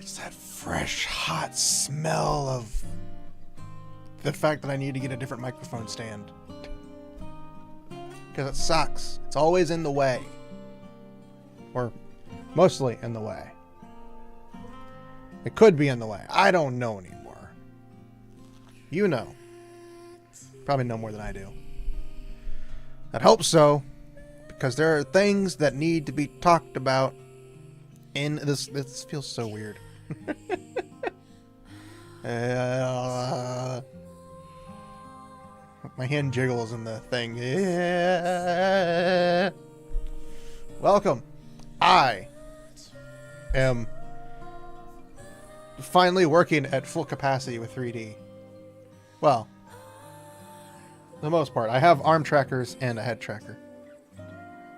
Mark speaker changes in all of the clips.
Speaker 1: It's that fresh, hot smell of the fact that I need to get a different microphone stand. Because it sucks. It's always in the way. Or mostly in the way. It could be in the way. I don't know anymore. You know. Probably know more than I do. I'd hope so. Because there are things that need to be talked about in this. This feels so weird. My hand jiggles in the thing. Welcome. I am finally working at full capacity with 3D. Well, for the most part. I have arm trackers and a head tracker.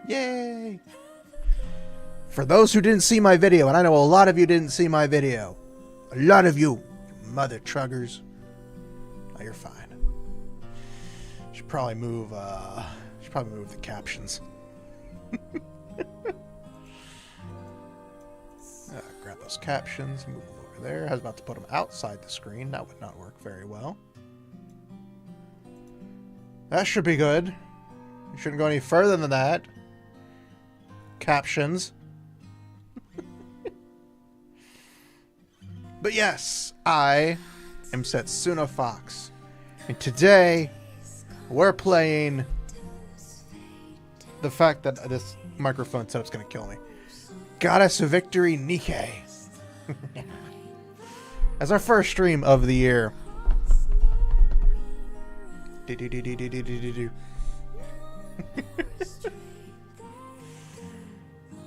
Speaker 1: Yay! For those who didn't see my video, and I know a lot of you didn't see my video. A lot of you mother truggers. Oh, you're fine. Should probably move the captions. Grab those captions, move them over there. I was about to put them outside the screen. That would not work very well. That should be good. You shouldn't go any further than that. Captions. But yes, I am Setsuna Fox. And today, we're playing the fact that this microphone setup's going to kill me. Goddess of Victory Nikke. As our first stream of the year.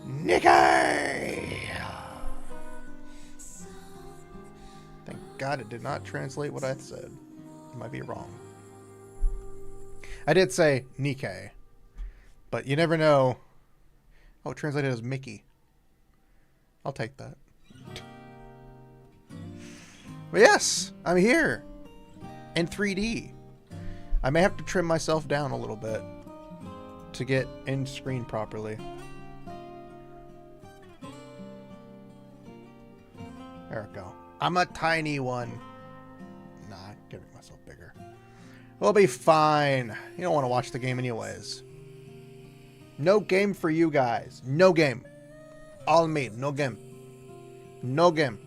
Speaker 1: Nikke! Thank God it did not translate what I said. I might be wrong. I did say Nikke, but you never know. Oh, it translated as Mickey. I'll take that. But yes, I'm here in 3D. I may have to trim myself down a little bit to get in screen properly. There we go. I'm a tiny one. Nah, I'm giving myself bigger. We'll be fine. You don't want to watch the game anyways. No game for you guys. No game. All me. No game. No game.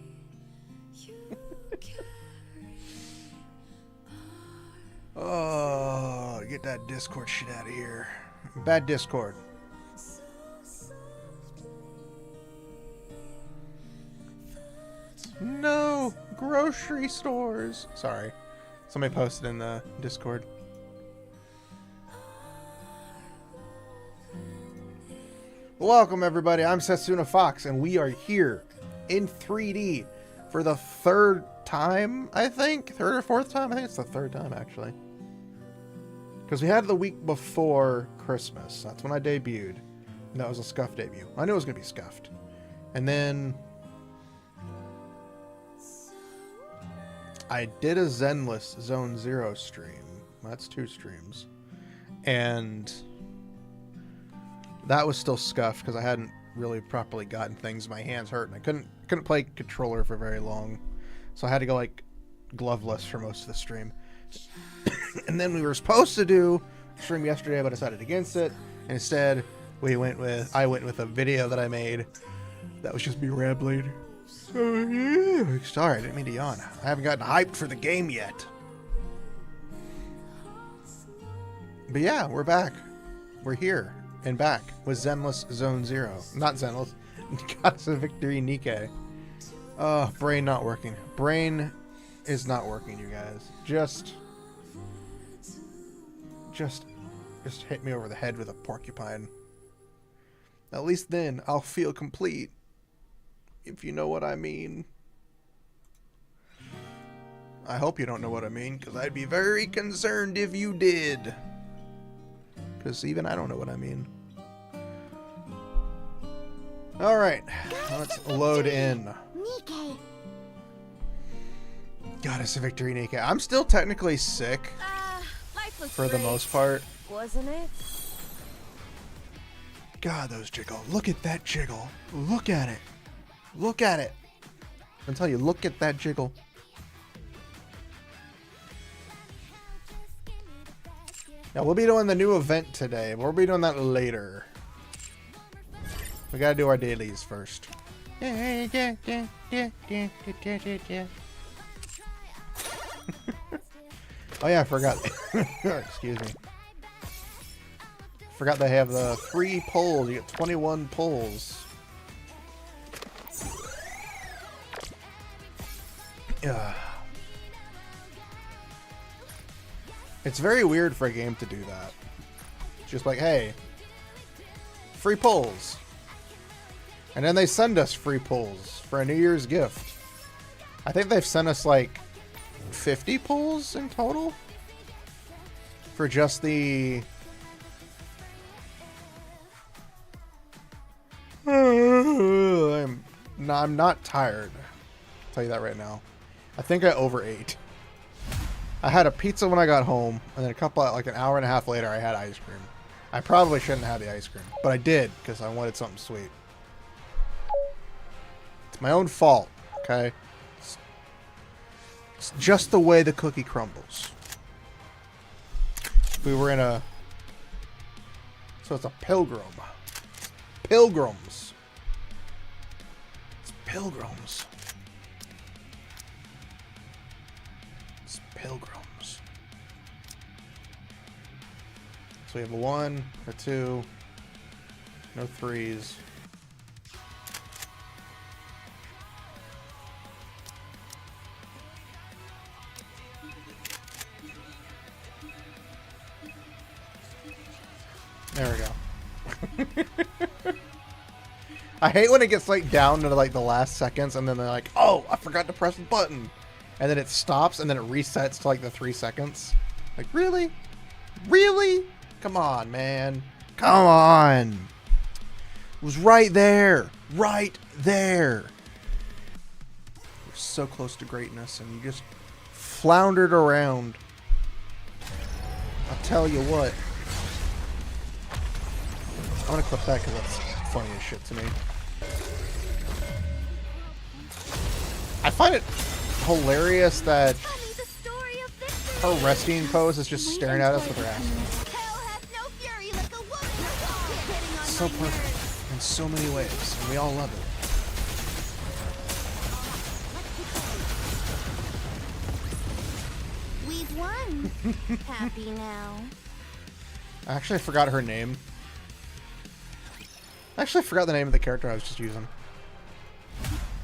Speaker 1: Oh, get that Discord shit out of here. Bad Discord. No, grocery stores. Sorry. Somebody posted in the Discord. Welcome everybody, I'm Setsuna Fox, and we are here in 3D for the third time, I think? Third or fourth time? I think it's the third time, actually. Because we had the week before Christmas. That's when I debuted. And that was a scuffed debut. I knew it was going to be scuffed. And then I did a Zenless Zone Zero stream. That's 2 streams. And that was still scuffed because I hadn't really properly gotten things. My hands hurt and I couldn't play controller for very long. So I had to go like gloveless for most of the stream. And then we were supposed to do a stream yesterday, but I decided against it. And instead, I went with a video that I made that was just me rambling. So yeah, sorry, I didn't mean to yawn. I haven't gotten hyped for the game yet. But yeah, we're back. We're here and back with Zenless Zone Zero. Not Zenless. Goddess of Victory Nikke. Oh, brain not working. Brain is not working, you guys. Just hit me over the head with a porcupine. At least then I'll feel complete. If you know what I mean. I hope you don't know what I mean, because I'd be very concerned if you did. Because even I don't know what I mean. Alright, let's load in.
Speaker 2: Nikke.
Speaker 1: Goddess of Victory Nikke. I'm still technically sick. For the most part.
Speaker 2: Wasn't it?
Speaker 1: God, those jiggle. Look at that jiggle. Look at it. Look at it. Until you look at that jiggle. Now, we'll be doing the new event today, but we'll be doing that later. We gotta do our dailies first. Oh yeah, I forgot. Excuse me. Forgot they have the 3 pulls. You get 21 pulls. Yeah. It's very weird for a game to do that. Just like, hey, free pulls. And then they send us free pulls for a New Year's gift. I think they've sent us like 50 pulls in total for just the... I'm not tired. I'll tell you that right now. I think I overate. I had a pizza when I got home, and then like an hour and a half later, I had ice cream. I probably shouldn't have the ice cream, but I did because I wanted something sweet. It's my own fault, okay? It's just the way the cookie crumbles. We were in a... So it's a pilgrim. Pilgrims. It's pilgrims. It's pilgrims. So we have a 1, a 2, no 3s. There we go. I hate when it gets like down to like the last seconds and then they're like, oh, I forgot to press the button. And then it stops and then it resets to like the 3 seconds. Like, really? Really? Come on, man. Come on. It was right there. Right there. You're so close to greatness and you just floundered around. I'll tell you what. I'm gonna clip that because that's funny as shit to me. I find it hilarious that her resting pose is just staring at us with her ass. So perfect in so many ways, and we all love
Speaker 2: it. We've won. Happy now.
Speaker 1: I actually forgot her name. I actually forgot the name of the character I was just using.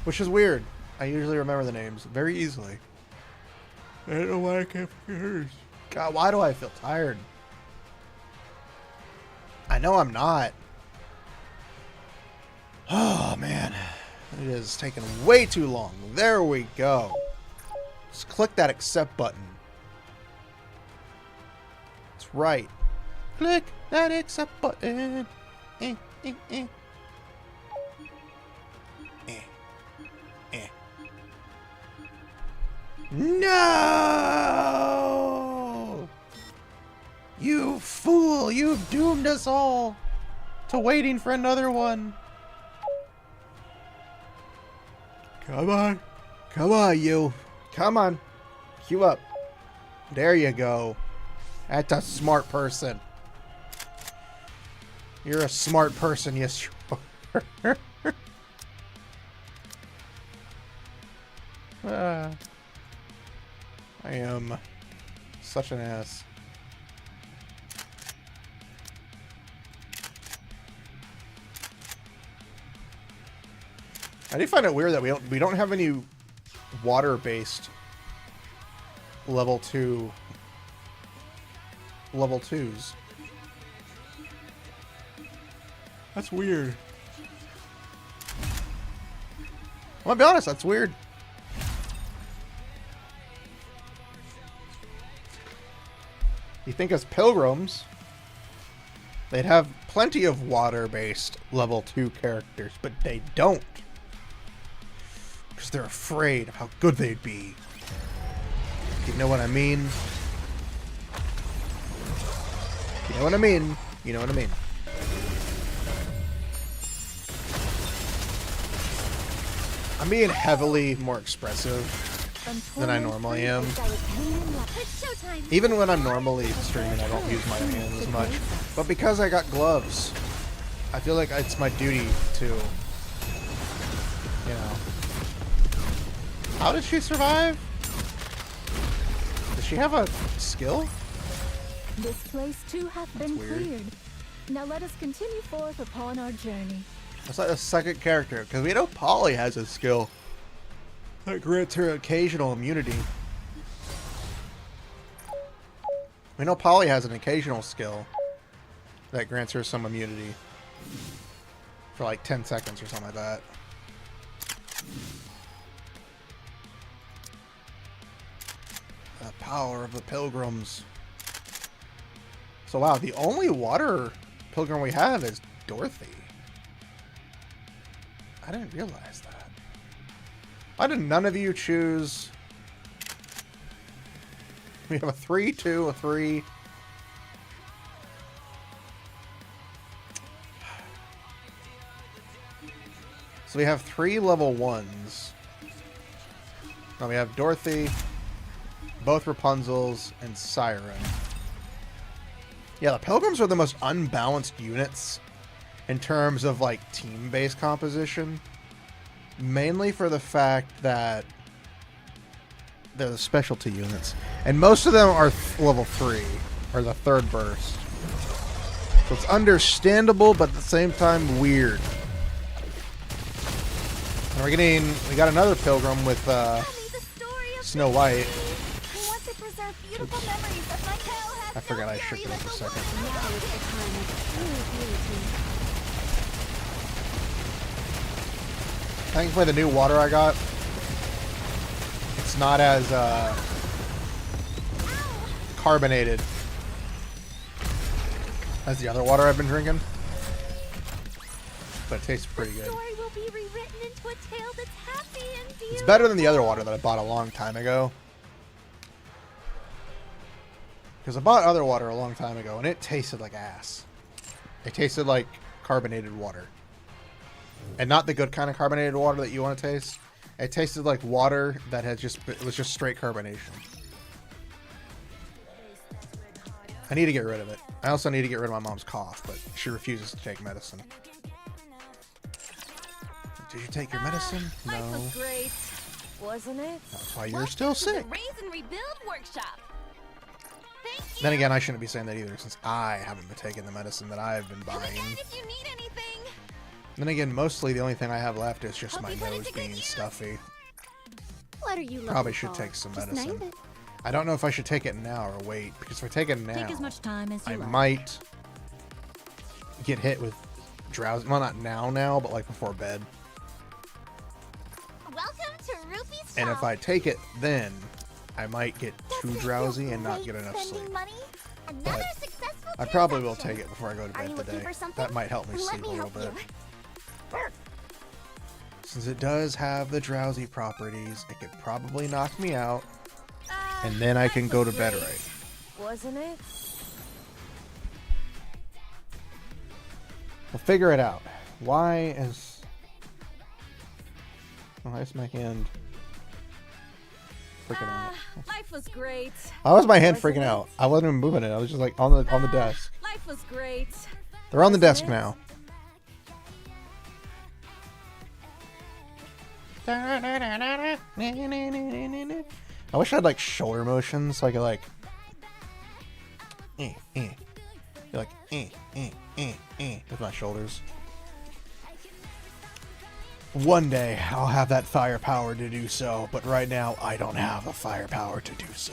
Speaker 1: Which is weird. I usually remember the names very easily. I don't know why I can't forget hers. God, why do I feel tired? I know I'm not. Oh, man. It is taking way too long. There we go. Just click that accept button. That's right. Click that accept button. Eh. No! You fool! You've doomed us all to waiting for another one. Come on. Come on, you. Come on. Queue up. There you go. That's a smart person. You're a smart person, yes you are. I am such an ass. I do find it weird that we don't have any water-based level 2s. That's weird. I'm gonna be honest, that's weird. You think as pilgrims, they'd have plenty of water-based level 2 characters, but they don't. Because they're afraid of how good they'd be. You know what I mean? You know what I mean? You know what I mean? I'm being heavily more expressive than I normally am. Even when I'm normally streaming, I don't use my hands as much. But because I got gloves, I feel like it's my duty to, you know. How did she survive? Does she have a skill?
Speaker 3: This place too hath been
Speaker 1: weird.
Speaker 3: cleared. Now let us continue forth upon our journey.
Speaker 1: That's like the second character, because we know Polly has a skill that grants her occasional immunity. We know Polly has an occasional skill that grants her some immunity for like 10 seconds or something like that. The power of the pilgrims. So wow, the only water pilgrim we have is Dorothy. I didn't realize that. Why did none of you choose? We have a 3, 2, a 3. So we have 3 level 1s. Now we have Dorothy, both Rapunzels, and Siren. Yeah, the Pilgrims are the most unbalanced units in terms of like team-based composition. Mainly for the fact that they're the specialty units. And most of them are level 3, or the 3rd burst. So it's understandable, but at the same time weird. And we got another Pilgrim with Snow White. I forgot I shook it up a second. Thankfully, the new water I got, it's not as carbonated as the other water I've been drinking, but it tastes pretty good. It's better than the other water that I bought a long time ago. Because I bought other water a long time ago, and it tasted like ass. It tasted like carbonated water. And not the good kind of carbonated water that you want to taste. It tasted like water that had it was just straight carbonation. I need to get rid of it. I also need to get rid of my mom's cough, but she refuses to take medicine. Did you take your medicine? No.
Speaker 3: Life was great, wasn't it?
Speaker 1: That's why you're still sick.
Speaker 2: Raise and rebuild workshop.
Speaker 1: Then again, I shouldn't be saying that either, since I haven't been taking the medicine that I've been buying.
Speaker 2: If you need anything.
Speaker 1: Then again, mostly the only thing I have left is just my nose being stuffy.
Speaker 2: What are you
Speaker 1: Probably should take some medicine. I don't know if I should take it now or wait, because if I take it now,
Speaker 3: Take as much time as you
Speaker 1: I
Speaker 3: like.
Speaker 1: might get hit with drowsy. Well, not now, but like before bed.
Speaker 2: Welcome to Rupee's
Speaker 1: And if I take it then, I might get too drowsy and not get enough sleep. But I probably will take it before I go to bed today. That might help me sleep a little bit. Since it does have the drowsy properties, it could probably knock me out, and then I can go to bed right.
Speaker 3: Wasn't it?
Speaker 1: We'll figure it out. Why is my hand freaking out?
Speaker 3: Life was great.
Speaker 1: How was my hand freaking out? I wasn't even moving it. I was just like on the desk.
Speaker 3: Life was great.
Speaker 1: They're on the desk now. I wish I had like shoulder motions so I could like like with my shoulders. One day I'll have that firepower to do so, but right now I don't have the firepower to do so.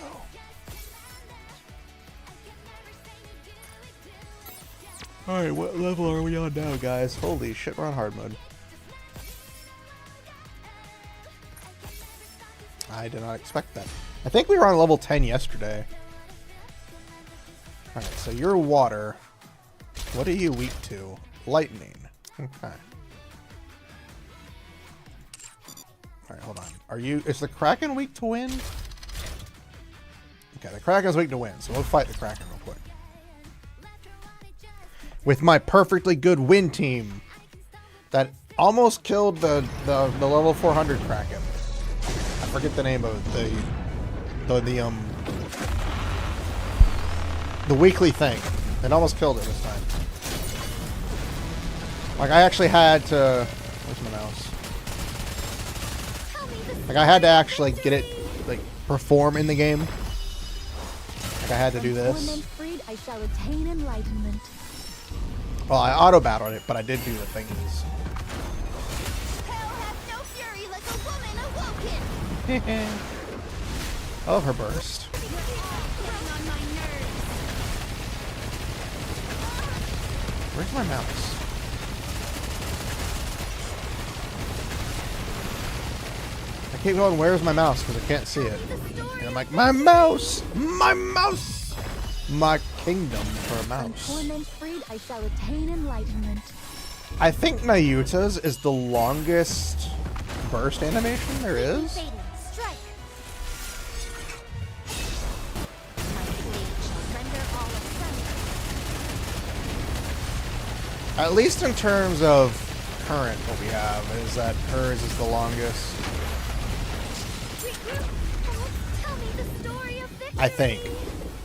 Speaker 1: Alright, what level are we on now, guys? Holy shit, we're on hard mode. I did not expect that. I think we were on level 10 yesterday. Alright, so you're water. What are you weak to? Lightning. Okay. Alright, hold on. Is the Kraken weak to wind? Okay, the Kraken's weak to wind, so we'll fight the Kraken real quick. With my perfectly good wind team that almost killed the level 400 Kraken. I forget the name of it. The weekly thing. It almost killed it this time. Like I actually had to. Where's my mouse? Like I had to actually get it like perform in the game. Like I had to do this.
Speaker 3: I shall attain enlightenment.
Speaker 1: Well, I auto battled it, but I did do the thingies.
Speaker 2: Hell has no fury like a woman awoken.
Speaker 1: I love her burst.
Speaker 2: Getting on my nerves.
Speaker 1: Where's my mouse? I keep going, where's my mouse? Because I can't see it. And I'm like, my mouse! My mouse! My kingdom for a
Speaker 3: From
Speaker 1: mouse.
Speaker 3: torment freed, I shall attain enlightenment.
Speaker 1: I think Nayuta's is the longest burst animation there is.
Speaker 2: Fading. Strike. My blade shall render all asunder.
Speaker 1: At least in terms of current, what we have is that hers is the longest.
Speaker 2: Regroup. Tell me the story of victory.
Speaker 1: I think.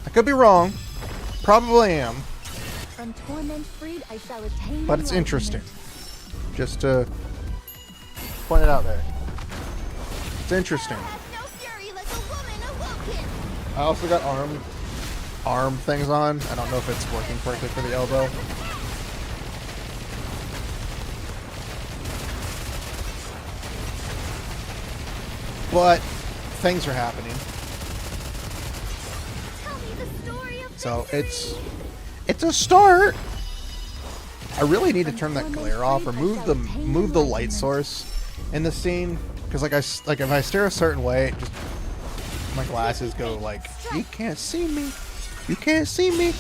Speaker 1: I could be wrong. Probably am.
Speaker 3: From torment freed, I shall attain
Speaker 1: But it's interesting.
Speaker 3: enlightenment.
Speaker 1: Just to point it out there. It's interesting.
Speaker 2: Hell has no fury like a woman awoken.
Speaker 1: I also got arm things on. I don't know if it's working correctly for the elbow. But things are happening.
Speaker 2: Tell me the story of
Speaker 1: So
Speaker 2: victory.
Speaker 1: it's a start. I really need to turn that glare off or move the light source in the scene, because like if I stare a certain way, it just my glasses go like, you can't see me, you can't see me.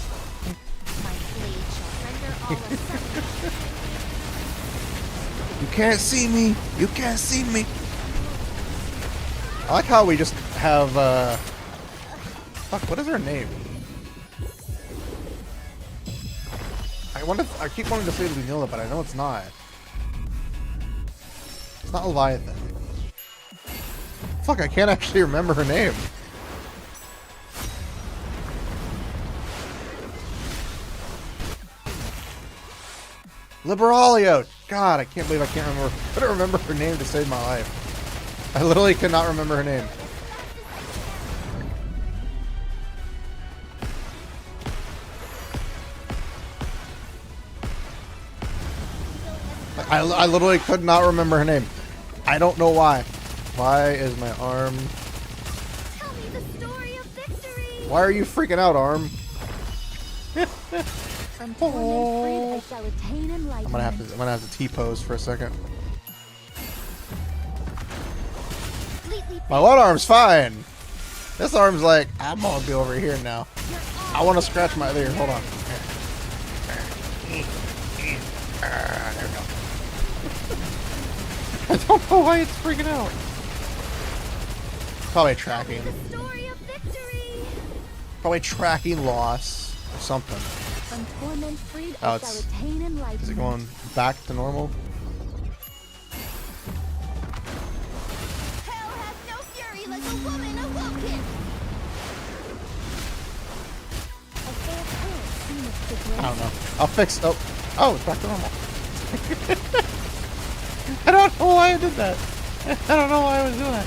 Speaker 2: My blade shall render all asunder.
Speaker 1: You can't see me, you can't see me. I like how we just have fuck, what is her name? I keep wanting to say Lunilla, but I know it's not. It's not Leviathan. Fuck, I can't actually remember her name. Liberalia! God, I can't believe I can't remember. I couldn't remember her name to save my life. I literally could not remember her name. I literally could not remember her name. I don't know why. Why is my arm...
Speaker 2: Tell me the story of victory.
Speaker 1: Why are you freaking out, arm?
Speaker 3: From torment freed, I shall attain enlightenment.
Speaker 1: I'm gonna have to T-pose for a second.
Speaker 2: Completely
Speaker 1: My one arm's fine. This arm's like, I'm gonna be over here now. I want to scratch my other ear. Hold on. There we go. I don't know why it's freaking out. Probably tracking.
Speaker 2: the story of victory.
Speaker 1: Probably tracking loss or something.
Speaker 3: From torment freed,
Speaker 1: Oh,
Speaker 3: I
Speaker 1: it's-
Speaker 3: shall attain enlightenment.
Speaker 1: Is it going back to normal?
Speaker 2: Hell has no fury like a woman awoken.
Speaker 3: A fair tale seemeth to
Speaker 1: I don't
Speaker 3: grace.
Speaker 1: know. I'll fix. Oh, it's back to normal. I don't know why I did that. I don't know why I was doing that.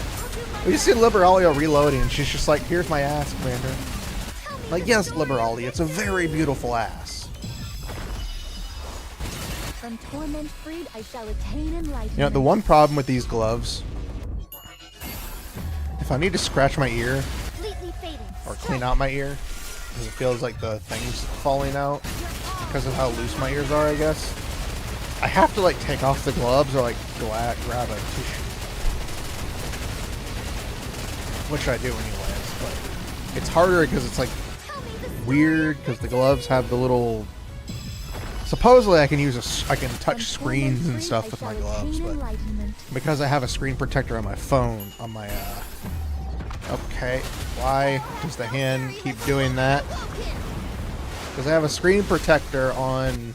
Speaker 1: We see Liberalia reloading, and she's just like, "Here's my ass, Commander." Like, yes, Liberalia, it's a very beautiful ass.
Speaker 3: From torment freed, I shall attain enlightenment.
Speaker 1: You know, the one problem with these gloves, if I need to scratch my ear
Speaker 2: Completely fading.
Speaker 1: or clean out my ear, because it feels like the thing's falling out because of how loose my ears are, I guess, I have to like take off the gloves or like grab a tissue. Which I do anyways, but it's harder because it's like weird because the gloves have the little. Supposedly I can touch screens and stuff with my gloves, but because I have a screen protector on my phone, on my okay, why does the hand keep doing that? Because I have a screen protector on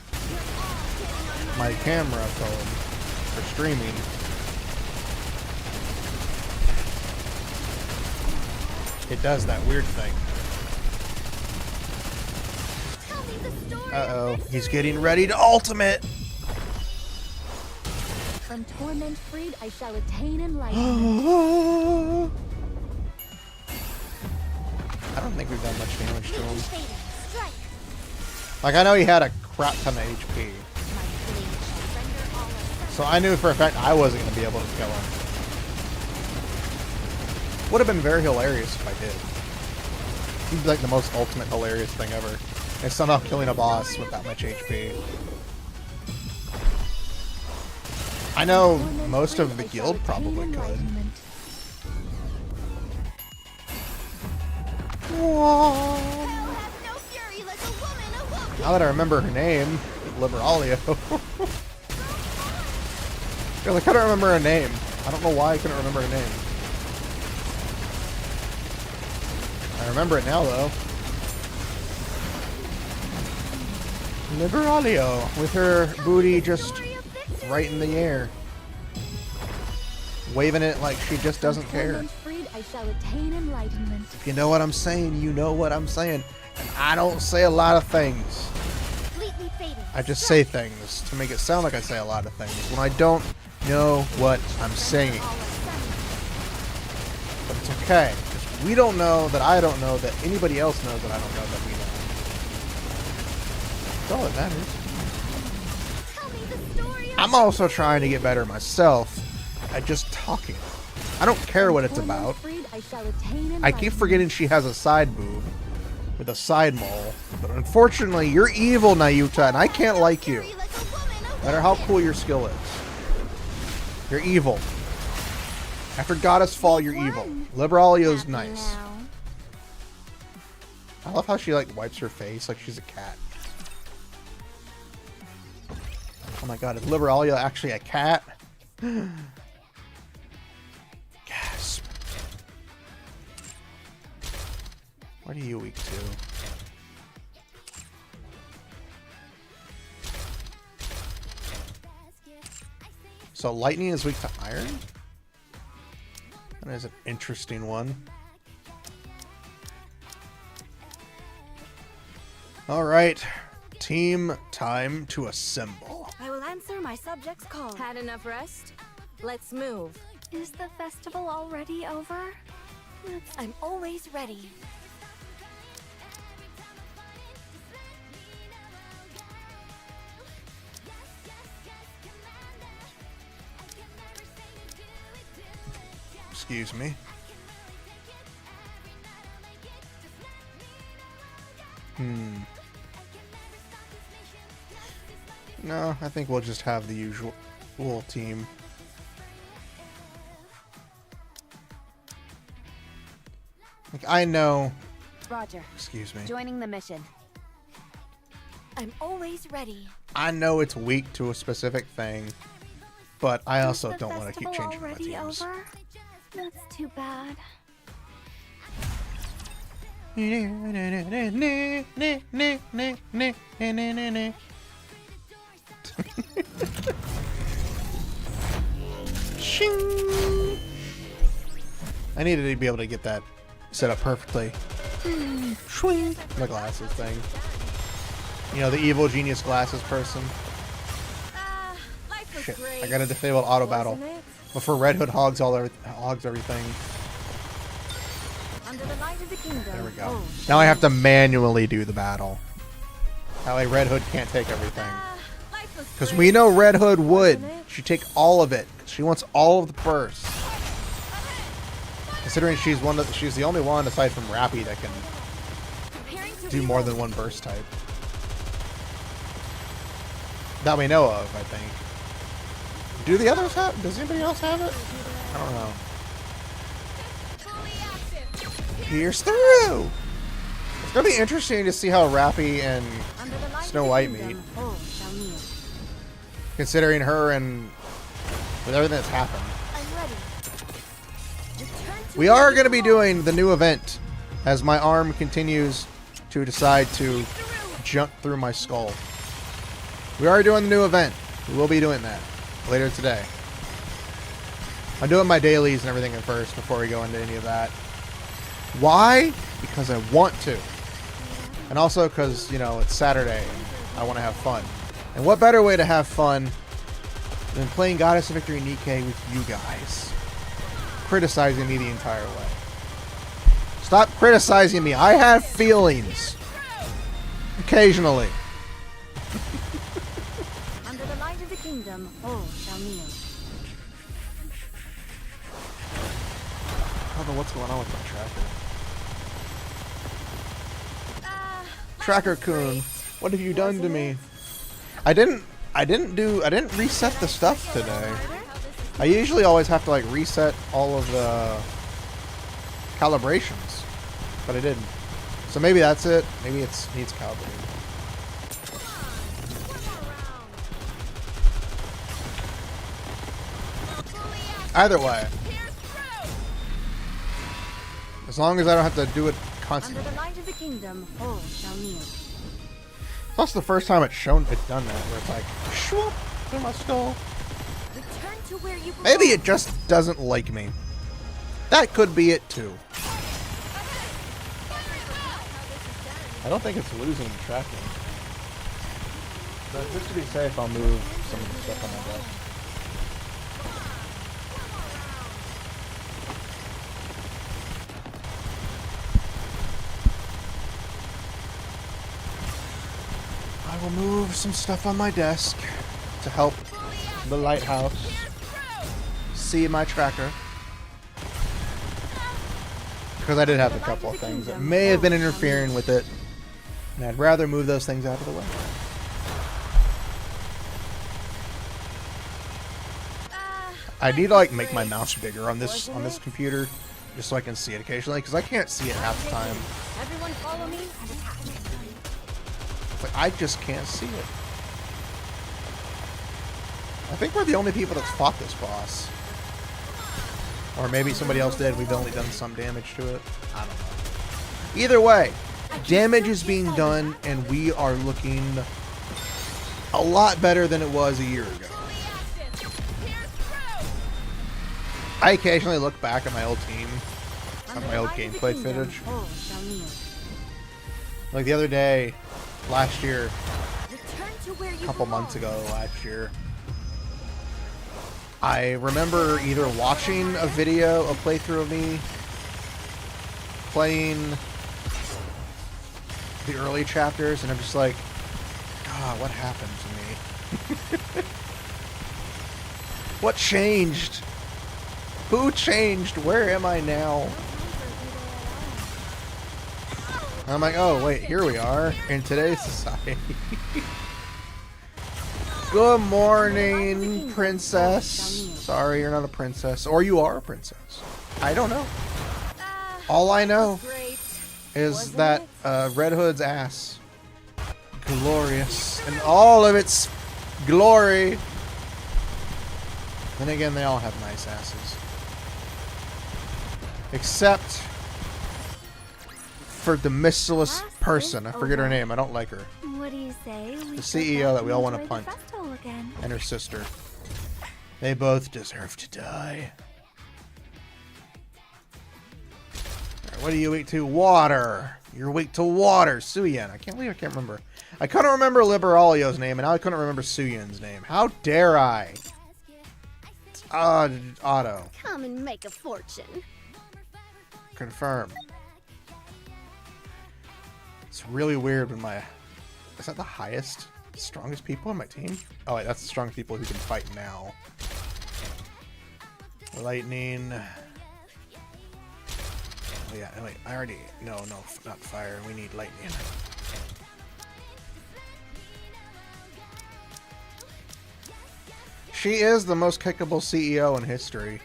Speaker 1: my camera phone. for streaming. It does that weird thing.
Speaker 2: Tell me the story.
Speaker 1: Uh-oh. He's getting ready to ultimate.
Speaker 3: From torment freed, I shall attain enlightenment.
Speaker 1: I don't think we've done much damage to him.
Speaker 2: Fading. Strike.
Speaker 1: Like, I know he had a crap ton of HP.
Speaker 2: My blade shall render all of
Speaker 1: So I knew for a fact I wasn't going to be able to kill him. Would have been very hilarious if I did. He'd be like the most ultimate hilarious thing ever. And somehow killing a boss with that much HP. I know most of the guild probably could.
Speaker 2: Hell hath no fury like a woman awoken.
Speaker 1: Now that I remember her name, Liberalio. Because I couldn't remember her name. I don't know why I couldn't remember her name. I remember it now, though. Liberalio, with her booty just right in the air. Waving it like she just doesn't care.
Speaker 3: Torment freed, I shall attain enlightenment.
Speaker 1: If you know what I'm saying, you know what I'm saying. And I don't say a lot of things.
Speaker 2: Completely fading.
Speaker 1: I just say things to make it sound like I say a lot of things when I don't know what I'm saying.
Speaker 2: All of
Speaker 1: But it's okay. 'Cause we don't know that I don't know that anybody else knows that I don't know that we know. That's all that matters.
Speaker 2: Tell me the story of
Speaker 1: I'm also trying to get better myself at just talking. I don't care what it's
Speaker 3: Torment
Speaker 1: about.
Speaker 3: freed, I shall attain
Speaker 1: I keep
Speaker 3: enlightenment.
Speaker 1: forgetting she has a side boob with a side mole. But unfortunately, you're evil, Nayuta, and I can't like you.
Speaker 2: fury like a woman awoken.
Speaker 1: No matter how cool your skill is. You're evil. After Goddess Fall, you're evil. Liberalio's
Speaker 2: Happy
Speaker 1: nice.
Speaker 2: now.
Speaker 1: I love how she like wipes her face like she's a cat. Oh my god, is Liberalio actually a cat? Gasp. What are you weak to? So lightning is weak to iron? That is an interesting one. Alright. Team, time to assemble.
Speaker 3: I will answer my subject's call.
Speaker 4: Had enough rest? Let's move.
Speaker 3: Is the festival already over?
Speaker 4: I'm always ready.
Speaker 1: Excuse me. No, I think we'll just have the usual team. Like, I know.
Speaker 4: Roger.
Speaker 1: Excuse me.
Speaker 4: Joining the mission. I'm always ready.
Speaker 1: I know it's weak to a specific thing, but I also
Speaker 3: Is the
Speaker 1: don't want to keep
Speaker 3: festival
Speaker 1: changing my
Speaker 3: already
Speaker 1: teams.
Speaker 3: over? That's too bad.
Speaker 1: Shing. I needed to be able to get that set up perfectly. Swing. My glasses thing. You know, the evil genius glasses person.
Speaker 4: Life was
Speaker 1: Shit,
Speaker 4: great.
Speaker 1: I got a disabled auto battle.
Speaker 4: Wasn't it?
Speaker 1: Before Red Hood hogs everything.
Speaker 4: Under the light of the kingdom.
Speaker 1: There we go.
Speaker 4: Oh,
Speaker 1: Now I have to manually do the battle. That way Red Hood can't take everything.
Speaker 4: life was
Speaker 1: Because
Speaker 4: great.
Speaker 1: we know Red Hood would.
Speaker 4: Wasn't it?
Speaker 1: She'd take all of it. She wants all of the bursts. Considering she's the only one aside from Rappy that can
Speaker 4: Preparing to
Speaker 1: do more than one burst type. That we know of, I think. Do the others have? Does anybody else have it? I don't know.
Speaker 2: Fully active.
Speaker 1: Pierce through! It's gonna be interesting to see how Rappy and
Speaker 4: Under the light
Speaker 1: Snow
Speaker 4: of the
Speaker 1: White
Speaker 4: kingdom,
Speaker 1: meet.
Speaker 4: all shall kneel.
Speaker 1: Considering her and with everything that's happened.
Speaker 4: I'm ready. Return to
Speaker 1: We are
Speaker 4: where
Speaker 1: going to
Speaker 4: you
Speaker 1: be
Speaker 4: belong.
Speaker 1: doing the new event as my arm continues to decide to jump through my skull. We are doing the new event. We will be doing that. later today. I'm doing my dailies and everything at first before we go into any of that. Why? Because I want to. And also because, you know, it's Saturday and I want to have fun. And what better way to have fun than playing Goddess of Victory Nikke with you guys? Criticizing me the entire way. Stop criticizing me. I have feelings. Occasionally.
Speaker 3: Under the light of the kingdom, all shall kneel.
Speaker 1: I don't know what's going on with my tracker. Tracker-kun, what have you done to me? I didn't reset the stuff today. I usually always have to like reset all of the calibrations, but I didn't. So maybe that's it. Maybe it needs calibrating. Either way, as long as I don't have to do it constantly.
Speaker 3: Under the light of the kingdom, all shall kneel.
Speaker 1: That's the first time it's done that, where it's like, shwoop, in my skull.
Speaker 4: Return to where you belong.
Speaker 1: Maybe it just doesn't like me. That could be it too. I don't think it's losing tracking. But just to be safe, I'll move some of the stuff on my desk. I will move some stuff on my desk to help the lighthouse see my tracker. Because I did have a couple of things that may have been interfering with it. And I'd rather move those things out of the way. I need to like make my mouse bigger on this computer just so I can see it occasionally, because I can't see it half the time.
Speaker 3: Everyone follow me and attack.
Speaker 1: It's like, I just can't see it. I think we're the only people that's fought this boss. Or maybe somebody else did. We've only done some damage to it. I don't know. Either way, damage is being done, and we are looking a lot better than it was a year ago. I occasionally look back at my old team, at my old gameplay footage. Like the other day, last year, a couple months ago, last year, I remember either watching a video, a playthrough of me playing the early chapters, and I'm just like, God, what happened to me? What changed? Who changed? Where am I now? And I'm like, oh, wait, here we are in today's society. Good morning, princess. Sorry, you're not a princess. Or you are a princess. I don't know. All I know is that Red Hood's ass. Glorious. In all of its glory. Then again, they all have nice asses. Except for the missiless person. I forget her name. I don't like her.
Speaker 3: What do you say?
Speaker 1: The CEO that we all want to punt. And her sister. They both deserve to die. Alright, what are you weak to? Water. You're weak to water. Suyen. I can't believe I can't remember. I couldn't remember Liberalio's name, and now I couldn't remember Suyen's name. How dare I? Otto.
Speaker 2: Come and make a fortune.
Speaker 1: Confirm. It's really weird when my... Is that the highest, strongest people on my team? Oh wait, that's the strongest people who can fight now. Lightning. Oh yeah, wait, I already... No, not fire. We need lightning. She is the most kickable CEO in history.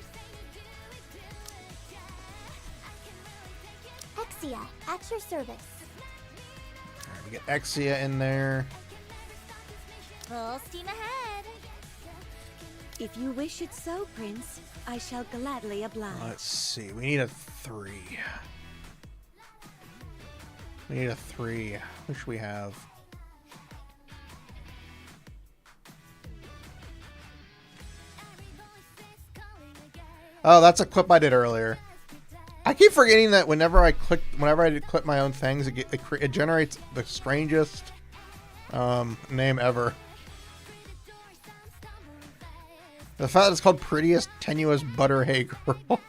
Speaker 2: Exia, at your service.
Speaker 1: Alright, we get Exia in there.
Speaker 2: Full steam ahead.
Speaker 4: If you wish it so, Prince, I shall gladly oblige.
Speaker 1: Let's see. We need a 3. We need a 3. Who should we have? Oh, that's a clip I did earlier. I keep forgetting that whenever I click my own things, it generates the strangest name ever. The fact that it's called Prettiest Tenuous Butter Hay Girl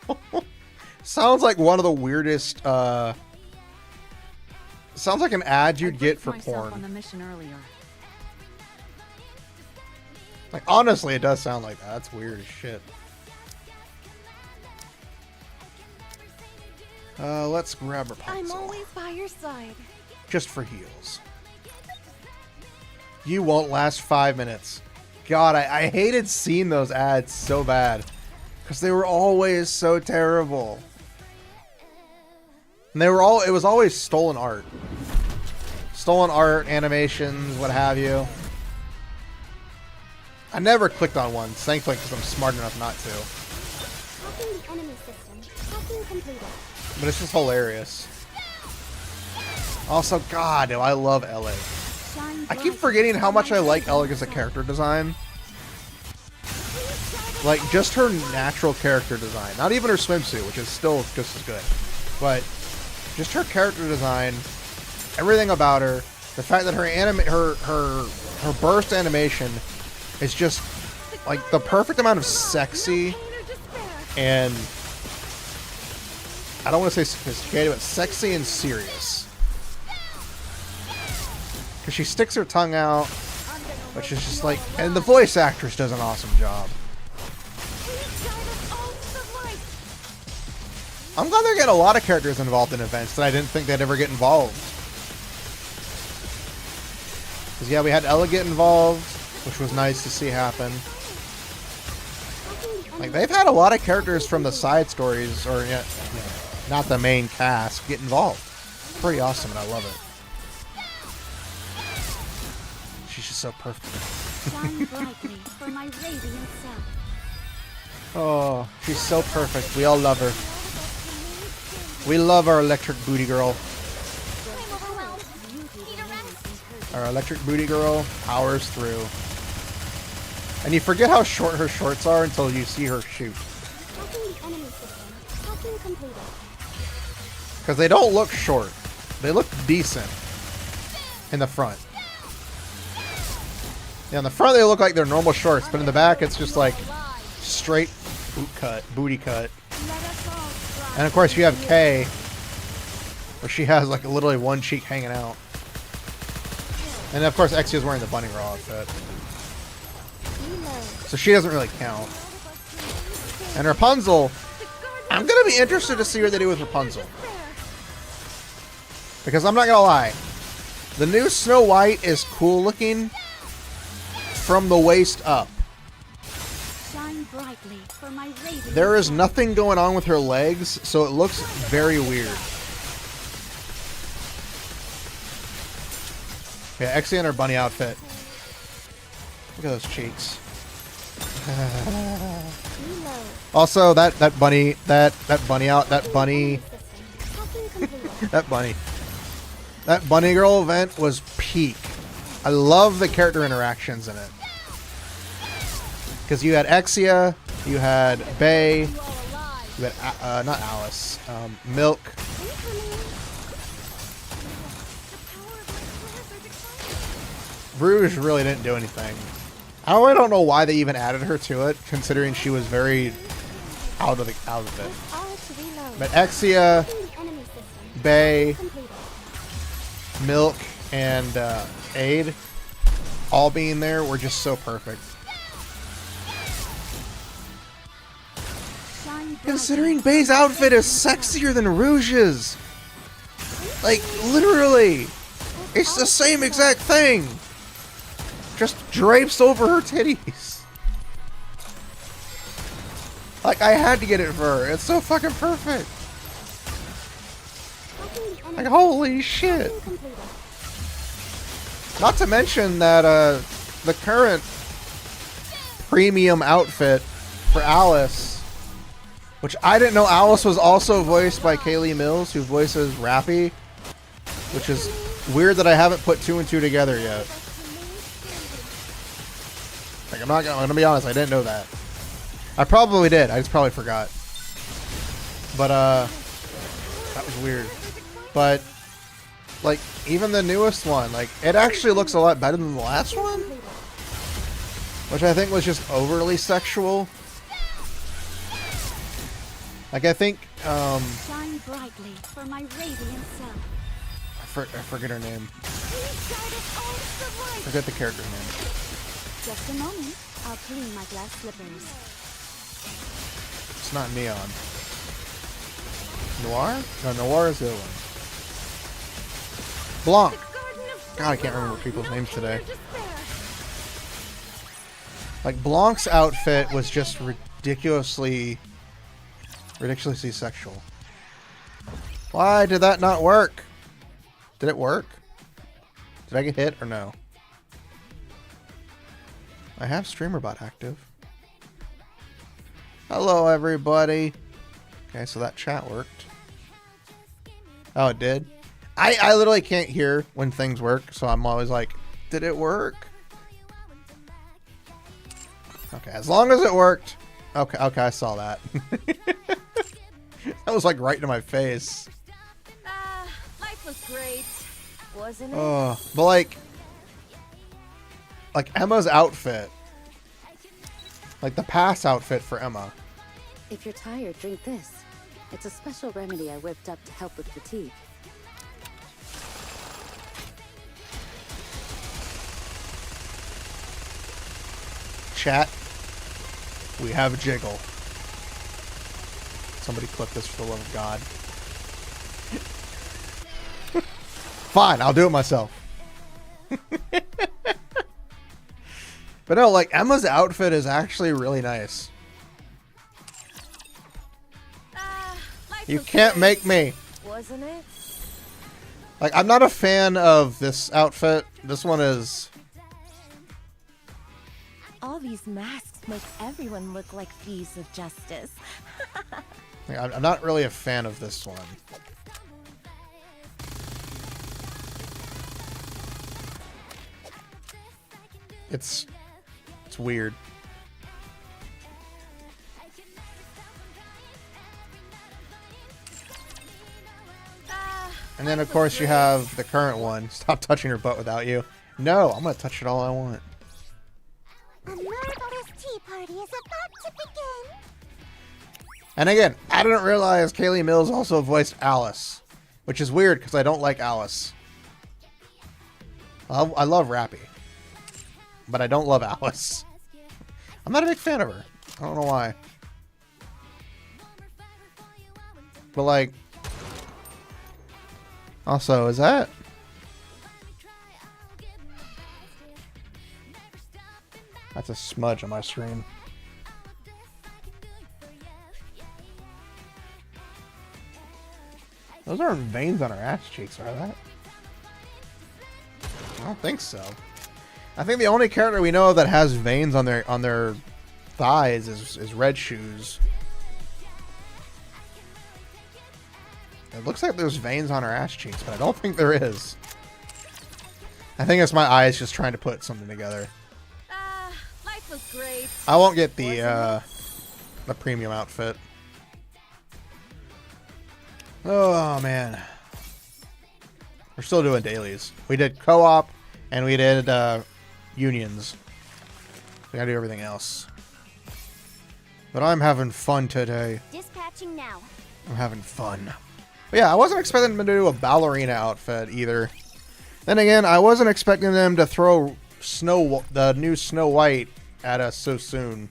Speaker 1: sounds like one of the weirdest. Sounds like an ad you'd get for porn.
Speaker 3: On the mission earlier.
Speaker 1: Like, honestly, it does sound like that. That's weird as shit. Let's grab
Speaker 4: I'm
Speaker 1: Rapunzel.
Speaker 4: always by your side.
Speaker 1: Just for heals. You won't last 5 minutes. God, I hated seeing those ads so bad. Because they were always so terrible. And it was always stolen art. Stolen art, animations, what have you. I never clicked on one, thankfully, because I'm smart enough not to.
Speaker 2: Hacking the enemy system. Hacking completed.
Speaker 1: But it's just hilarious. Also, God, do I love Ella. I keep forgetting how much I like Ella as a character design. Like, just her natural character design. Not even her swimsuit, which is still just as good. But just her character design, everything about her, the fact that her burst animation is just like the perfect amount of sexy and I don't want to say sophisticated, but sexy and serious. Because she sticks her tongue out, which is just like, and the voice actress does an awesome job. I'm glad they get a lot of characters involved in events that I didn't think they'd ever get involved. Because yeah, we had Ella get involved, which was nice to see happen. Like, they've had a lot of characters from the side stories, or not the main cast, get involved. It's pretty awesome, and I love it. She's just so perfect.
Speaker 4: Shine brightly for my radiant self.
Speaker 1: Oh, she's so perfect. We all love her. We love our electric booty girl. Our electric booty girl powers through. And you forget how short her shorts are until you see her shoot. Because they don't look short. They look decent in the front. Yeah, in the front they look like they're normal shorts, but in the back it's just like straight booty cut. And of course you have Kay, where she has like literally one cheek hanging out. And of course Exia's wearing the bunny girl outfit. So she doesn't really count. And Rapunzel, I'm going to be interested to see what they do with Rapunzel. Because I'm not going to lie, the new Snow White is cool looking from the waist up.
Speaker 4: Shine brightly for my radiant
Speaker 1: There is nothing going on with her legs, so it looks very weird. Yeah, Exia in her bunny outfit. Look at those cheeks. Also, that bunny girl event was peak. I love the character interactions in it. Because you had Exia, you had Bae, you had not Alice, Milk. Rouge really didn't do anything. I really don't know why they even added her to it, considering she was very out of it. But Exia, Bae, Milk, and Aid, all being there were just so perfect. Considering Bae's outfit is sexier than Rouge's. Like, literally. It's the same exact thing. Just drapes over her titties. Like, I had to get it for her. It's so fucking perfect. Like, holy shit. Not to mention that the current premium outfit for Alice, which I didn't know Alice was also voiced by Kaylee Mills, who voices Rappy, which is weird that I haven't put two and two together yet. Like, I'm gonna be honest, I didn't know that. I probably did, I just probably forgot. But that was weird. But like even the newest one, like it actually looks a lot better than the last one, which I think was just overly sexual. Like I think
Speaker 4: Shine brightly for my radiant self.
Speaker 1: I forget her name. Forget the character's name.
Speaker 4: Just a moment. I'll clean my glass slippers.
Speaker 1: It's not Neon. Noir? No, Noir is the other one. Blanc. God, I can't remember people's names today. Like Blanc's outfit was just ridiculously sexual. Why did that not work? Did it work? Did I get hit or no? I have StreamerBot active. Hello, everybody. Okay, so that chat worked. Oh, it did? I literally can't hear when things work, so I'm always like, did it work? Okay, as long as it worked. Okay, I saw that. That was like right to my face.
Speaker 4: Life was great, wasn't it?
Speaker 1: Oh, but like Emma's outfit. Like the past outfit for Emma.
Speaker 3: If you're tired, drink this. It's a special remedy I whipped up to help with fatigue.
Speaker 1: Chat, we have a jiggle. Somebody clip this for the love of God. Fine, I'll do it myself. But no, like Emma's outfit is actually really nice. You can't make me.
Speaker 4: Wasn't it?
Speaker 1: Like, I'm not a fan of this outfit. This one is...
Speaker 4: All these masks make everyone look like thieves of justice.
Speaker 1: like, I'm not really a fan of this one. It's weird. And then, of course, you have the current one. Stop touching her butt without you. No, I'm going to touch it all I want.
Speaker 2: A marvelous tea party is about to begin.
Speaker 1: And again, I didn't realize Kaylee Mills also voiced Alice. Which is weird, because I don't like Alice. I love Rappy. But I don't love Alice. I'm not a big fan of her. I don't know why. But like... Also, is that... That's a smudge on my screen. Those aren't veins on her ass cheeks, are that? I don't think so. I think the only character we know that has veins on their thighs is Red Shoes. It looks like there's veins on her ass cheeks, but I don't think there is. I think it's my eyes just trying to put something together.
Speaker 4: Life was great.
Speaker 1: I won't get the premium outfit. Oh man. We're still doing dailies. We did co-op and we did unions. We gotta do everything else. But I'm having fun today.
Speaker 2: Dispatching now.
Speaker 1: I'm having fun. But yeah, I wasn't expecting them to do a ballerina outfit either. Then again, I wasn't expecting them to throw the new Snow White at us so soon.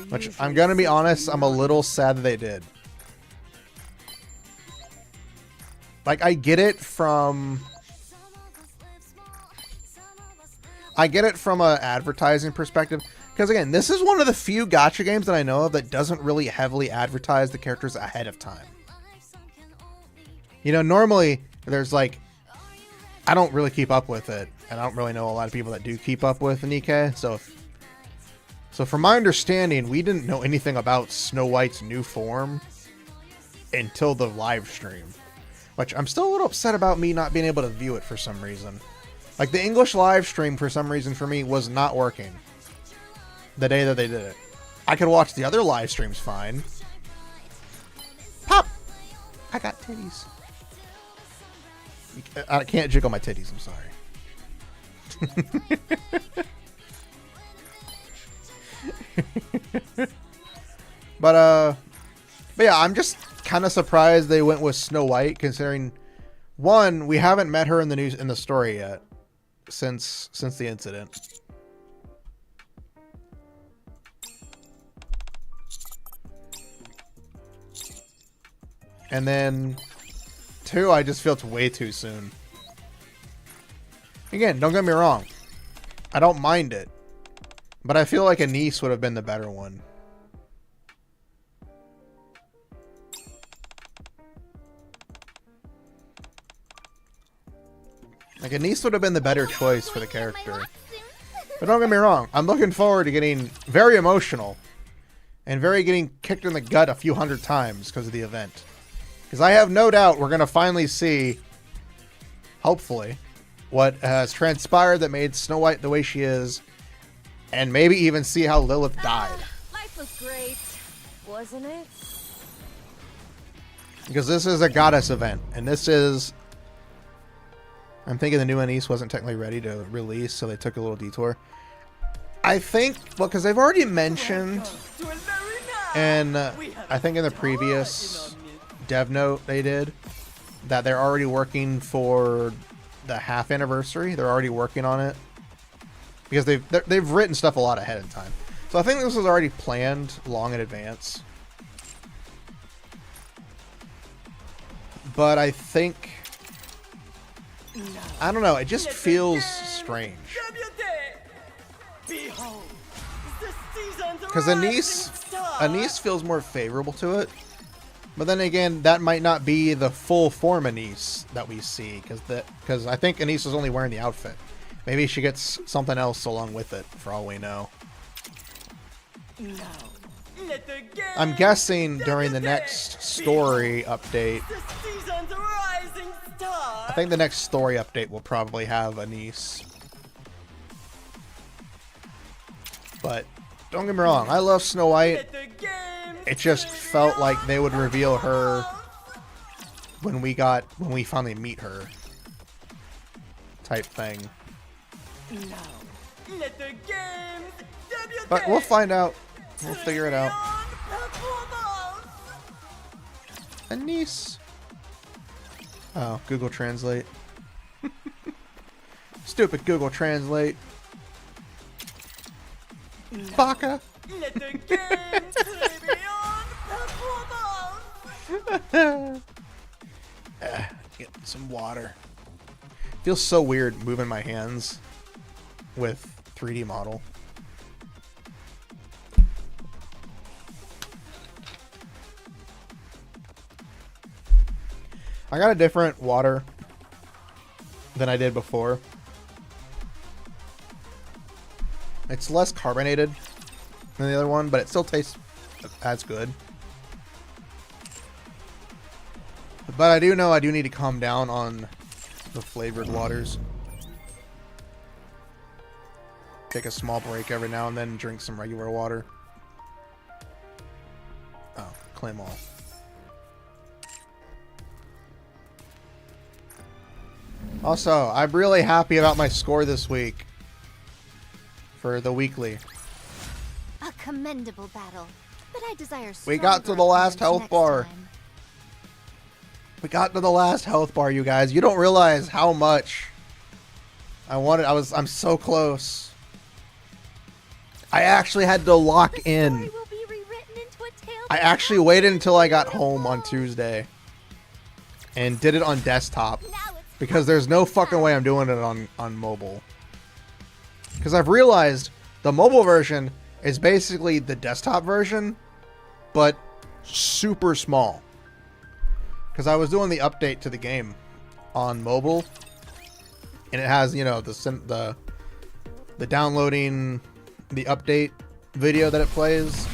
Speaker 1: Which, I'm gonna be honest, I'm a little sad that they did. Like, I get it from an advertising perspective. Because again, this is one of the few gacha games that I know of that doesn't really heavily advertise the characters ahead of time. You know, normally there's like, I don't really keep up with it, and I don't really know a lot of people that do keep up with Nikke. So from my understanding, we didn't know anything about Snow White's new form until the live stream, which I'm still a little upset about me not being able to view it for some reason. Like the English live stream for some reason for me was not working the day that they did it. I could watch the other live streams fine, I got titties. I can't jiggle my titties, I'm sorry. But yeah, I'm just kind of surprised they went with Snow White, considering one, we haven't met her in the story yet since the incident. And then two, I just feel it's way too soon. Again, don't get me wrong. I don't mind it. But I feel like Anise would have been the better one. Like, Anise would have been the better choice for the character. But don't get me wrong. I'm looking forward to getting very emotional. And getting kicked in the gut a few hundred times because of the event. Because I have no doubt we're going to finally see, hopefully, what has transpired that made Snow White the way she is. And maybe even see how Lilith died.
Speaker 4: Life was great, wasn't it?
Speaker 1: Because this is a goddess event. And this is... I'm thinking the new Anise wasn't technically ready to release, so they took a little detour. I think... Well, because they've already mentioned... And I think in the previous dev note they did that they're already working for the half anniversary. They're already working on it because they've written stuff a lot ahead of time. So I think this was already planned long in advance. But I think, I don't know, it just feels strange. Because Anise feels more favorable to it. But then again, that might not be the full form Anise that we see, because I think Anise is only wearing the outfit. Maybe she gets something else along with it, for all we know. I'm guessing during the next story update, I think the next story update will probably have Anise. But don't get me wrong, I love Snow White. It just felt like they would reveal her when we finally meet her, type thing. But we'll find out. We'll figure it out. Anise. Oh, Google Translate. Stupid Google Translate. Baka. Get some water. Feels so weird moving my hands with 3D model. I got a different water than I did before. It's less carbonated than the other one, but it still tastes as good. But I do know I do need to calm down on the flavored waters. Take a small break every now and then and drink some regular water. Oh, claim all. Also, I'm really happy about my score this week for the weekly.
Speaker 2: A commendable battle, but I desire
Speaker 1: We got to the last health bar. We got to the last health bar, you guys. You don't realize how much I wanted. I'm so close. I actually had to lock in. I actually waited until I got home on Tuesday and did it on desktop because there's no fucking way I'm doing it on mobile. Because I've realized the mobile version is basically the desktop version, but super small. Because I was doing the update to the game on mobile, and it has, you know, the downloading the update video that it plays,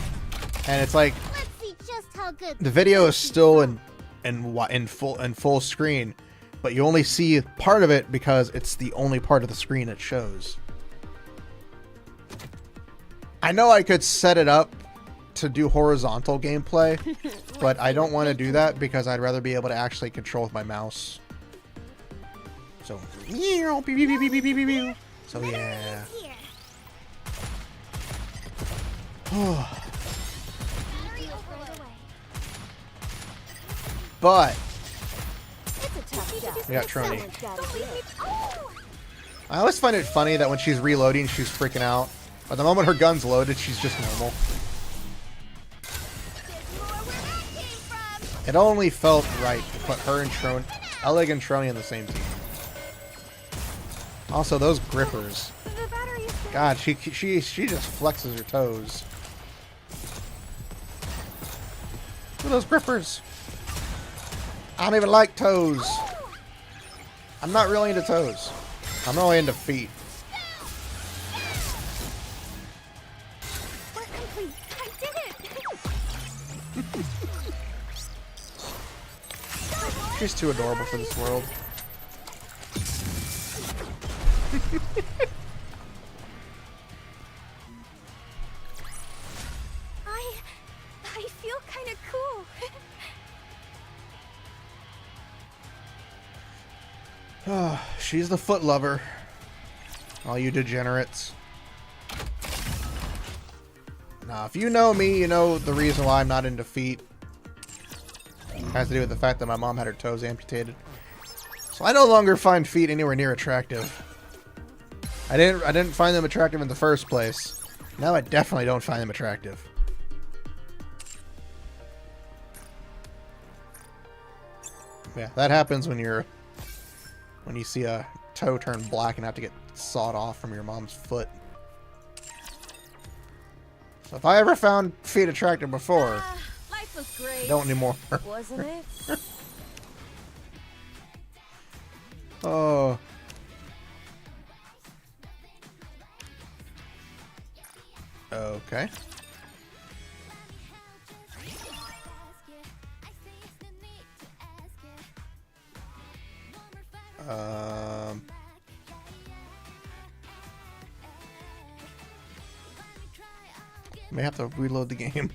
Speaker 1: and it's like
Speaker 2: Let's see just how good
Speaker 1: the video is still in full screen, but you only see part of it because it's the only part of the screen it shows. I know I could set it up to do horizontal gameplay, but I don't want to do that because I'd rather be able to actually control with my mouse. So, so yeah. But we got Trony. I always find it funny that when she's reloading, she's freaking out. But the moment her gun's loaded, she's just normal. It only felt right to put her and Trony, Elig and Trony on the same team. Also, those grippers. God, she just flexes her toes. Look at those grippers. I don't even like toes. I'm not really into toes. I'm only into feet.
Speaker 4: We're complete. I did it.
Speaker 1: She's too adorable for this world.
Speaker 4: I feel kind of cool.
Speaker 1: She's the foot lover. All you degenerates. Now, if you know me, you know the reason why I'm not into feet. It has to do with the fact that my mom had her toes amputated. So I no longer find feet anywhere near attractive. I didn't find them attractive in the first place. Now I definitely don't find them attractive. Yeah, that happens when you see a toe turn black and have to get sawed off from your mom's foot. So if I ever found feet attractive before,
Speaker 4: Life was great.
Speaker 1: I don't anymore.
Speaker 3: Wasn't it?
Speaker 1: Oh. Okay. May have to reload the game.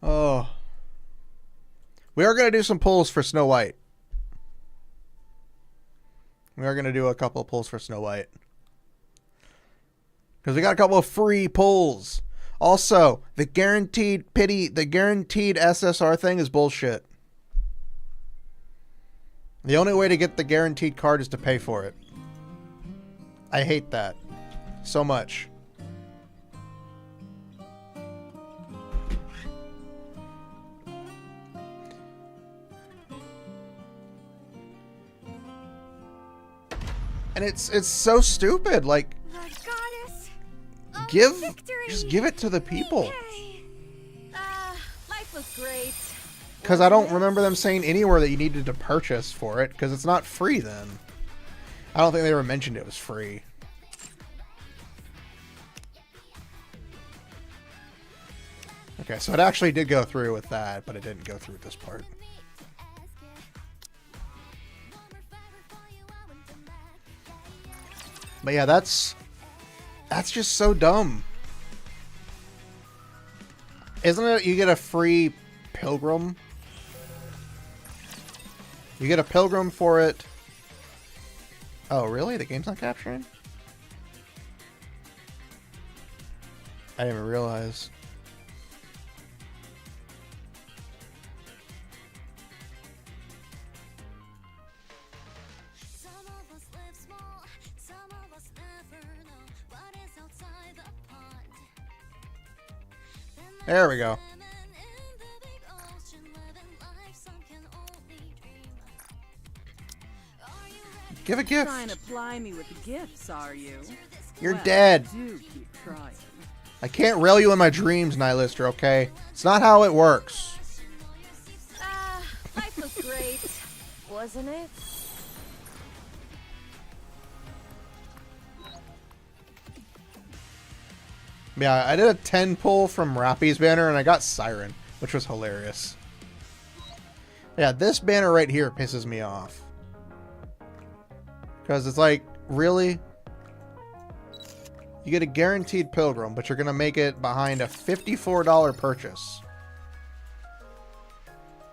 Speaker 1: Oh. We are going to do some pulls for Snow White. We are going to do a couple of pulls for Snow White. Because we got a couple of free pulls. Also, the guaranteed SSR thing is bullshit. The only way to get the guaranteed card is to pay for it. I hate that so much. And it's so stupid. Like, just give it to the people.
Speaker 4: Life was great.
Speaker 1: Because I don't remember them saying anywhere that you needed to purchase for it, because it's not free then. I don't think they ever mentioned it was free. Okay, so it actually did go through with that, but it didn't go through with this part. But yeah, that's just so dumb. Isn't it you get a free pilgrim? You get a pilgrim for it. Oh, really? The game's not capturing? I didn't even realize. There we go. Give a gift.
Speaker 5: Trying to ply me with gifts, are you?
Speaker 1: You're
Speaker 5: Well,
Speaker 1: dead.
Speaker 5: do keep trying.
Speaker 1: I can't rail you in my dreams, Nihilister, okay? It's not how it works.
Speaker 4: Life was great.
Speaker 3: Wasn't it?
Speaker 1: Yeah, I did a 10 pull from Rappy's banner and I got Siren, which was hilarious. Yeah, this banner right here pisses me off. Because it's like, really? You get a guaranteed pilgrim, but you're going to make it behind a $54 purchase.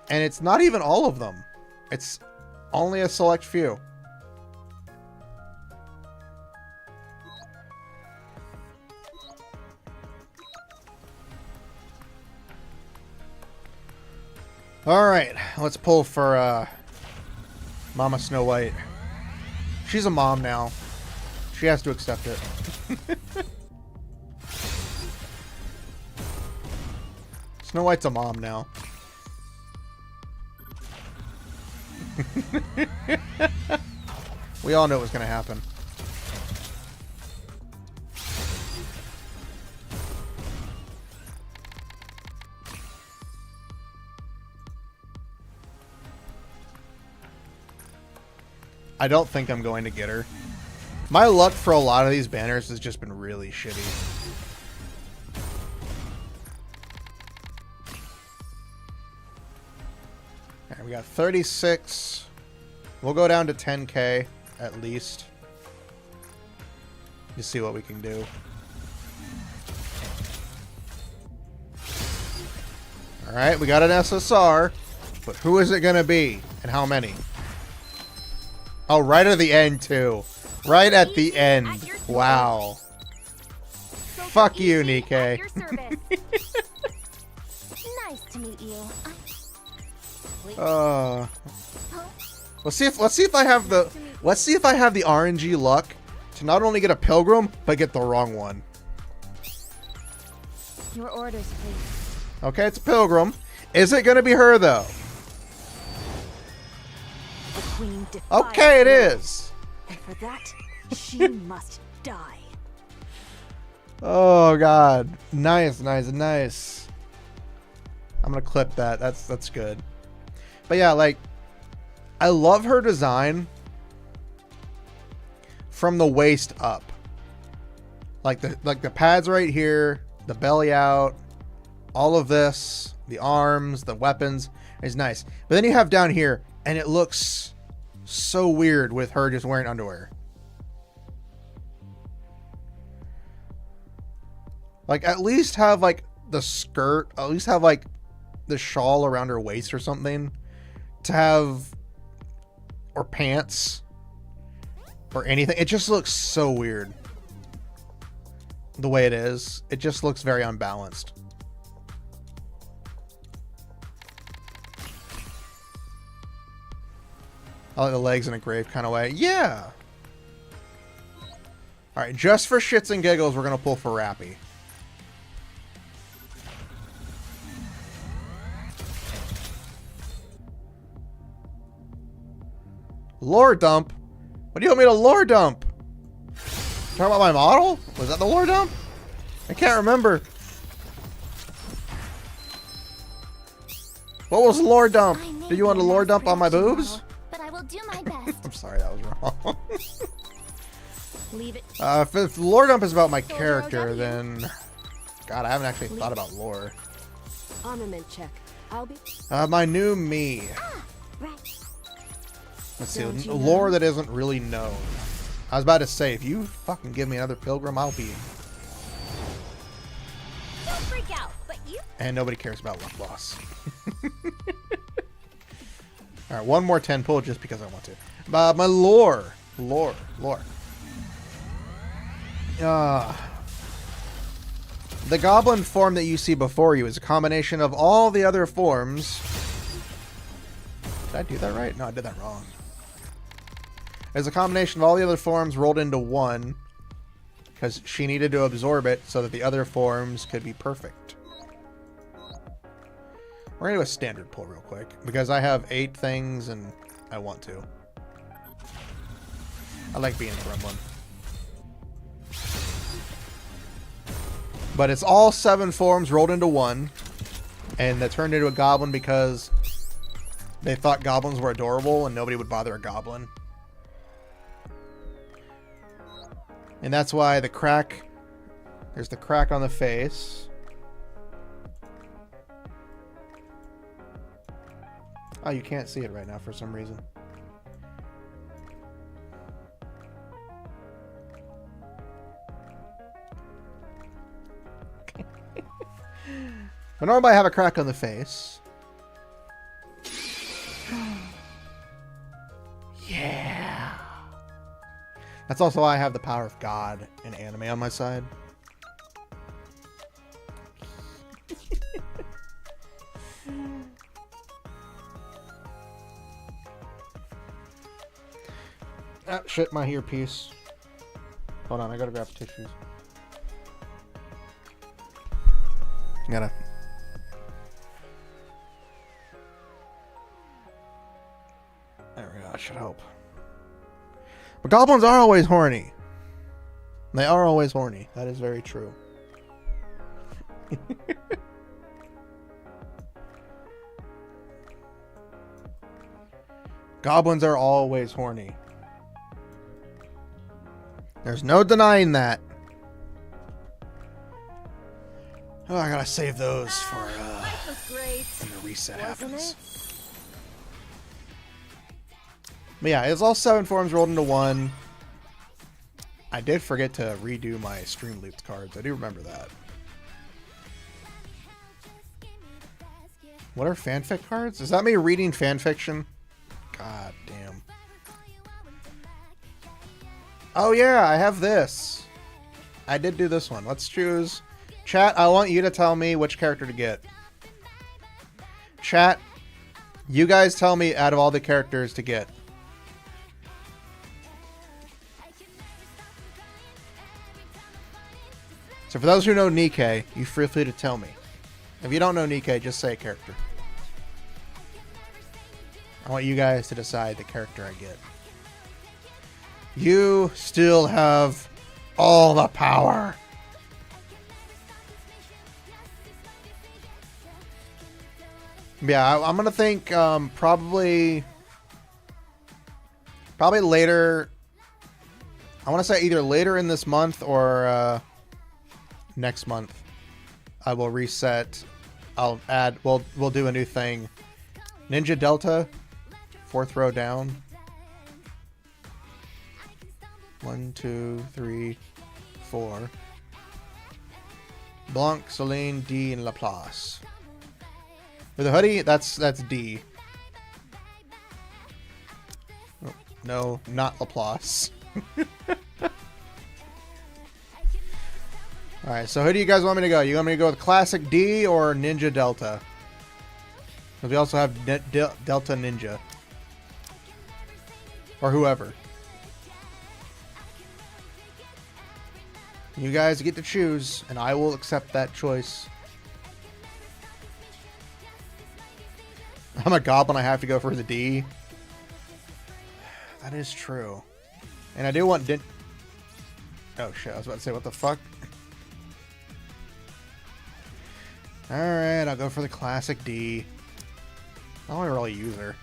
Speaker 1: And it's not even all of them. It's only a select few. Alright, let's pull for Mama Snow White. She's a mom now. She has to accept it. Snow White's a mom now. We all knew it was going to happen. I don't think I'm going to get her. My luck for a lot of these banners has just been really shitty. Alright, we got 36. We'll go down to 10k at least. Just see what we can do. Alright, we got an SSR. But who is it going to be? And how many? Oh, right at the end, too. Right at the end. Wow. Fuck you, Nikke.
Speaker 2: Nice to meet you.
Speaker 1: Let's see if I have the RNG luck to not only get a pilgrim, but get the wrong one.
Speaker 2: Your orders, please.
Speaker 1: Okay, it's a pilgrim. Is it gonna be her though?
Speaker 4: The queen defies
Speaker 1: Okay, it
Speaker 4: me,
Speaker 1: is.
Speaker 4: and for that, she must die.
Speaker 1: Oh god. Nice, nice, nice. I'm gonna clip that. That's good. But yeah, like, I love her design from the waist up. Like the pads right here, the belly out, all of this, the arms, the weapons is nice. But then you have down here, and it looks so weird with her just wearing underwear. Like, at least have like the skirt, at least have like the shawl around her waist or something to have, or pants or anything. It just looks so weird the way it is. It just looks very unbalanced. I like the legs in a grave kind of way. Yeah. All right, just for shits and giggles, we're gonna pull for Rappy. Lore dump? What do you want me to lore dump? Talking about my model? Was that the lore dump? I can't remember. What was lore dump? Do you want a lore dump on my boobs?
Speaker 2: But I will do my best.
Speaker 1: I'm sorry, that was wrong.
Speaker 2: Leave it.
Speaker 1: If lore dump is about my character, then... God, I haven't actually thought about lore.
Speaker 4: Armament check. I'll be
Speaker 1: My new me.
Speaker 2: Right.
Speaker 1: Let's see,
Speaker 4: Don't you
Speaker 1: lore
Speaker 4: know?
Speaker 1: that isn't really known. I was about to say, if you fucking give me another pilgrim, I'll be...
Speaker 2: Don't freak out, but you.
Speaker 1: And nobody cares about luck loss. Alright, one more 10 pull just because I want to. My lore. Lore. The goblin form that you see before you is a combination of all the other forms. Did I do that right? No, I did that wrong. It's a combination of all the other forms rolled into one, because she needed to absorb it so that the other forms could be perfect. We're going to do a standard pull real quick, because I have 8 things and I want to. I like being a gremlin. But it's all 7 forms rolled into one, and that turned into a goblin because they thought goblins were adorable and nobody would bother a goblin. And that's why the crack, there's the crack on the face. Oh, you can't see it right now for some reason. But normally I have a crack on the face. Yeah. That's also why I have the power of God and anime on my side. Ah, shit, my earpiece. Hold on, I gotta grab tissues. Gotta. There we go, I should hope. But goblins are always horny. They are always horny. That is very true. Goblins are always horny. There's no denying that. Oh, I gotta save those for when the reset happens. But yeah, it's all 7 forms rolled into one. I did forget to redo my stream looped cards. I do remember that. What are fanfic cards? Is that me reading fanfiction? God damn. Oh yeah, I have this. I did do this one. Let's choose. Chat, I want you to tell me which character to get. Chat, you guys tell me out of all the characters to get. So for those who know Nikke, you feel free to tell me. If you don't know Nikke, just say a character. I want you guys to decide the character I get. You still have all the power. Yeah, I'm gonna think probably later. I want to say either later in this month or next month. I will reset. I'll add. We'll do a new thing. Ninja Delta, 4th row down. 1, 2, 3, 4. Blanc, Celine, D, and Laplace. For the hoodie, that's D. Oh, no, not Laplace. Alright, so who do you guys want me to go? You want me to go with Classic D or Ninja Delta? Because we also have Delta Ninja. Or whoever. You guys get to choose, and I will accept that choice. I'm a goblin, I have to go for the D. That is true. And I do want oh shit, I was about to say, what the fuck? Alright, I'll go for the Classic D. I don't really use her.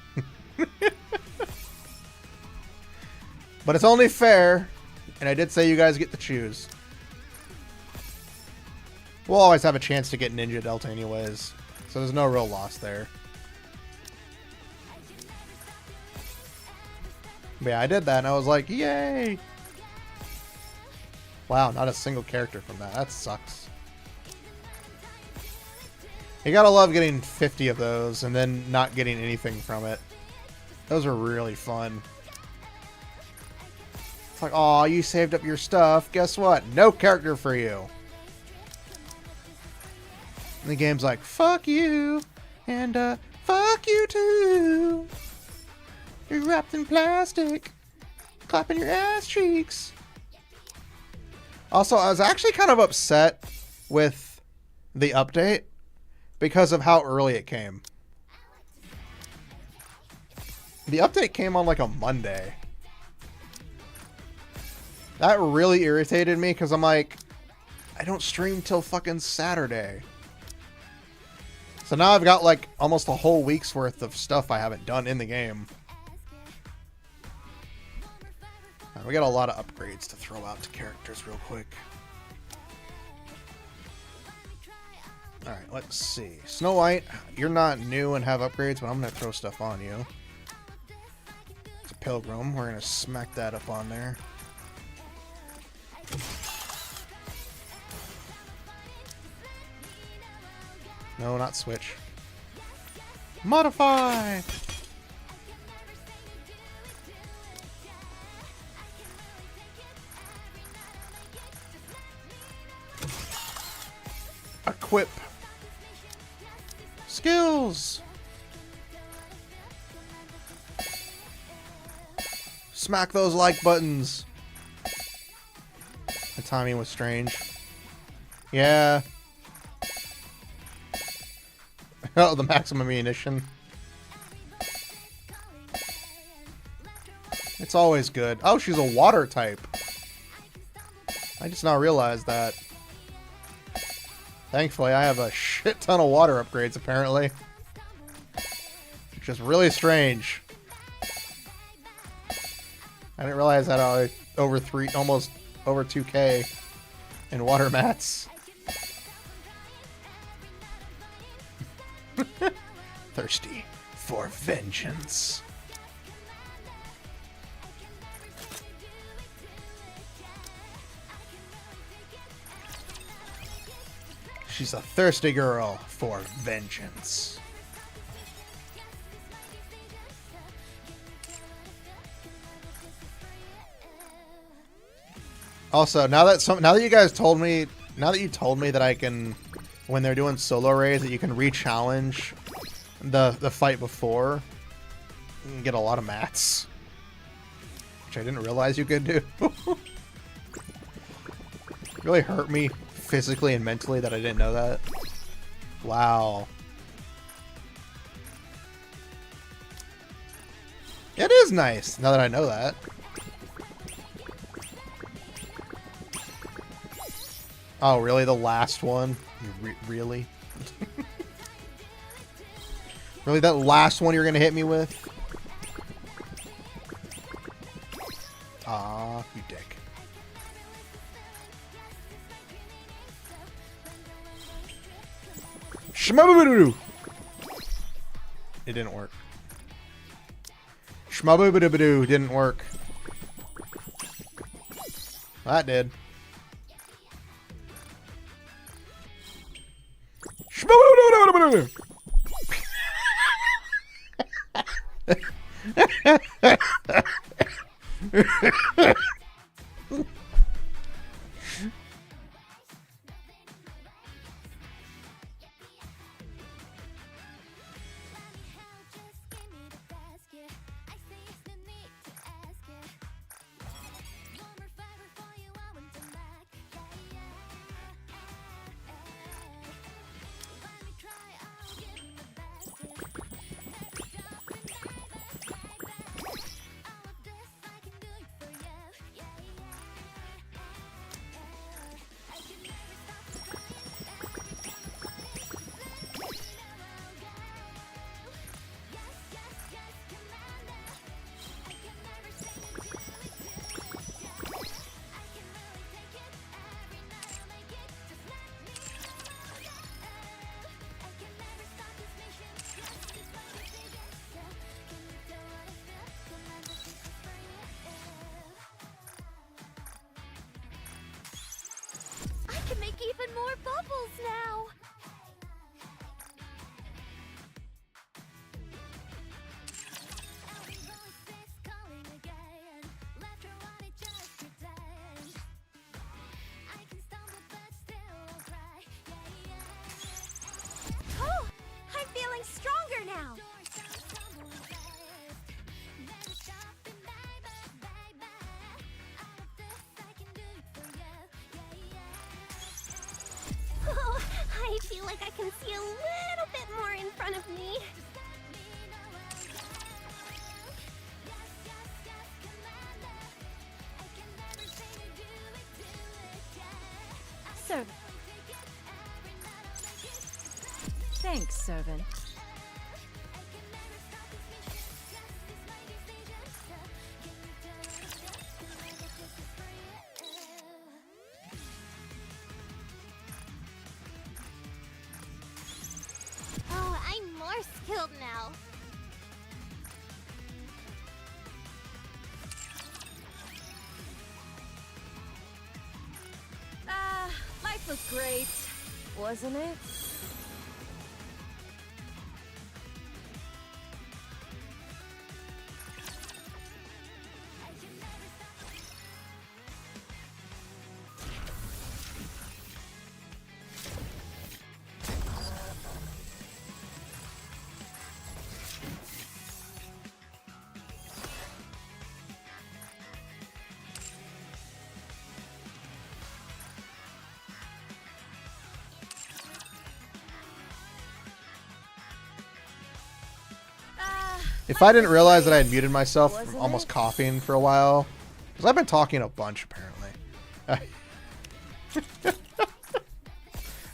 Speaker 1: But it's only fair, and I did say you guys get to choose. We'll always have a chance to get Ninja Delta anyways, so there's no real loss there. But yeah, I did that and I was like, yay! Wow, not a single character from that. That sucks. You gotta love getting 50 of those and then not getting anything from it. Those are really fun. It's like, aw, you saved up your stuff. Guess what? No character for you. And the game's like, fuck you. And, fuck you too. You're wrapped in plastic. Clapping your ass cheeks. Also, I was actually kind of upset with the update because of how early it came. The update came on like a Monday. That really irritated me because I'm like, I don't stream till fucking Saturday. So now I've got like almost a whole week's worth of stuff I haven't done in the game. We got a lot of upgrades to throw out to characters real quick. Alright, let's see. Snow White, you're not new and have upgrades, but I'm gonna throw stuff on you. It's a Pilgrim. We're gonna smack that up on there. No, not switch. Modify! Equip. Skills! Smack those like buttons! The timing was strange. Yeah. Oh, the maximum ammunition. It's always good. Oh, she's a water type. I just now realized that. Thankfully, I have a shit ton of water upgrades, apparently. Which is really strange. I didn't realize that I was almost over 2K in water mats. Thirsty for vengeance. She's a thirsty girl for vengeance. Also, now that you guys told me, now that you told me that I can, when they're doing solo raids, that you can re-challenge the fight before, you can get a lot of mats, which I didn't realize you could do. Really hurt me physically and mentally that I didn't know that. Wow. It is nice now that I know that. Oh, really? The last one? Really? Really? That last one you're gonna hit me with? Aw, you dick. Shmababadoo! It didn't work. Shmababadoo didn't work. That did. Shmababadoo!
Speaker 2: I can make even more bubbles now!
Speaker 4: Oh, I'm feeling stronger now.
Speaker 2: Oh, I feel like I can see a little bit more in front of me.
Speaker 4: Servant. Thanks, servant.
Speaker 2: killed now.
Speaker 4: Life was great, wasn't it?
Speaker 1: If I didn't realize that I had muted myself from
Speaker 4: Wasn't
Speaker 1: almost
Speaker 4: it?
Speaker 1: coughing for a while, because I've been talking a bunch apparently.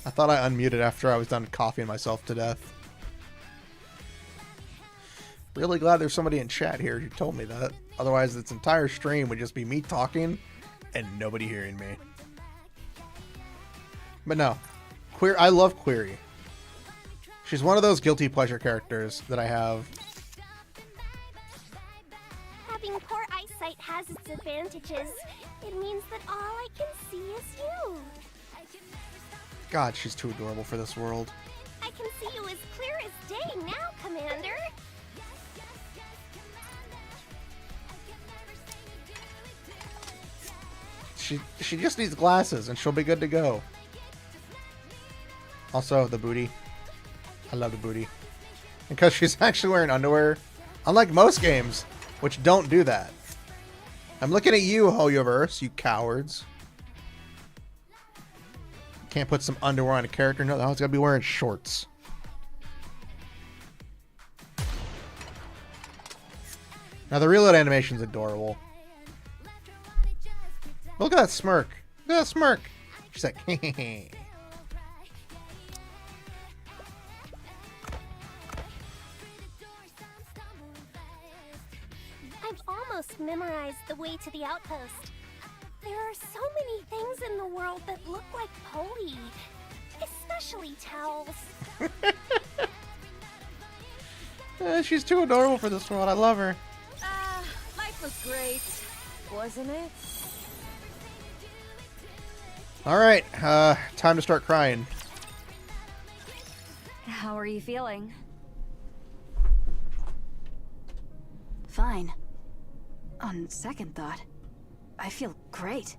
Speaker 1: I thought I unmuted after I was done coughing myself to death. Really glad there's somebody in chat here who told me that. Otherwise, this entire stream would just be me talking and nobody hearing me. But no, I love Query. She's one of those guilty pleasure characters that I have.
Speaker 2: Having poor eyesight has its advantages. It means that all I can see is you.
Speaker 1: God, she's too adorable for this world.
Speaker 2: I can see you as clear as day now, Commander.
Speaker 1: She just needs glasses and she'll be good to go. Also, the booty. I love the booty. Because she's actually wearing underwear. Unlike most games, which don't do that. I'm looking at you, Hoyoverse, you cowards. Can't put some underwear on a character. No, that one's gotta be wearing shorts. Now the reload animation's adorable. Look at that smirk. Look at that smirk. She's like, hehehe.
Speaker 2: I've almost memorized the way to the outpost. There are so many things in the world that look like Polly. Especially towels.
Speaker 1: She's too adorable for this world. I love her.
Speaker 4: Life was great, wasn't it?
Speaker 1: Alright, time to start crying.
Speaker 4: How are you feeling? Fine. On second thought, I feel great.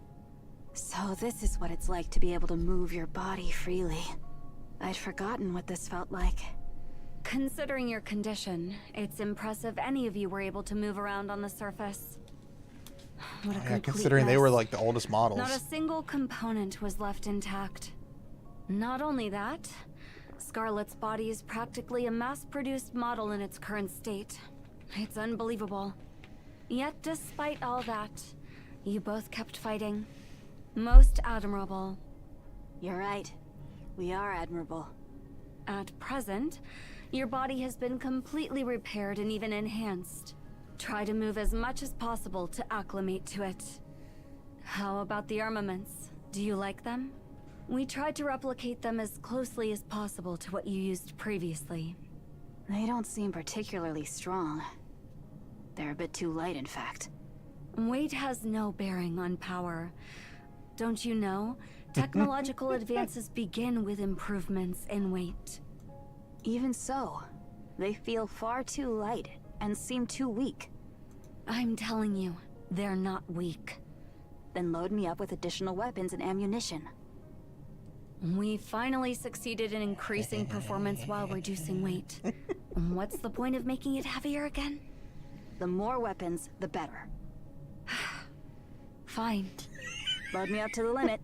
Speaker 4: So this is what it's like to be able to move your body freely. I'd forgotten what this felt like. Considering your condition, it's impressive any of you were able to move around on the surface. What a
Speaker 1: Yeah,
Speaker 4: complete
Speaker 1: considering they were
Speaker 4: mess.
Speaker 1: like the oldest models.
Speaker 4: Not a single component was left intact. Not only that, Scarlet's body is practically a mass-produced model in its current state. It's unbelievable. Yet despite all that, you both kept fighting. Most admirable. You're right. We are admirable. At present, your body has been completely repaired and even enhanced. Try to move as much as possible to acclimate to it. How about the armaments? Do you like them? We tried to replicate them as closely as possible to what you used previously. They don't seem particularly strong. They're a bit too light, in fact. Weight has no bearing on power. Don't you know? Technological advances begin with improvements in weight. Even so, they feel far too light and seem too weak. I'm telling you, they're not weak. Then load me up with additional weapons and ammunition. We finally succeeded in increasing performance while reducing weight. What's the point of making it heavier again? The more weapons, the better. Fine. Load me up to the limit.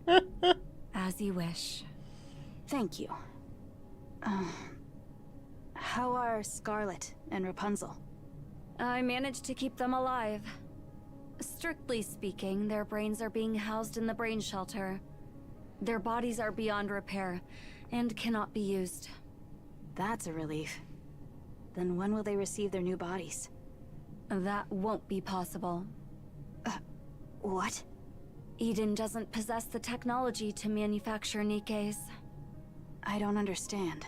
Speaker 4: As you wish. Thank you. How are Scarlet and Rapunzel? I managed to keep them alive. Strictly speaking, their brains are being housed in the brain shelter. Their bodies are beyond repair and cannot be used. That's a relief. Then when will they receive their new bodies? That won't be possible. What? Eden doesn't possess the technology to manufacture Nikkes. I don't understand.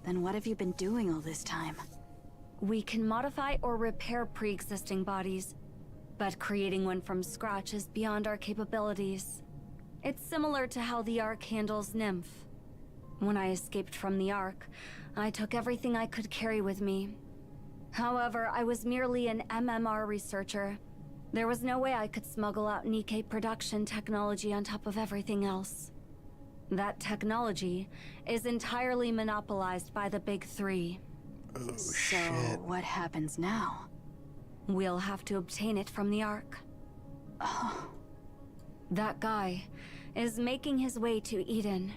Speaker 6: Then what have you been doing all this time?
Speaker 4: We can modify or repair pre-existing bodies, but creating one from scratch is beyond our capabilities. It's similar to how the Ark handles Nymph. When I escaped from the Ark, I took everything I could carry with me. However, I was merely an MMR researcher. There was no way I could smuggle out Nikke production technology on top of everything else. That technology is entirely monopolized by the Big Three.
Speaker 1: Oh,
Speaker 6: So,
Speaker 1: shit.
Speaker 6: what happens now?
Speaker 4: We'll have to obtain it from the Ark.
Speaker 6: Oh,
Speaker 4: That guy is making his way to Eden.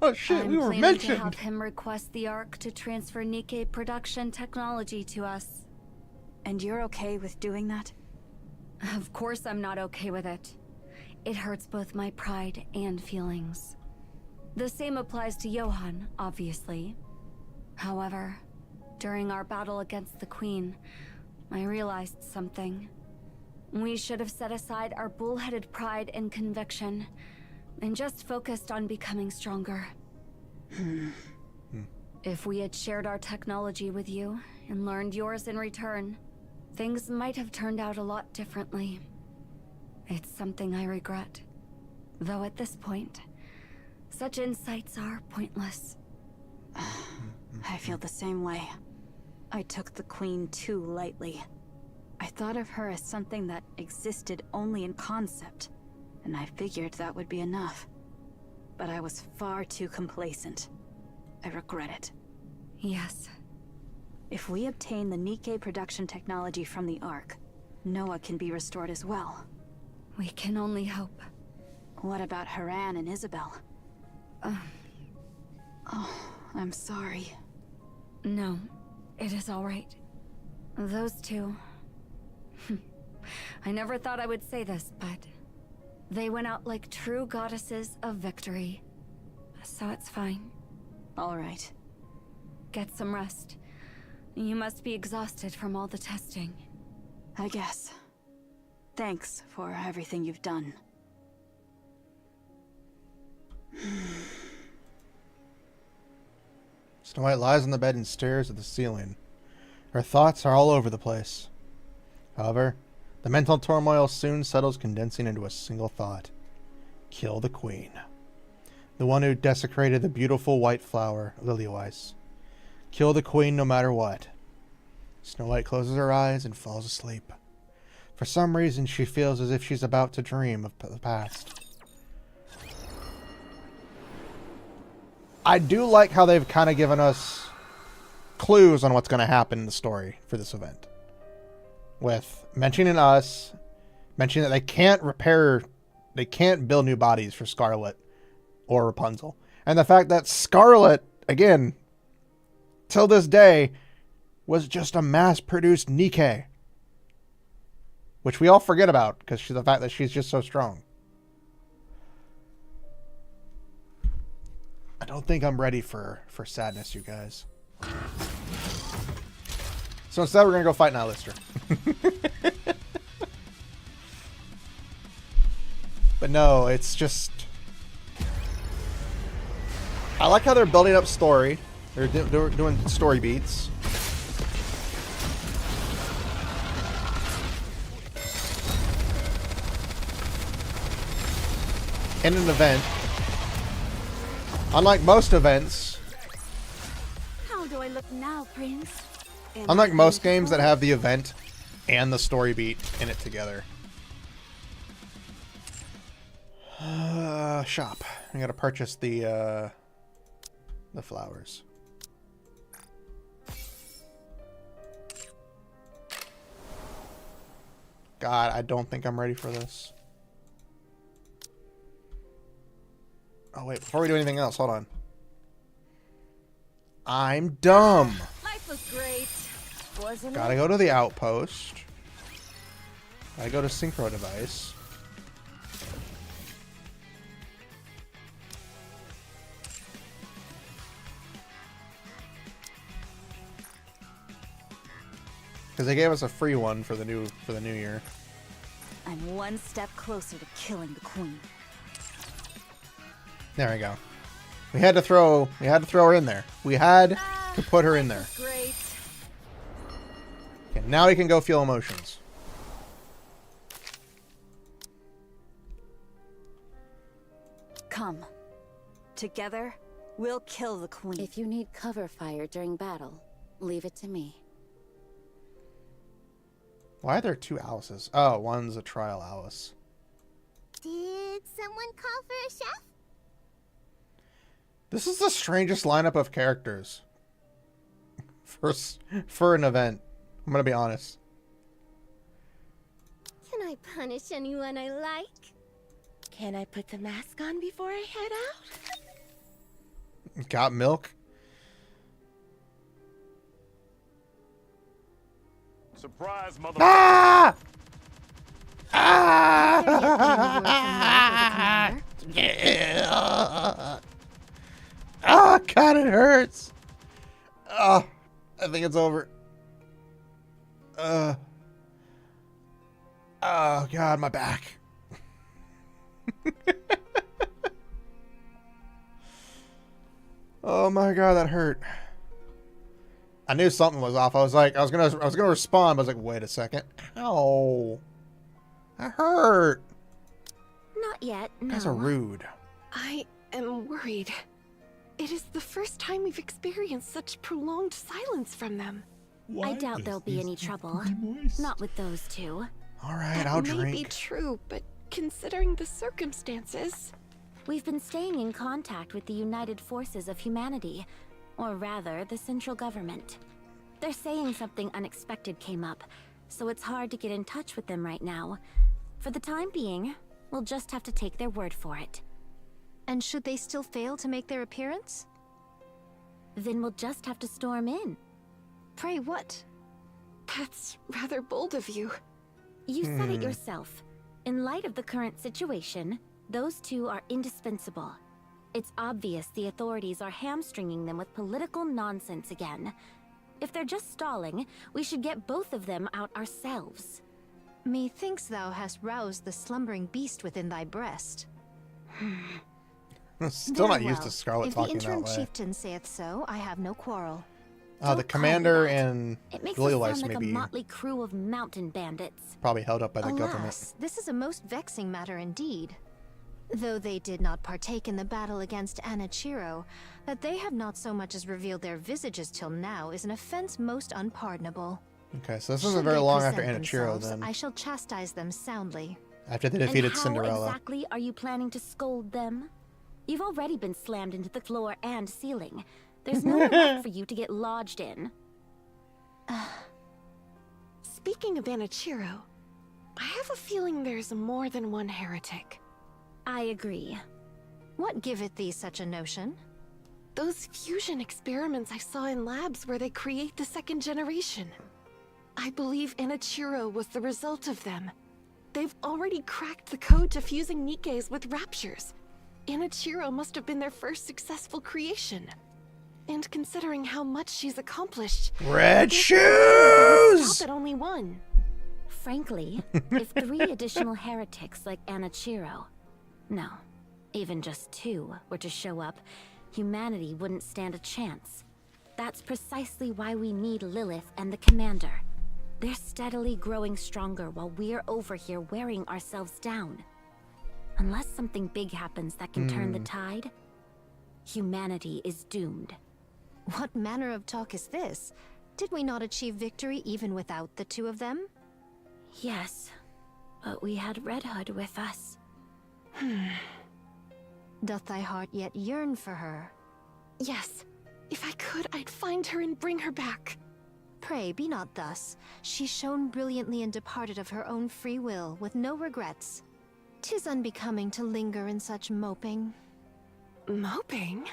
Speaker 1: Oh, shit,
Speaker 4: I'm
Speaker 1: we were
Speaker 4: planning
Speaker 1: mentioned.
Speaker 4: to have him request the Ark to transfer Nikke production technology to us.
Speaker 6: and you're okay with doing that?
Speaker 4: Of course I'm not okay with it. It hurts both my pride and feelings. The same applies to Johan, obviously. However, during our battle against the Queen, I realized something. We should have set aside our bullheaded pride and conviction, and just focused on becoming stronger. If we had shared our technology with you, and learned yours in return, things might have turned out a lot differently. It's something I regret. Though at this point, such insights are pointless.
Speaker 6: I feel the same way. I took the Queen too lightly. I thought of her as something that existed only in concept, and I figured that would be enough. But I was far too complacent. I regret it.
Speaker 4: Yes.
Speaker 6: If we obtain the Nikke production technology from the Ark, Noah can be restored as well.
Speaker 4: We can only hope.
Speaker 6: What about Haran and Isabel? Oh, I'm sorry.
Speaker 4: No, it is all right. Those two... I never thought I would say this, but... they went out like true goddesses of victory. So it's fine.
Speaker 6: All right.
Speaker 4: Get some rest. You must be exhausted from all the testing.
Speaker 6: I guess. Thanks for everything you've done.
Speaker 1: Snow White lies on the bed and stares at the ceiling. Her thoughts are all over the place. However, the mental turmoil soon settles, condensing into a single thought. Kill the Queen. The one who desecrated the beautiful white flower, Lilyweiss. Kill the Queen no matter what. Snow White closes her eyes and falls asleep. For some reason, she feels as if she's about to dream of the past. I do like how they've kind of given us clues on what's going to happen in the story for this event. With mentioning us, mentioning that they can't build new bodies for Scarlet or Rapunzel. And the fact that Scarlet, again, till this day, was just a mass-produced Nikke. Which we all forget about, because the fact that she's just so strong. I don't think I'm ready for sadness, you guys. So instead, we're going to go fight Nihilister. But no, it's just... I like how they're building up story. They're doing story beats. In an event. Unlike most events,
Speaker 2: How do I look now, Prince?
Speaker 1: unlike most games that have the event and the story beat in it together. Shop. I gotta purchase the flowers. God, I don't think I'm ready for this. Oh wait, before we do anything else, hold on. I'm dumb.
Speaker 4: Life was great, wasn't
Speaker 1: Gotta go to the outpost. Gotta go to synchro device. Because they gave us a free one for the new year.
Speaker 6: I'm one step closer to killing the Queen.
Speaker 1: There we go. We had to throw her in there. We had Could put her in there.
Speaker 4: Great.
Speaker 1: Okay, now he can go feel emotions.
Speaker 6: Come. Together, we'll kill the queen.
Speaker 3: If you need cover fire during battle, leave it to me.
Speaker 1: Why are there two Alices? Oh, one's a trial Alice.
Speaker 2: Did someone call for a chef?
Speaker 1: This is the strangest lineup of characters for an event. I'm gonna be honest.
Speaker 2: Can I punish anyone I like? Can I put the mask on before I head out?
Speaker 1: Got milk?
Speaker 7: Surprise, mother.
Speaker 1: Ah!
Speaker 3: Ah!
Speaker 1: Yeah. Oh, God, it hurts. Oh, I think it's over. Oh, God, my back. Oh my God, that hurt. I knew something was off. I was gonna respond, but I was like, wait a second. Ow. That hurt.
Speaker 2: Not yet, no.
Speaker 1: That's a rude.
Speaker 8: I am worried. It is the first time we've experienced such prolonged silence from them.
Speaker 2: I doubt there'll be any trouble. Not with those two.
Speaker 1: All right,
Speaker 8: That
Speaker 1: I'll
Speaker 8: may
Speaker 1: drink.
Speaker 8: be true, but considering the circumstances...
Speaker 2: We've been staying in contact with the United Forces of Humanity, or rather, the central government. They're saying something unexpected came up, so it's hard to get in touch with them right now. For the time being, we'll just have to take their word for it.
Speaker 9: And should they still fail to make their appearance?
Speaker 2: Then we'll just have to storm in.
Speaker 9: Pray what?
Speaker 8: That's rather bold of you.
Speaker 2: You said it yourself. In light of the current situation, those two are indispensable. It's obvious the authorities are hamstringing them with political nonsense again. If they're just stalling, we should get both of them out ourselves.
Speaker 9: Methinks thou hast roused the slumbering beast within thy breast.
Speaker 1: I'm still
Speaker 9: Very
Speaker 1: not used
Speaker 9: well.
Speaker 1: to Scarlet
Speaker 9: If the
Speaker 1: talking that
Speaker 9: interim
Speaker 1: way.
Speaker 9: chieftain saith so, I have no quarrel.
Speaker 1: The
Speaker 2: Don't call
Speaker 1: commander
Speaker 2: me that.
Speaker 1: and
Speaker 2: It makes
Speaker 1: Lily
Speaker 2: us
Speaker 1: Lice
Speaker 2: sound like a
Speaker 1: maybe
Speaker 2: motley crew of mountain bandits.
Speaker 1: probably held up by the government.
Speaker 9: Alas, this is a most vexing matter indeed. Though they did not partake in the battle against Anichiro, that they have not so much as revealed their visages till now is an offense most unpardonable.
Speaker 1: Okay, so this
Speaker 9: Should
Speaker 1: isn't very
Speaker 9: they
Speaker 1: long after
Speaker 9: present
Speaker 1: Anichiro
Speaker 9: themselves,
Speaker 1: then.
Speaker 9: I shall chastise them soundly.
Speaker 1: After they defeated
Speaker 2: And how
Speaker 1: Cinderella.
Speaker 2: exactly are you planning to scold them? You've already been slammed into the floor and ceiling. There's nowhere left for you to get lodged in.
Speaker 8: Speaking of Anichiro, I have a feeling there's more than one heretic.
Speaker 2: I agree.
Speaker 9: What giveth thee such a notion?
Speaker 8: Those fusion experiments I saw in labs where they create the second generation. I believe Anichiro was the result of them. They've already cracked the code to fusing Nikkes with raptures. Anichiro must have been their first successful creation. And considering how much she's accomplished...
Speaker 1: Red
Speaker 8: Stop at
Speaker 1: shoes!
Speaker 8: only one.
Speaker 2: Frankly, if 3 additional heretics like Anichiro, no, even just 2 were to show up, humanity wouldn't stand a chance. That's precisely why we need Lilith and the Commander. They're steadily growing stronger while we're over here wearing ourselves down. Unless something big happens that can turn the tide, humanity is doomed.
Speaker 9: What manner of talk is this? Did we not achieve victory even without the 2 of them?
Speaker 2: Yes, but we had Red Hood with us.
Speaker 9: Doth thy heart yet yearn for her?
Speaker 8: Yes, if I could, I'd find her and bring her back.
Speaker 9: Pray, be not thus. She shone brilliantly and departed of her own free will, with no regrets. 'Tis unbecoming to linger in such moping.
Speaker 8: Moping?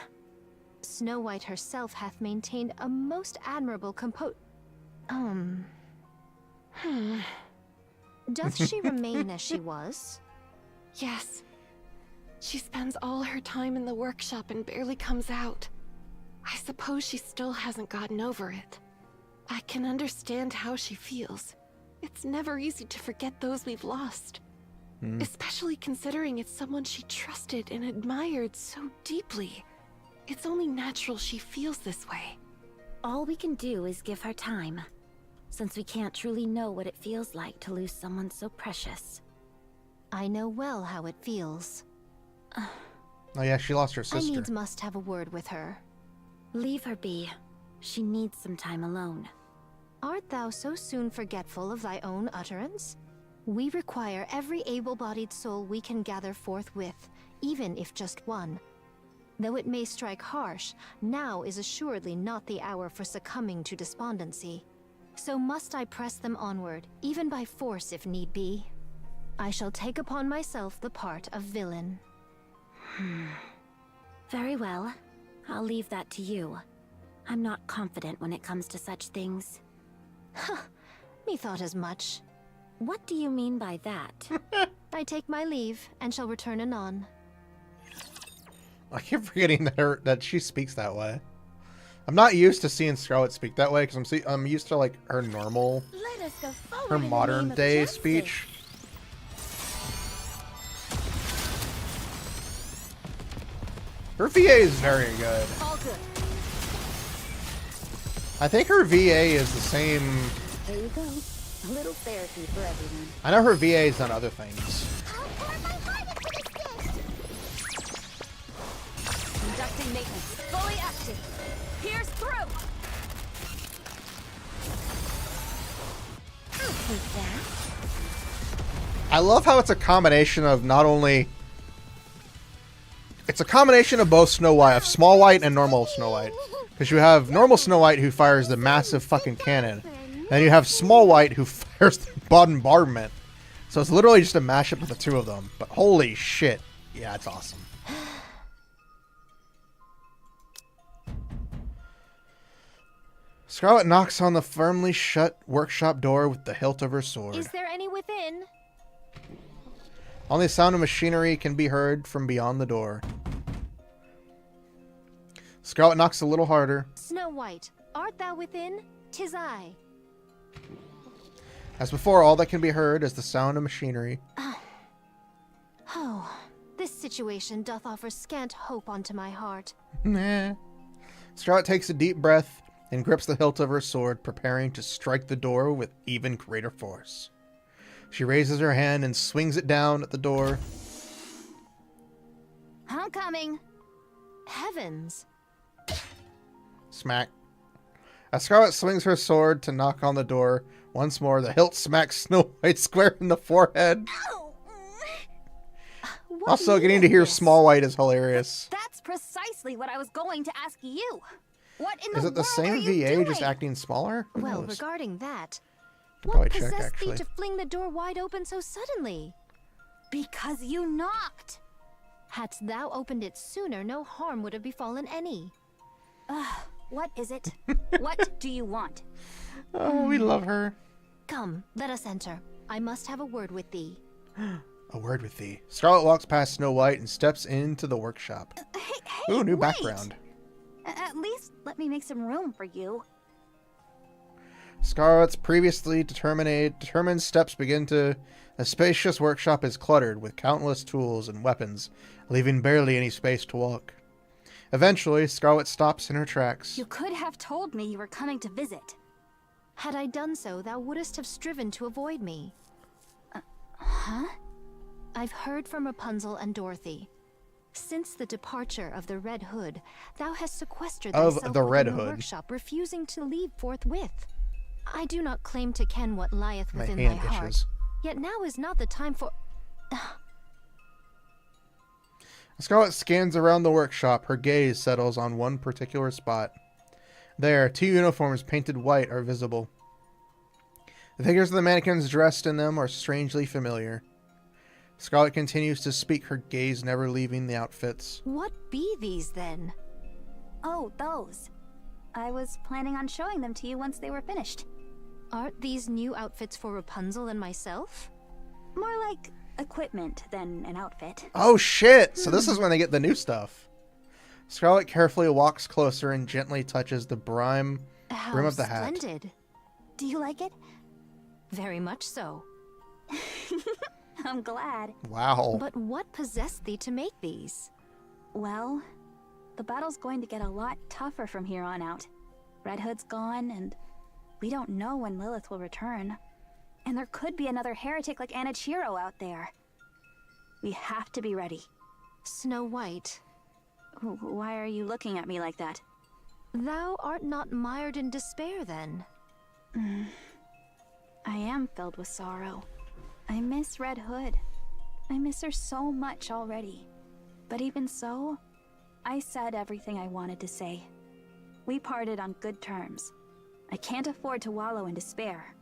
Speaker 9: Snow White herself hath maintained a most admirable Doth she remain as she was?
Speaker 8: Yes. She spends all her time in the workshop and barely comes out. I suppose she still hasn't gotten over it. I can understand how she feels. It's never easy to forget those we've lost. Especially considering it's someone she trusted and admired so deeply. It's only natural she feels this way.
Speaker 2: All we can do is give her time, since we can't truly know what it feels like to lose someone so precious.
Speaker 9: I know well how it feels.
Speaker 1: Oh yeah, she lost her
Speaker 9: I
Speaker 1: sister.
Speaker 9: needs must have a word with her.
Speaker 2: Leave her be. She needs some time alone.
Speaker 9: Art thou so soon forgetful of thy own utterance? We require every able-bodied soul we can gather forthwith, even if just one. Though it may strike harsh, now is assuredly not the hour for succumbing to despondency. So must I press them onward, even by force if need be. I shall take upon myself the part of villain.
Speaker 2: Very well. I'll leave that to you. I'm not confident when it comes to such things.
Speaker 9: Methought as much.
Speaker 2: What do you mean by that?
Speaker 9: I take my leave, and shall return anon.
Speaker 1: I keep forgetting that she speaks that way. I'm not used to seeing Scarlet speak that way because I'm used to like her normal,
Speaker 2: Let us go forward
Speaker 1: her
Speaker 2: in the
Speaker 1: modern
Speaker 2: name of
Speaker 1: day
Speaker 2: justice.
Speaker 1: speech. Her VA is very good.
Speaker 3: All good.
Speaker 1: I think her VA is the same.
Speaker 3: There you go. A little therapy for everyone.
Speaker 1: I know her VA has done other things.
Speaker 4: Conducting maintenance. Fully active. Pierce through!
Speaker 1: I love how it's a combination of not only... It's a combination of both Snow White, of Small White and normal Snow White. Because you have normal Snow White who fires the massive fucking cannon. And you have Small White who fires the bombardment. So it's literally just a mashup of the two of them. But holy shit. Yeah, it's awesome. Scarlet knocks on the firmly shut workshop door with the hilt of her sword.
Speaker 9: Is there any within?
Speaker 1: Only the sound of machinery can be heard from beyond the door. Scarlet knocks a little harder.
Speaker 9: Snow White, art thou within? 'Tis I.
Speaker 1: As before, all that can be heard is the sound of machinery.
Speaker 9: Oh, this situation doth offer scant hope unto my heart.
Speaker 1: Nah. Scarlet takes a deep breath and grips the hilt of her sword, preparing to strike the door with even greater force. She raises her hand and swings it down at the door.
Speaker 6: I'm coming.
Speaker 9: Heavens!
Speaker 1: Smack. As Scarlet swings her sword to knock on the door, once more the hilt smacks Snow White square in the forehead.
Speaker 9: What
Speaker 1: Also, getting to
Speaker 9: meaneth
Speaker 1: hear
Speaker 9: this?
Speaker 1: Small White is hilarious.
Speaker 6: That's precisely what I was going to ask you. What in
Speaker 1: Is
Speaker 6: the
Speaker 1: it the
Speaker 6: world
Speaker 1: same
Speaker 6: are you
Speaker 1: VA,
Speaker 6: doing?
Speaker 1: just acting smaller? Who
Speaker 9: Well,
Speaker 1: knows?
Speaker 9: regarding that,
Speaker 1: Could probably
Speaker 9: what
Speaker 1: check,
Speaker 9: possessed
Speaker 1: actually.
Speaker 9: thee to fling the door wide open so suddenly?
Speaker 6: Because you knocked.
Speaker 9: Hadst thou opened it sooner, no harm would have befallen any.
Speaker 6: What is it? What do you want?
Speaker 1: Oh, we love her.
Speaker 9: Come, let us enter. I must have a word with thee.
Speaker 1: A word with thee. Scarlet walks past Snow White and steps into the workshop.
Speaker 6: Hey,
Speaker 1: Ooh, new
Speaker 6: wait.
Speaker 1: background.
Speaker 6: At least let me make some room for you.
Speaker 1: Scarlet's previously determined steps begin to... A spacious workshop is cluttered with countless tools and weapons, leaving barely any space to walk. Eventually, Scarlet stops in her tracks.
Speaker 6: You could have told me you were coming to visit.
Speaker 9: Had I done so, thou wouldst have striven to avoid me.
Speaker 6: Huh?
Speaker 9: I've heard from Rapunzel and Dorothy. Since the departure of the Red Hood, thou hast sequestered
Speaker 1: Of
Speaker 9: thyself
Speaker 1: the Red
Speaker 9: within the
Speaker 1: Hood.
Speaker 9: workshop, refusing to leave forthwith. I do not claim to ken what lieth
Speaker 1: My
Speaker 9: within thy
Speaker 1: hand
Speaker 9: heart,
Speaker 1: itches.
Speaker 9: yet now is not the time for...
Speaker 1: Scarlet scans around the workshop. Her gaze settles on one particular spot. There, two uniforms painted white are visible. The figures of the mannequins dressed in them are strangely familiar. Scarlet continues to speak, her gaze never leaving the outfits.
Speaker 9: What be these, then?
Speaker 6: Oh, those. I was planning on showing them to you once they were finished.
Speaker 9: Art these new outfits for Rapunzel and myself?
Speaker 6: More like equipment than an outfit.
Speaker 1: Oh shit! So this is when they get the new stuff. Scarlet carefully walks closer and gently touches the brim
Speaker 9: How
Speaker 1: of the hat.
Speaker 9: splendid.
Speaker 6: Do you like it?
Speaker 9: Very much so.
Speaker 6: I'm glad.
Speaker 1: Wow.
Speaker 9: But what possessed thee to make these?
Speaker 6: Well, the battle's going to get a lot tougher from here on out. Red Hood's gone, and we don't know when Lilith will return. And there could be another heretic like Anichiro out there. We have to be ready.
Speaker 9: Snow White,
Speaker 6: Why are you looking at me like that?
Speaker 9: thou art not mired in despair, then?
Speaker 6: I am filled with sorrow. I miss Red Hood. I miss her so much already. But even so, I said everything I wanted to say. We parted on good terms. I can't afford to wallow in despair.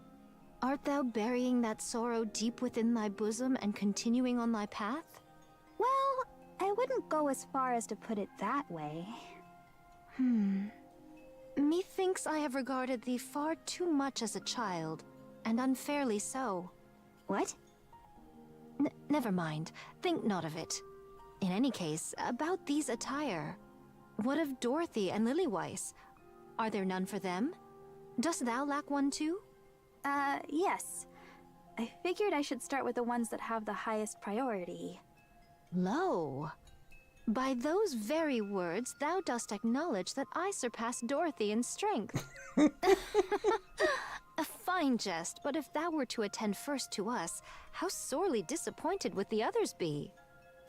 Speaker 9: Art thou burying that sorrow deep within thy bosom and continuing on thy path?
Speaker 6: Well, I wouldn't go as far as to put it that way.
Speaker 9: Methinks I have regarded thee far too much as a child, and unfairly so.
Speaker 6: What?
Speaker 9: Never mind. Think not of it. In any case, about these attire. What of Dorothy and Lilyweiss? Are there none for them? Dost thou lack one too?
Speaker 6: Yes. I figured I should start with the ones that have the highest priority.
Speaker 9: Lo! By those very words, thou dost acknowledge that I surpass Dorothy in strength. A fine jest, but if thou were to attend first to us, how sorely disappointed would the others be?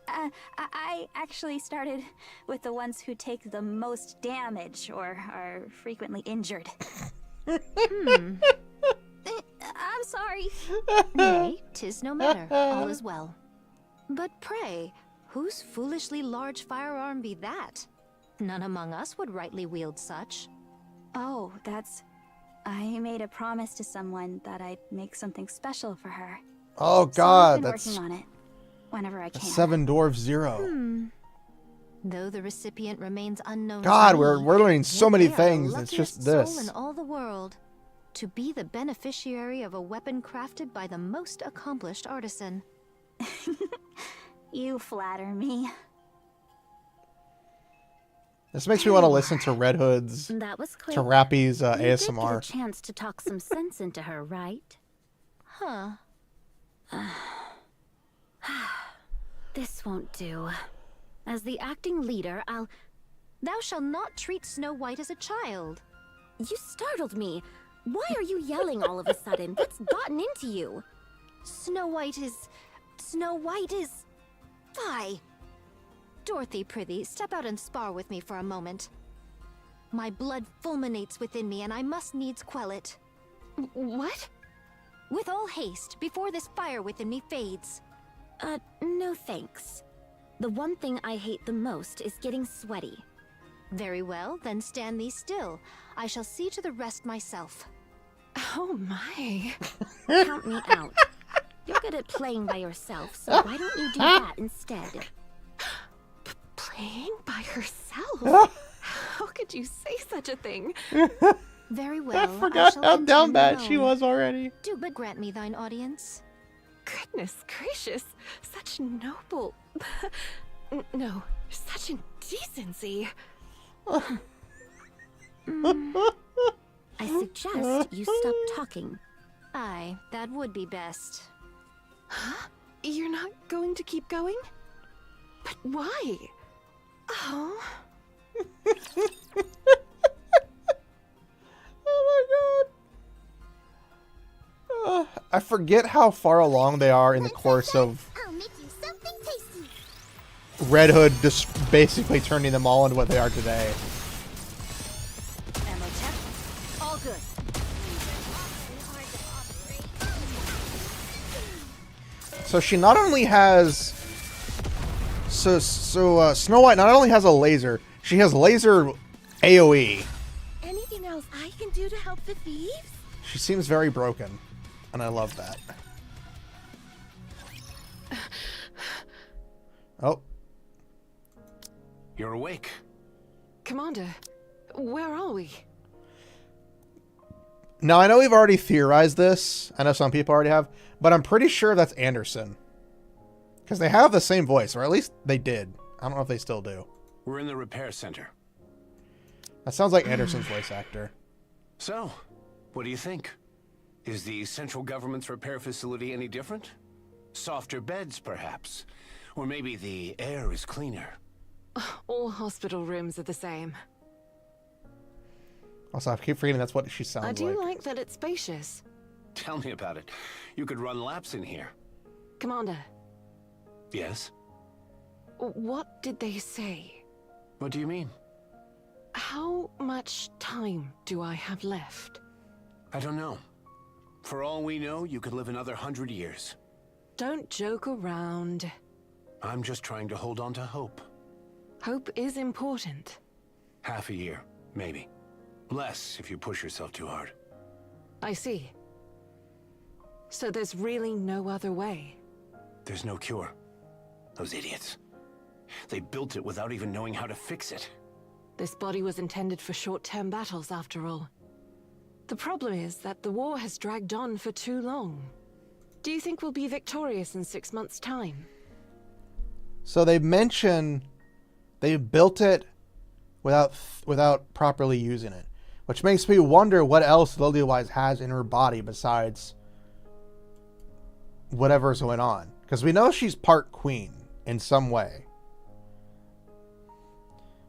Speaker 6: I actually started with the ones who take the most damage or are frequently injured. I'm sorry.
Speaker 9: Nay, 'tis no matter. All is well. But pray, whose foolishly large firearm be that? None among us would rightly wield such.
Speaker 6: Oh, I made a promise to someone that I'd make something special for her.
Speaker 1: Oh
Speaker 6: So I've
Speaker 1: God,
Speaker 6: been
Speaker 1: that's
Speaker 6: working on it whenever I can.
Speaker 1: 7 Dwarfs 0.
Speaker 9: Though the recipient remains unknown.
Speaker 1: God,
Speaker 9: to me,
Speaker 1: we're learning so
Speaker 9: yet
Speaker 1: many
Speaker 9: they are the
Speaker 1: things. It's just
Speaker 9: luckiest soul
Speaker 1: this.
Speaker 9: in all the world. To be the beneficiary of a weapon crafted by the most accomplished artisan.
Speaker 6: You flatter me.
Speaker 1: This makes me want to listen to Red Hood's,
Speaker 2: That was quick.
Speaker 1: to Rappy's
Speaker 2: You did get a
Speaker 1: ASMR.
Speaker 2: chance to talk some sense into her, right?
Speaker 9: Huh.
Speaker 2: This won't do. As the acting leader,
Speaker 9: Thou shalt not treat Snow White as a child.
Speaker 2: You startled me. Why are you yelling all of a sudden? What's gotten into you?
Speaker 9: Snow White is... Fie! Dorothy, prithee, step out and spar with me for a moment. My blood fulminates within me, and I must needs quell it.
Speaker 2: What?
Speaker 9: With all haste, before this fire within me fades.
Speaker 2: No thanks. The one thing I hate the most is getting sweaty.
Speaker 9: Very well, then stand thee still. I shall see to the rest myself.
Speaker 8: Oh my.
Speaker 2: Count me out. You're good at playing by yourself, so why don't you do that instead?
Speaker 8: Playing by herself? How could you say such a thing?
Speaker 9: Very well.
Speaker 1: I forgot
Speaker 9: shall
Speaker 1: how down
Speaker 9: continue
Speaker 1: bad she
Speaker 9: alone.
Speaker 1: was already.
Speaker 9: Do but grant me thine audience.
Speaker 8: Goodness gracious. Such noble... No, such indecency.
Speaker 2: I suggest you stop talking.
Speaker 9: Aye, that would be best.
Speaker 8: Huh? You're not going to keep going? But why? Oh.
Speaker 1: Oh my God. I forget how far along they are in the course of
Speaker 10: I'll make you something tasty.
Speaker 1: Red Hood just basically turning them all into what they are today.
Speaker 3: Ammo check. All good.
Speaker 1: So she not only has... Snow White not only has a laser, she has laser AoE.
Speaker 8: Anything else I can do to help the thieves?
Speaker 1: She seems very broken, and I love that. Oh.
Speaker 11: You're awake.
Speaker 8: Commander, where are we?
Speaker 1: Now, I know we've already theorized this. I know some people already have. But I'm pretty sure that's Anderson. Because they have the same voice, or at least they did. I don't know if they still do.
Speaker 11: We're in the repair center.
Speaker 1: That sounds like Anderson's voice actor.
Speaker 11: So, what do you think? Is the central government's repair facility any different? Softer beds, perhaps? Or maybe the air is cleaner?
Speaker 8: All hospital rooms are the same.
Speaker 1: Also, I keep forgetting that's what she sounds
Speaker 8: I
Speaker 1: like.
Speaker 8: do like that it's spacious.
Speaker 11: Tell me about it. You could run laps in here.
Speaker 8: Commander,
Speaker 11: Yes?
Speaker 8: what did they say?
Speaker 11: What do you mean?
Speaker 8: How much time do I have left?
Speaker 11: I don't know. For all we know, you could live another 100 years.
Speaker 8: Don't joke around.
Speaker 11: I'm just trying to hold on to hope.
Speaker 8: Hope is important.
Speaker 11: Half a year, maybe. Less if you push yourself too hard.
Speaker 8: I see. So there's really no other way.
Speaker 11: There's no cure. Those idiots. They built it without even knowing how to fix it.
Speaker 8: This body was intended for short-term battles, after all. The problem is that the war has dragged on for too long. Do you think we'll be victorious in 6 months' time?
Speaker 1: So they mention they built it without properly using it, which makes me wonder what else Lilywise has in her body besides whatever's going on. Because we know she's part queen in some way.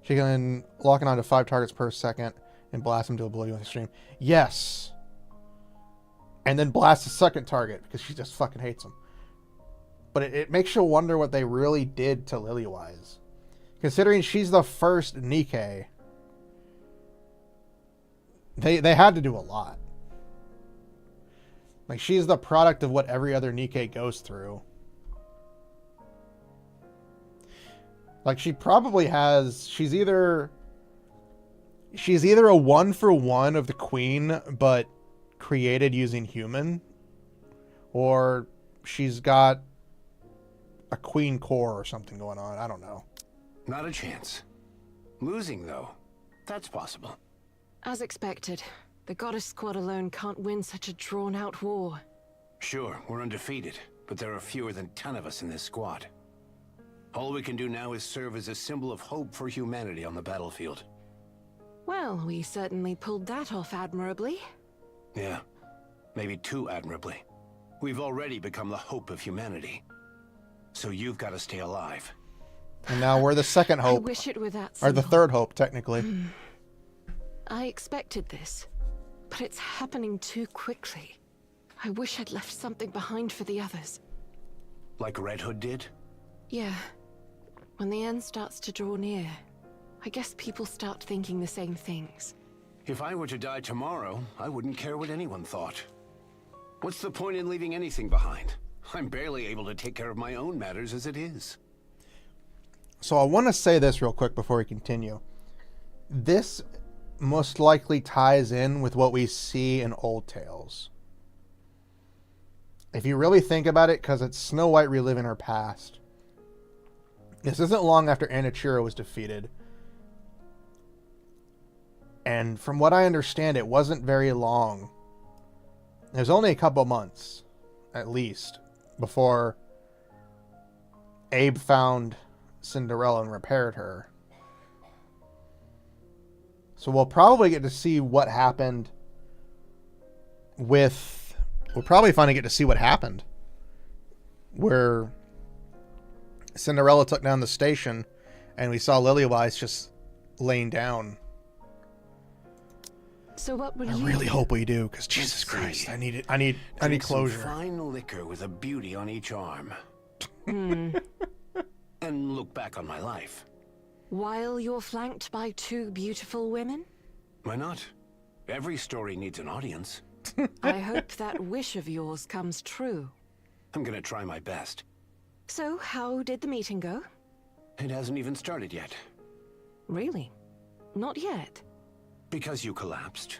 Speaker 1: She can lock on to 5 targets per second and blast them to oblivion with extreme. Yes. And then blast a second target because she just fucking hates them. But it makes you wonder what they really did to Lilywise. Considering she's the first Nikke. They had to do a lot. Like, she's the product of what every other Nikke goes through. Like, she probably has... She's either a 1-for-1 of the queen, but created using human. Or she's got a queen core or something going on. I don't know.
Speaker 11: Not a chance. Losing, though, that's possible.
Speaker 8: As expected, the Goddess Squad alone can't win such a drawn-out war.
Speaker 11: Sure, we're undefeated, but there are fewer than 10 of us in this squad. All we can do now is serve as a symbol of hope for humanity on the battlefield.
Speaker 8: Well, we certainly pulled that off admirably.
Speaker 11: Yeah, maybe too admirably. We've already become the hope of humanity. So you've got to stay alive.
Speaker 1: And now we're the second hope.
Speaker 8: I wish it were that
Speaker 1: or
Speaker 8: simple.
Speaker 1: the third hope, technically.
Speaker 8: I expected this, but it's happening too quickly. I wish I'd left something behind for the others.
Speaker 11: Like Red Hood did?
Speaker 8: Yeah. When the end starts to draw near, I guess people start thinking the same things.
Speaker 11: If I were to die tomorrow, I wouldn't care what anyone thought. What's the point in leaving anything behind? I'm barely able to take care of my own matters as it is.
Speaker 1: So I want to say this real quick before we continue. This most likely ties in with what we see in Old Tales. If you really think about it, because it's Snow White reliving her past. This isn't long after Anichiro was defeated. And from what I understand, it wasn't very long. It was only a couple months, at least, before Abe found Cinderella and repaired her. So we'll probably get to see what happened with... We'll probably finally get to see what happened. Where Cinderella took down the station and we saw Lilywise just laying down.
Speaker 8: So what would
Speaker 1: I
Speaker 8: you
Speaker 1: really
Speaker 8: do?
Speaker 1: hope we do, because Jesus Christ, I need it. I need
Speaker 11: Drink
Speaker 1: closure.
Speaker 11: Some fine liquor with a beauty on each arm. And look back on my life.
Speaker 8: While you're flanked by 2 beautiful women?
Speaker 11: Why not? Every story needs an audience.
Speaker 8: I hope that wish of yours comes true.
Speaker 11: I'm gonna try my best.
Speaker 8: So, how did the meeting go?
Speaker 11: It hasn't even started yet.
Speaker 8: Really? Not yet?
Speaker 11: Because you collapsed.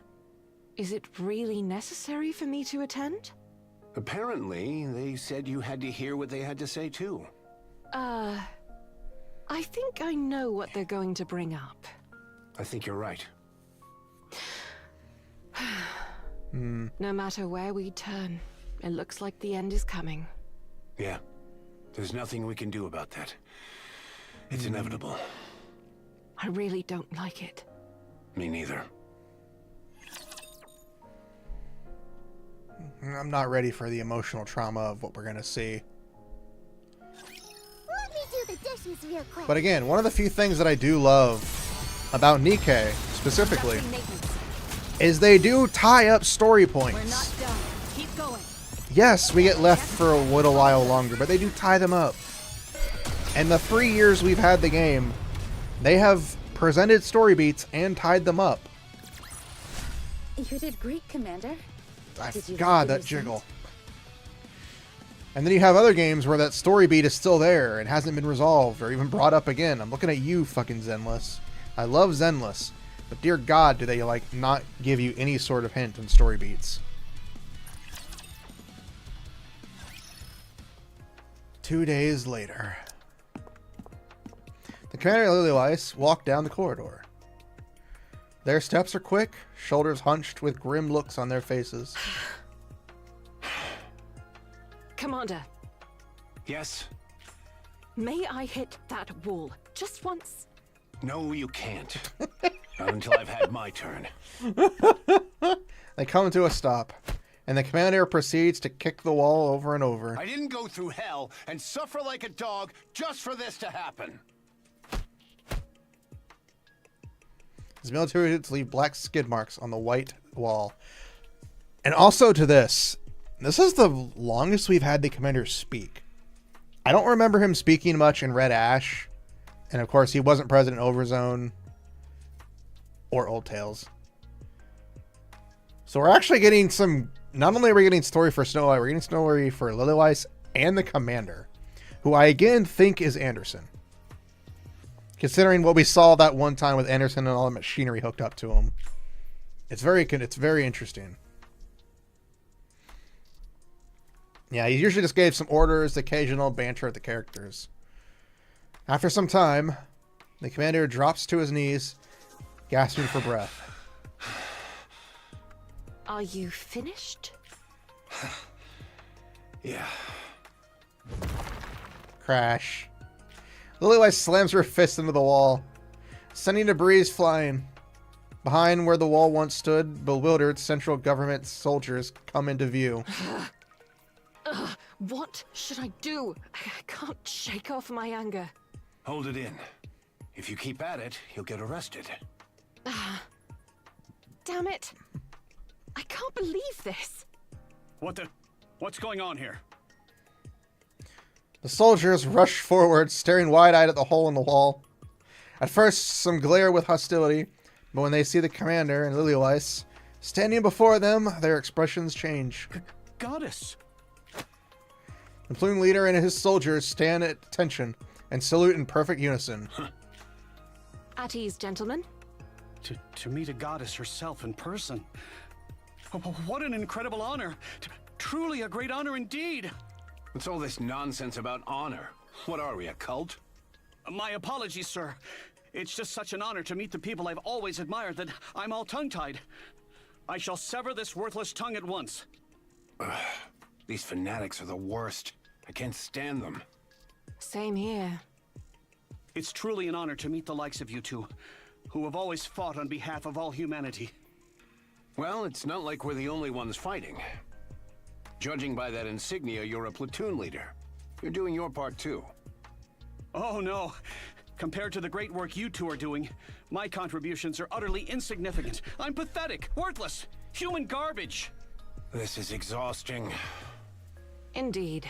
Speaker 8: Is it really necessary for me to attend?
Speaker 11: Apparently, they said you had to hear what they had to say too.
Speaker 8: I think I know what they're going to bring up.
Speaker 11: I think you're right.
Speaker 8: No matter where we turn, it looks like the end is coming.
Speaker 11: Yeah. There's nothing we can do about that. It's inevitable.
Speaker 8: I really don't like it.
Speaker 11: Me neither.
Speaker 1: I'm not ready for the emotional trauma of what we're going to see.
Speaker 10: Let me do the dishes real quick.
Speaker 1: But again, one of the few things that I do love about Nikke, specifically, is they do tie up story points.
Speaker 4: We're not done. Keep going.
Speaker 1: Yes, we get left for a little while longer, but they do tie them up. And the 3 years we've had the game, they have presented story beats and tied them up.
Speaker 3: You did great, Commander.
Speaker 1: God, that jiggle. And then you have other games where that story beat is still there and hasn't been resolved or even brought up again. I'm looking at you, fucking Zenless. I love Zenless, but dear God, do they like not give you any sort of hint in story beats? 2 days later. The commander and Lilyweiss walk down the corridor. Their steps are quick, shoulders hunched with grim looks on their faces.
Speaker 8: Commander,
Speaker 11: Yes?
Speaker 8: may I hit that wall just once?
Speaker 11: No, you can't. Not until I've had my turn.
Speaker 1: They come to a stop, and the commander proceeds to kick the wall over and over.
Speaker 11: I didn't go through hell and suffer like a dog just for this to happen.
Speaker 1: His military units leave black skid marks on the white wall. And also to this is the longest we've had the commander speak. I don't remember him speaking much in Red Ash. And of course, he wasn't present in Overzone or Old Tales. So we're actually getting some... Not only are we getting story for Snow White, we're getting story for Lilyweiss and the commander, who I again think is Anderson. Considering what we saw that one time with Anderson and all the machinery hooked up to him. It's very interesting. Yeah, he usually just gave some orders, occasional banter at the characters. After some time, the commander drops to his knees, gasping for breath.
Speaker 8: Are you finished?
Speaker 11: Yeah.
Speaker 1: Crash. Lilyweiss slams her fist into the wall, sending debris flying. Behind where the wall once stood, bewildered central government soldiers come into view.
Speaker 8: What should I do? I can't shake off my anger.
Speaker 11: Hold it in. If you keep at it, you'll get arrested.
Speaker 8: Damn it. I can't believe this.
Speaker 12: What's going on here?
Speaker 1: The soldiers rush forward, staring wide-eyed at the hole in the wall. At first, some glare with hostility, but when they see the commander and Lilyweiss standing before them, their expressions change.
Speaker 12: Goddess!
Speaker 1: The platoon leader and his soldiers stand at attention and salute in perfect unison.
Speaker 8: At ease, gentlemen.
Speaker 12: To meet a goddess herself in person. What an incredible honor! Truly a great honor indeed!
Speaker 11: What's all this nonsense about honor? What are we, a cult?
Speaker 12: My apologies, sir. It's just such an honor to meet the people I've always admired that I'm all tongue-tied. I shall sever this worthless tongue at once.
Speaker 11: These fanatics are the worst. I can't stand them.
Speaker 8: Same here.
Speaker 12: It's truly an honor to meet the likes of you two, who have always fought on behalf of all humanity.
Speaker 11: Well, it's not like we're the only ones fighting. Judging by that insignia, you're a platoon leader. You're doing your part too.
Speaker 12: Oh no. Compared to the great work you two are doing, my contributions are utterly insignificant. I'm pathetic, worthless, human garbage.
Speaker 11: This is exhausting.
Speaker 8: Indeed.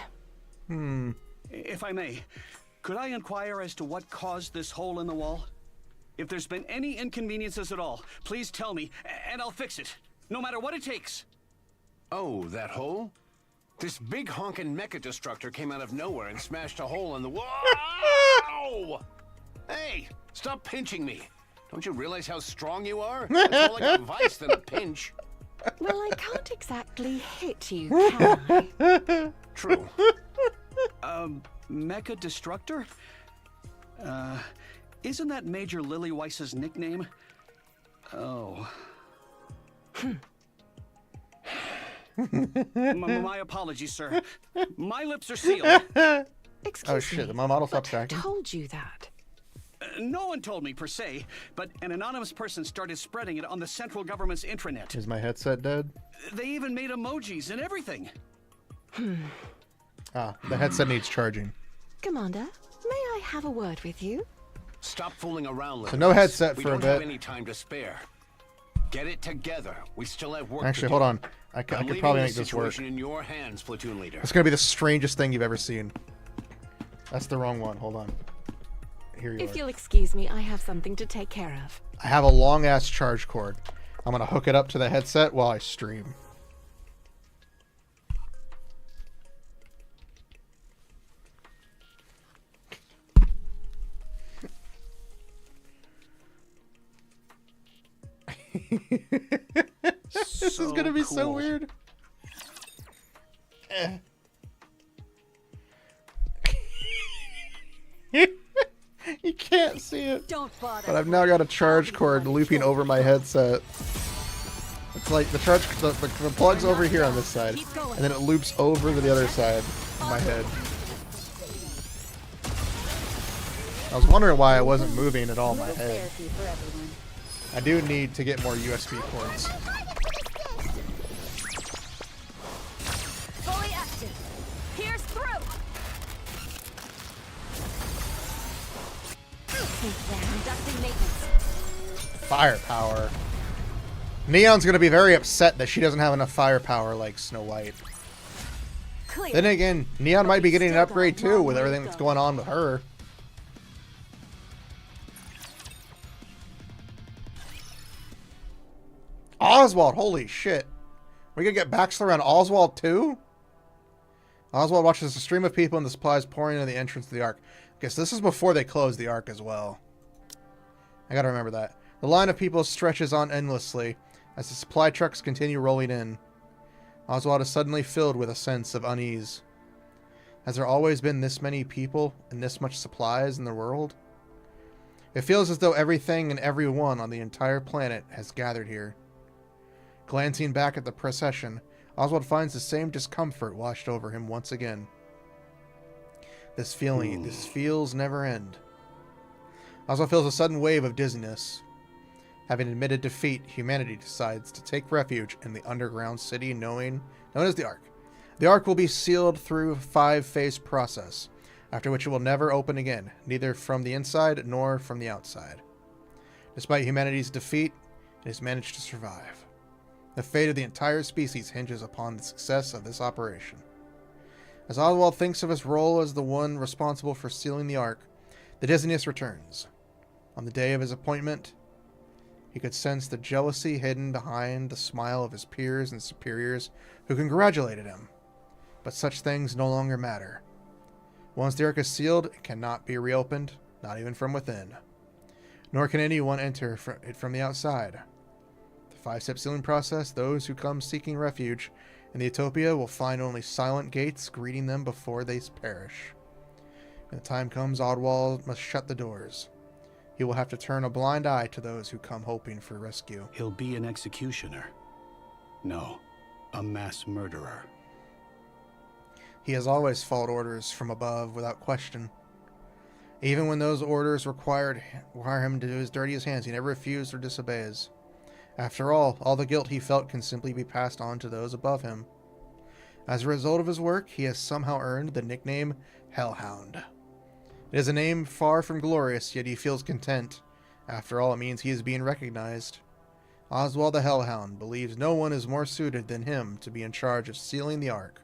Speaker 12: If I may, could I inquire as to what caused this hole in the wall? If there's been any inconveniences at all, please tell me, and I'll fix it, no matter what it takes.
Speaker 11: Oh, that hole? This big honkin' mecha destructor came out of nowhere and smashed a hole in the wall. Ow! Hey, stop pinching me. Don't you realize how strong you are? It's more like a vice than a pinch.
Speaker 8: Well, I can't exactly hit you, can I?
Speaker 11: True.
Speaker 12: Mecha Destructor? Isn't that Major Lilyweiss's nickname? Oh. My apologies, sir. My lips are sealed.
Speaker 8: Excuse
Speaker 1: Oh shit,
Speaker 8: me,
Speaker 1: my model stopped
Speaker 8: who
Speaker 1: tracking.
Speaker 8: told you that?
Speaker 12: No one told me per se, but an anonymous person started spreading it on the central government's intranet.
Speaker 1: Is my headset dead?
Speaker 12: They even made emojis and everything.
Speaker 1: Ah, the headset needs charging.
Speaker 8: Commander, may I have a word with you?
Speaker 11: Stop fooling around,
Speaker 1: So no headset
Speaker 11: we
Speaker 1: for a
Speaker 11: don't have
Speaker 1: bit.
Speaker 11: any time to spare. Get it together. We still have work
Speaker 1: Actually,
Speaker 11: to do.
Speaker 1: hold on. I
Speaker 11: I'm
Speaker 1: could
Speaker 11: leaving
Speaker 1: probably
Speaker 11: this
Speaker 1: make this work.
Speaker 11: situation in your hands, platoon leader.
Speaker 1: It's gonna be the strangest thing you've ever seen. That's the wrong one. Hold on. Here you
Speaker 8: If
Speaker 1: are.
Speaker 8: you'll excuse me, I have something to take care of.
Speaker 1: I have a long ass charge cord. I'm gonna hook it up to the headset while I stream. This is gonna be so
Speaker 11: cool.
Speaker 1: weird. You can't see it.
Speaker 5: Don't bother.
Speaker 1: But I've now got a charge cord looping over my headset. It's like the plug's over here on this side, and then it loops over to the other side of my head. I was wondering why I wasn't moving at all in my head. I do need to get more USB ports.
Speaker 4: Fully active. Pierce through. Conducting maintenance.
Speaker 1: Firepower. Neon's gonna be very upset that she doesn't have enough firepower like Snow White.
Speaker 4: Clear.
Speaker 1: Then again, Neon might be getting an upgrade too with everything that's going on with her. Oswald, holy shit. We gonna get backstory on Oswald too? Oswald watches a stream of people and the supplies pouring into the entrance to the Ark. Guess this is before they close the Ark as well. I gotta remember that. The line of people stretches on endlessly as the supply trucks continue rolling in. Oswald is suddenly filled with a sense of unease. Has there always been this many people and this much supplies in the world? It feels as though everything and everyone on the entire planet has gathered here. Glancing back at the procession, Oswald finds the same discomfort washed over him once again. These feels never end. Oswald feels a sudden wave of dizziness. Having admitted defeat, humanity decides to take refuge in the underground city known as the Ark. The Ark will be sealed through a 5-phase process, after which it will never open again, neither from the inside nor from the outside. Despite humanity's defeat, it has managed to survive. The fate of the entire species hinges upon the success of this operation. As Oswald thinks of his role as the one responsible for sealing the Ark, the dizziness returns. On the day of his appointment, he could sense the jealousy hidden behind the smile of his peers and superiors who congratulated him. But such things no longer matter. Once the Ark is sealed, it cannot be reopened, not even from within. Nor can anyone enter it from the outside. The 5-step sealing process, those who come seeking refuge in the Utopia will find only silent gates greeting them before they perish. When the time comes, Oswald must shut the doors. He will have to turn a blind eye to those who come hoping for rescue.
Speaker 12: He'll be an executioner. No, a mass murderer.
Speaker 1: He has always followed orders from above without question. Even when those orders require him to do his dirtiest hands, he never refused or disobeys. After all the guilt he felt can simply be passed on to those above him. As a result of his work, he has somehow earned the nickname Hellhound. It is a name far from glorious, yet he feels content. After all, it means he is being recognized. Oswald the Hellhound believes no one is more suited than him to be in charge of sealing the Ark.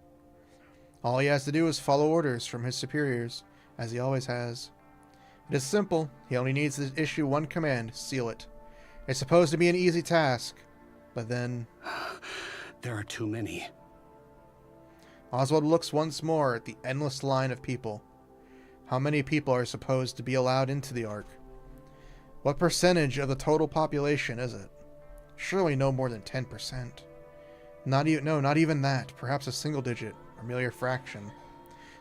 Speaker 1: All he has to do is follow orders from his superiors, as he always has. It is simple. He only needs to issue one command: seal it. It's supposed to be an easy task, but then...
Speaker 12: There are too many.
Speaker 1: Oswald looks once more at the endless line of people. How many people are supposed to be allowed into the Ark? What percentage of the total population is it? Surely no more than 10%. Not even that. Perhaps a single digit, or merely a fraction.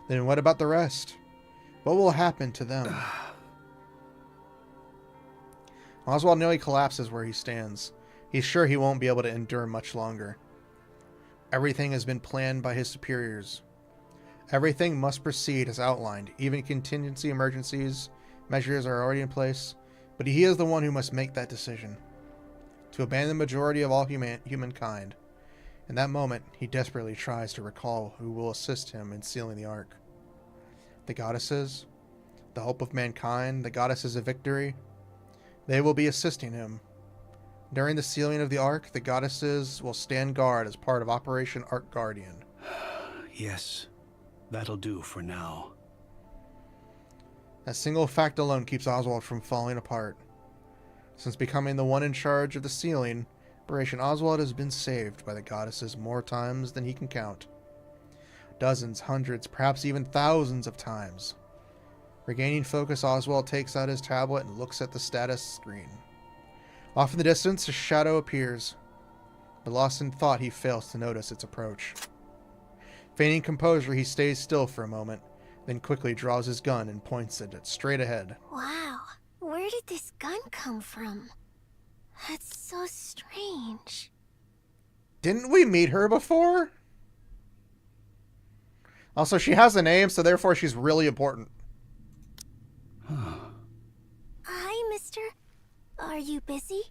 Speaker 1: Then what about the rest? What will happen to them? Oswald nearly collapses where he stands. He's sure he won't be able to endure much longer. Everything has been planned by his superiors. Everything must proceed as outlined. Even contingency measures are already in place. But he is the one who must make that decision. To abandon the majority of all humankind. In that moment, he desperately tries to recall who will assist him in sealing the Ark. The goddesses, the hope of mankind, the goddesses of victory. They will be assisting him. During the sealing of the Ark, the goddesses will stand guard as part of Operation Ark Guardian.
Speaker 12: Yes, that'll do for now.
Speaker 1: That single fact alone keeps Oswald from falling apart. Since becoming the one in charge of the sealing operation, Oswald has been saved by the goddesses more times than he can count. Dozens, hundreds, perhaps even thousands of times. Regaining focus, Oswald takes out his tablet and looks at the status screen. Off in the distance, a shadow appears, but lost in thought, he fails to notice its approach. Feigning composure, he stays still for a moment, then quickly draws his gun and points it straight ahead.
Speaker 10: Wow, where did this gun come from? That's so strange.
Speaker 1: Didn't we meet her before? Also, she has a name, so therefore she's really important.
Speaker 10: Hi, mister. Are you busy?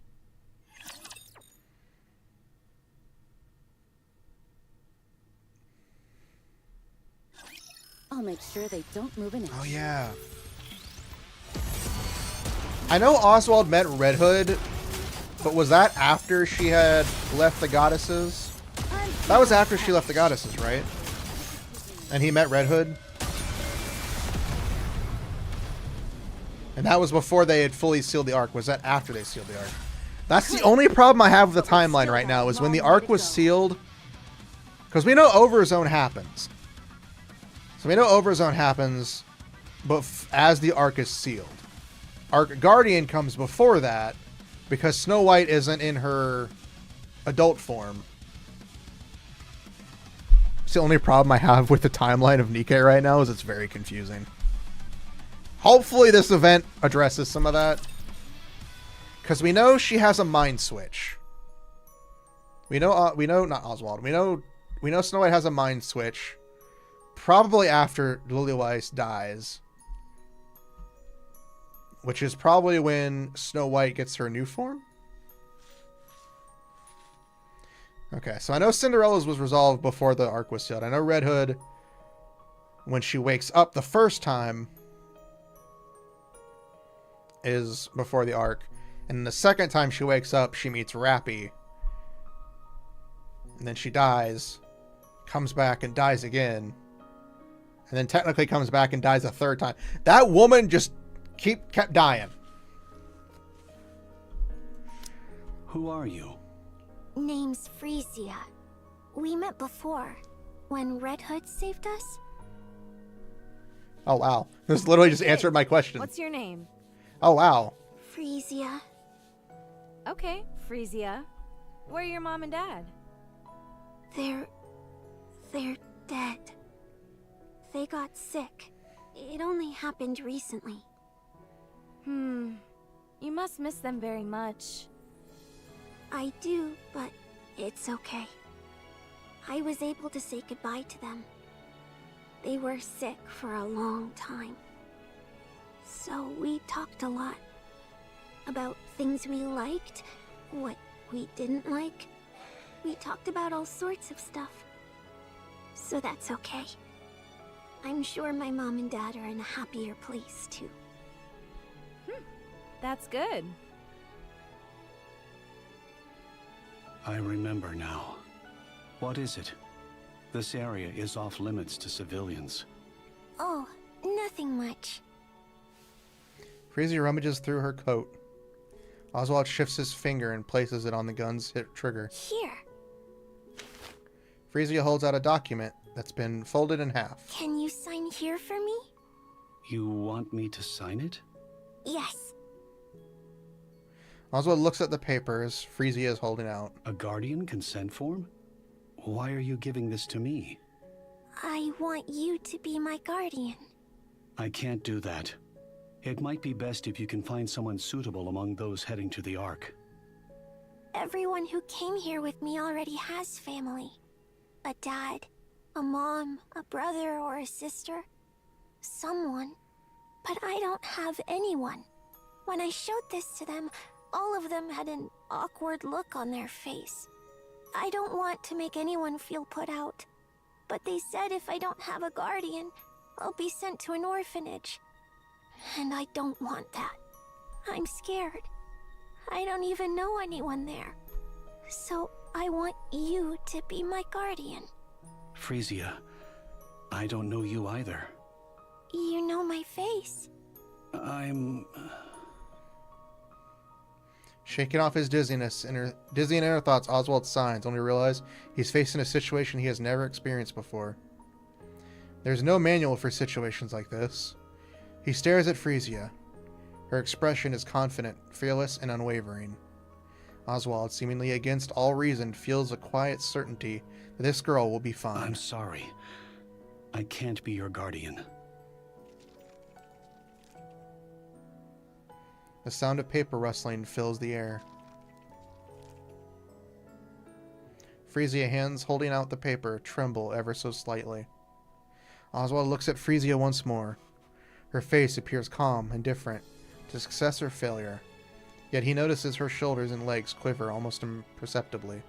Speaker 3: I'll make sure they don't move an inch.
Speaker 1: Oh, yeah. I know Oswald met Red Hood, but was that after she had left the goddesses? That was after she left the goddesses, right? And he met Red Hood? And that was before they had fully sealed the Ark. Was that after they sealed the Ark? That's the only problem I have with the timeline right now, is when the Ark was sealed. Because we know Overzone happens. So we know Overzone happens, but as the Ark is sealed. Ark Guardian comes before that, because Snow White isn't in her adult form. It's the only problem I have with the timeline of Nikke right now, is it's very confusing. Hopefully this event addresses some of that. Because we know she has a mind switch. We know not Oswald. We know Snow White has a mind switch. Probably after Lilyweiss dies. Which is probably when Snow White gets her new form. Okay, so I know Cinderella's was resolved before the Ark was sealed. I know Red Hood, when she wakes up the first time, is before the Ark. And the second time she wakes up, she meets Rappy. And then she dies, comes back and dies again. And then technically comes back and dies a third time. That woman just kept dying.
Speaker 12: Who are you?
Speaker 10: Name's Frisia. We met before, when Red Hood saved us.
Speaker 1: Oh, wow. This literally just answered my question.
Speaker 4: What's your name?
Speaker 1: Oh, wow.
Speaker 10: Frisia.
Speaker 4: Okay, Frisia. Where are your mom and dad?
Speaker 10: They're dead. They got sick. It only happened recently.
Speaker 4: You must miss them very much.
Speaker 10: I do, but it's okay. I was able to say goodbye to them. They were sick for a long time. So we talked a lot. About things we liked, what we didn't like. We talked about all sorts of stuff. So that's okay. I'm sure my mom and dad are in a happier place, too.
Speaker 4: That's good.
Speaker 12: I remember now. What is it? This area is off limits to civilians.
Speaker 10: Oh, nothing much.
Speaker 1: Frisia rummages through her coat. Oswald shifts his finger and places it on the gun's hit trigger.
Speaker 10: Here.
Speaker 1: Frisia holds out a document that's been folded in half.
Speaker 10: Can you sign here for me?
Speaker 12: You want me to sign it?
Speaker 10: Yes.
Speaker 1: Oswald looks at the papers Frisia is holding out.
Speaker 12: A guardian consent form? Why are you giving this to me?
Speaker 10: I want you to be my guardian.
Speaker 12: I can't do that. It might be best if you can find someone suitable among those heading to the Ark.
Speaker 10: Everyone who came here with me already has family. A dad, a mom, a brother, or a sister. Someone. But I don't have anyone. When I showed this to them, all of them had an awkward look on their face. I don't want to make anyone feel put out. But they said if I don't have a guardian, I'll be sent to an orphanage. And I don't want that. I'm scared. I don't even know anyone there. So I want you to be my guardian.
Speaker 12: Frisia, I don't know you either.
Speaker 10: You know my face.
Speaker 12: I'm...
Speaker 1: Shaking off his dizzying inner thoughts, Oswald signs, only to realize he's facing a situation he has never experienced before. There's no manual for situations like this. He stares at Frisia. Her expression is confident, fearless, and unwavering. Oswald, seemingly against all reason, feels a quiet certainty that this girl will be fine.
Speaker 12: I'm sorry. I can't be your guardian.
Speaker 1: The sound of paper rustling fills the air. Frisia, hands holding out the paper, tremble ever so slightly. Oswald looks at Frisia once more. Her face appears calm, indifferent to success or failure. Yet he notices her shoulders and legs quiver almost imperceptibly.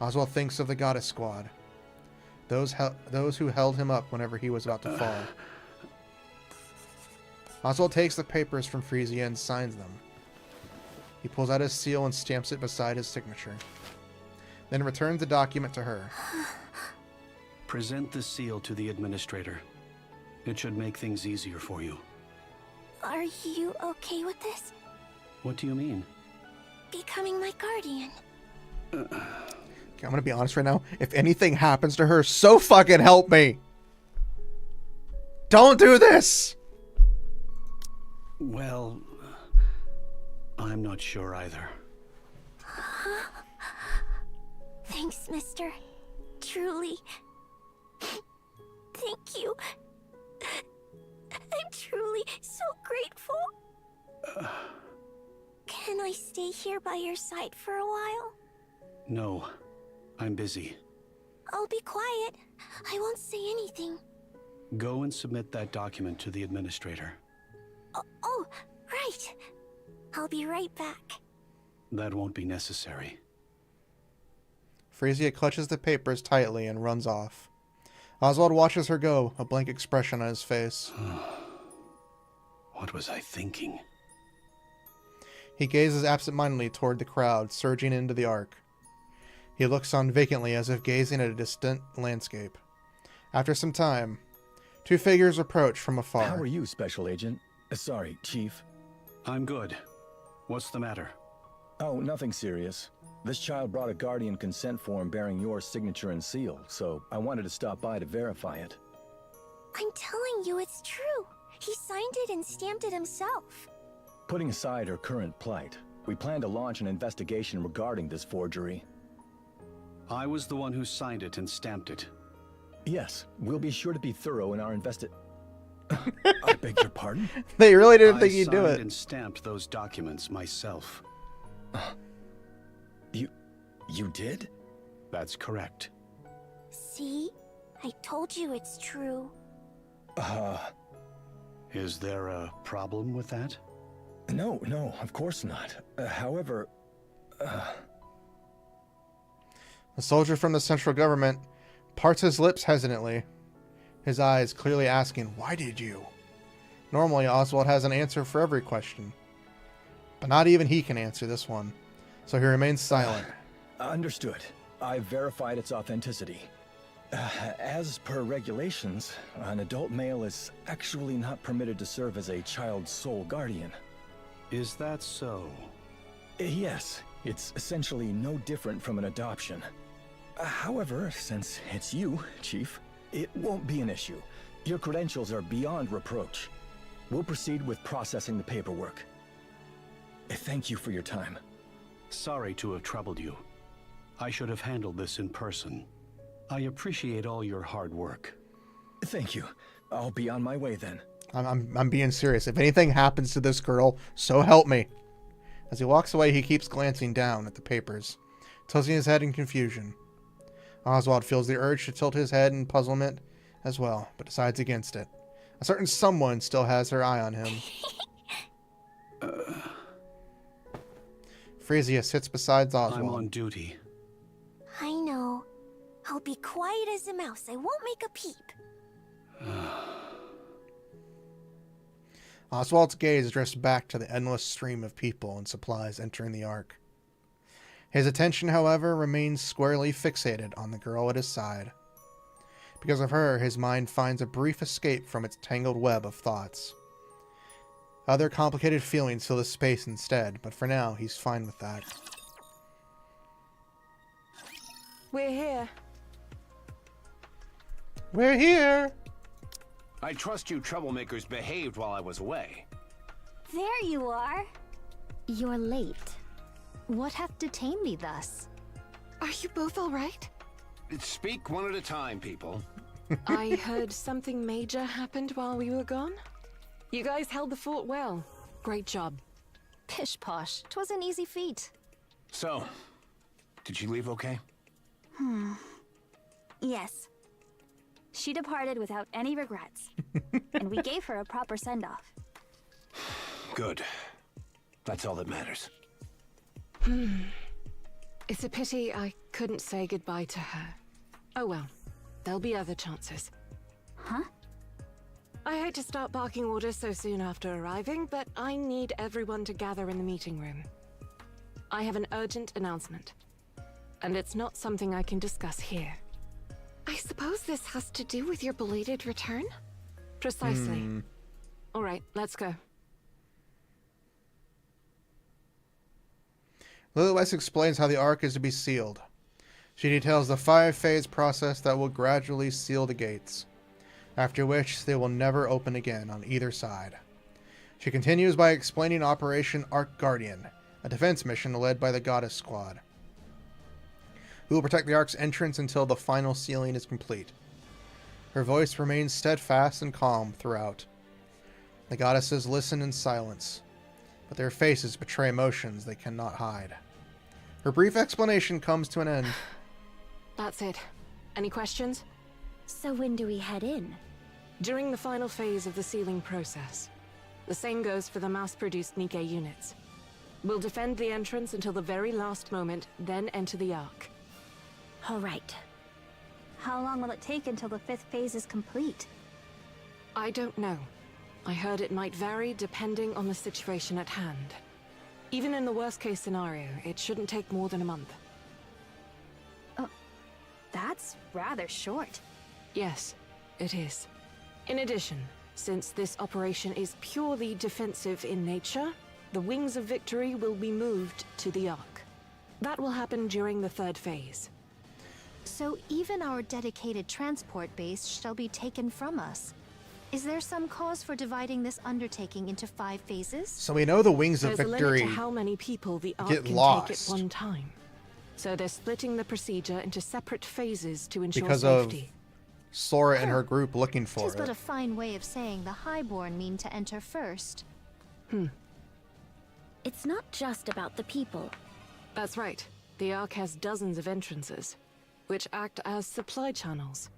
Speaker 1: Oswald thinks of the Goddess Squad. Those who held him up whenever he was about to fall. Oswald takes the papers from Frisia and signs them. He pulls out his seal and stamps it beside his signature. Then returns the document to her.
Speaker 12: Present the seal to the administrator. It should make things easier for you.
Speaker 10: Are you okay with this?
Speaker 12: What do you mean?
Speaker 10: Becoming my guardian.
Speaker 1: Okay, I'm gonna be honest right now. If anything happens to her, so fucking help me! Don't do this!
Speaker 12: Well, I'm not sure either.
Speaker 10: Thanks, mister. Truly. Thank you. I'm truly so grateful. Can I stay here by your side for a while?
Speaker 12: No, I'm busy.
Speaker 10: I'll be quiet. I won't say anything.
Speaker 12: Go and submit that document to the administrator.
Speaker 10: Oh, right. I'll be right back.
Speaker 12: That won't be necessary.
Speaker 1: Frisia clutches the papers tightly and runs off. Oswald watches her go, a blank expression on his face.
Speaker 12: What was I thinking?
Speaker 1: He gazes absent-mindedly toward the crowd surging into the Ark. He looks on vacantly as if gazing at a distant landscape. After some time, two figures approach from afar.
Speaker 13: How are you, Special Agent? Sorry, Chief.
Speaker 12: I'm good. What's the matter?
Speaker 13: Oh, nothing serious. This child brought a guardian consent form bearing your signature and seal, so I wanted to stop by to verify it.
Speaker 10: I'm telling you it's true. He signed it and stamped it himself.
Speaker 13: Putting aside her current plight, we plan to launch an investigation regarding this forgery.
Speaker 12: I was the one who signed it and stamped it.
Speaker 13: Yes, we'll be sure to be thorough in our I beg your pardon?
Speaker 1: They really didn't think you'd do it.
Speaker 12: I signed and stamped those documents myself.
Speaker 13: You did?
Speaker 12: That's correct.
Speaker 10: See? I told you it's true.
Speaker 12: Is there a problem with that?
Speaker 13: No, of course not. However,
Speaker 1: The soldier from the central government parts his lips hesitantly, his eyes clearly asking, "Why did you?" Normally, Oswald has an answer for every question, but not even he can answer this one, so he remains silent.
Speaker 13: Understood. I verified its authenticity. As per regulations, an adult male is actually not permitted to serve as a child's sole guardian.
Speaker 12: Is that so?
Speaker 13: Yes, it's essentially no different from an adoption. However, since it's you, Chief, it won't be an issue. Your credentials are beyond reproach. We'll proceed with processing the paperwork. Thank you for your time.
Speaker 12: Sorry to have troubled you. I should have handled this in person. I appreciate all your hard work.
Speaker 13: Thank you. I'll be on my way then.
Speaker 1: I'm being serious. If anything happens to this girl, so help me. As he walks away, he keeps glancing down at the papers, tilting his head in confusion. Oswald feels the urge to tilt his head in puzzlement as well, but decides against it. A certain someone still has her eye on him. Frisia sits beside Oswald.
Speaker 12: I'm on duty.
Speaker 10: I know. I'll be quiet as a mouse. I won't make a peep.
Speaker 1: Oswald's gaze drifts back to the endless stream of people and supplies entering the Ark. His attention, however, remains squarely fixated on the girl at his side. Because of her, his mind finds a brief escape from its tangled web of thoughts. Other complicated feelings fill the space instead, but for now, he's fine with that.
Speaker 8: We're here.
Speaker 1: We're here!
Speaker 11: I trust you troublemakers behaved while I was away.
Speaker 9: There you are.
Speaker 2: You're late.
Speaker 9: What hath detained thee thus?
Speaker 8: Are you both all right?
Speaker 11: Speak one at a time, people.
Speaker 8: I heard something major happened while we were gone. You guys held the fort well. Great job.
Speaker 9: Pish posh, 'twas an easy feat.
Speaker 11: So, did she leave okay?
Speaker 4: Yes. She departed without any regrets. And we gave her a proper send-off.
Speaker 11: Good. That's all that matters.
Speaker 8: It's a pity I couldn't say goodbye to her. Oh well, there'll be other chances.
Speaker 4: Huh?
Speaker 8: I hate to start barking orders so soon after arriving, but I need everyone to gather in the meeting room. I have an urgent announcement. And it's not something I can discuss here. I suppose this has to do with your belated return? Precisely. All right, let's go.
Speaker 1: Lilith explains how the Ark is to be sealed. She details the 5-phase process that will gradually seal the gates, after which they will never open again on either side. She continues by explaining Operation Ark Guardian, a defense mission led by the Goddess Squad, who will protect the Ark's entrance until the final sealing is complete. Her voice remains steadfast and calm throughout. The goddesses listen in silence, but their faces betray emotions they cannot hide. Her brief explanation comes to an end.
Speaker 8: That's it. Any questions?
Speaker 2: So when do we head in?
Speaker 8: During the final phase of the sealing process. The same goes for the mass-produced Nikke units. We'll defend the entrance until the very last moment, then enter the Ark.
Speaker 2: All right.
Speaker 4: How long will it take until the 5th phase is complete?
Speaker 8: I don't know. I heard it might vary depending on the situation at hand. Even in the worst-case scenario, it shouldn't take more than a month.
Speaker 4: That's rather short.
Speaker 8: Yes, it is. In addition, since this operation is purely defensive in nature, the Wings of Victory will be moved to the Ark. That will happen during the 3rd phase.
Speaker 9: So even our dedicated transport base shall be taken from us. Is there some cause for dividing this undertaking into 5 phases?
Speaker 1: So we know the Wings of
Speaker 8: There's
Speaker 1: Victory
Speaker 8: a limit to how many people the Ark
Speaker 1: get
Speaker 8: can
Speaker 1: lost
Speaker 8: take at one time. So they're splitting the procedure into separate phases to ensure
Speaker 1: because
Speaker 8: safety.
Speaker 1: of Sora and her group looking for
Speaker 9: Tis
Speaker 1: it.
Speaker 9: but a fine way of saying the Highborn mean to enter first.
Speaker 2: It's not just about the people.
Speaker 8: That's right. The Ark has dozens of entrances, which act as supply channels.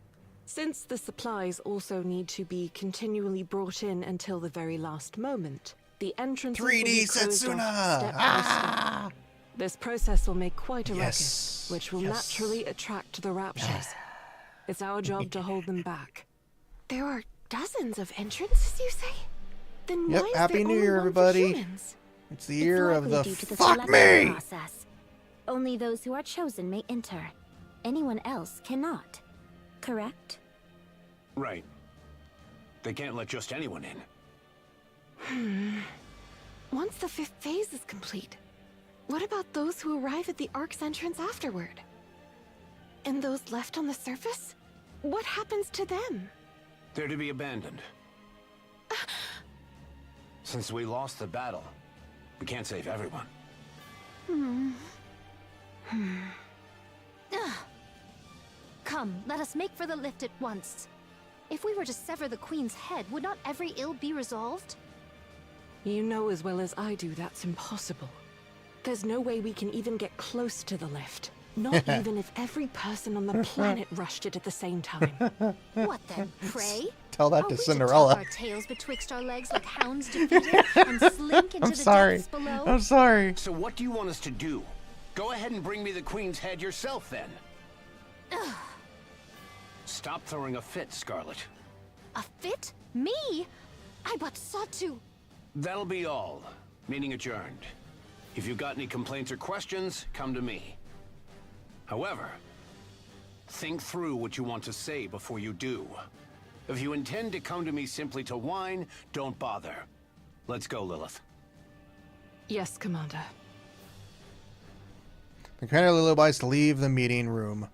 Speaker 8: Since the supplies also need to be continually brought in until the very last moment, the entrances will be
Speaker 1: 3D
Speaker 8: closed
Speaker 1: Setsuna!
Speaker 8: off step by step. This process will make quite a
Speaker 1: Yes.
Speaker 8: ruckus, which will naturally attract the Raptures. It's our job to hold them back. There are dozens of entrances, you say? Then
Speaker 1: Yep,
Speaker 8: why is
Speaker 1: Happy
Speaker 8: there
Speaker 1: New
Speaker 8: only
Speaker 1: Year,
Speaker 8: one for
Speaker 1: everybody.
Speaker 8: humans?
Speaker 1: It's the year of the
Speaker 2: likely due to the
Speaker 1: fuck
Speaker 2: selection
Speaker 1: me!
Speaker 2: process. Only those who are chosen may enter. Anyone else cannot. Correct?
Speaker 11: Right. They can't let just anyone in.
Speaker 8: Once the 5th phase is complete, what about those who arrive at the Ark's entrance afterward? And those left on the surface? What happens to them?
Speaker 11: They're to be abandoned. Since we lost the battle, we can't save everyone.
Speaker 9: Come, let us make for the lift at once. If we were to sever the Queen's head, would not every ill be resolved?
Speaker 8: You know as well as I do that's impossible. There's no way we can even get close to the lift. Not even if every person on the planet rushed it at the same time.
Speaker 9: What then, pray?
Speaker 1: Tell that
Speaker 9: Are
Speaker 1: to
Speaker 9: we
Speaker 1: Cinderella.
Speaker 9: To tuck our tails betwixt our legs like hounds defeated and slink into
Speaker 1: I'm
Speaker 9: the
Speaker 1: sorry.
Speaker 9: depths below?
Speaker 1: I'm sorry.
Speaker 11: So what do you want us to do? Go ahead and bring me the Queen's head yourself, then. Stop throwing a fit, Scarlet.
Speaker 9: A fit? Me? I but sought to...
Speaker 11: That'll be all. Meeting adjourned. If you've got any complaints or questions, come to me. However, think through what you want to say before you do. If you intend to come to me simply to whine, don't bother. Let's go, Lilith.
Speaker 8: Yes, Commander.
Speaker 1: The commander Lilith leave the meeting room,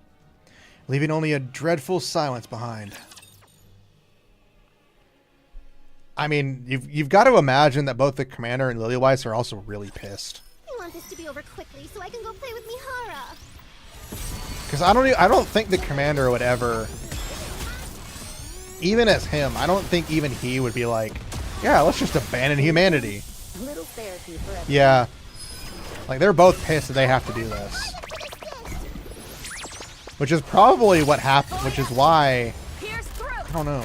Speaker 1: leaving only a dreadful silence behind. I mean, you've got to imagine that both the commander and Lilyweiss are also really pissed.
Speaker 9: I want this to be over quickly so I can go play with Mihara.
Speaker 1: Because I don't think the commander would ever, even as him, I don't think even he would be like, yeah, let's just abandon humanity.
Speaker 3: A little therapy for everyone.
Speaker 1: Yeah. Like, they're both pissed that they have to do this. Which is probably what happened, which is why, I don't know.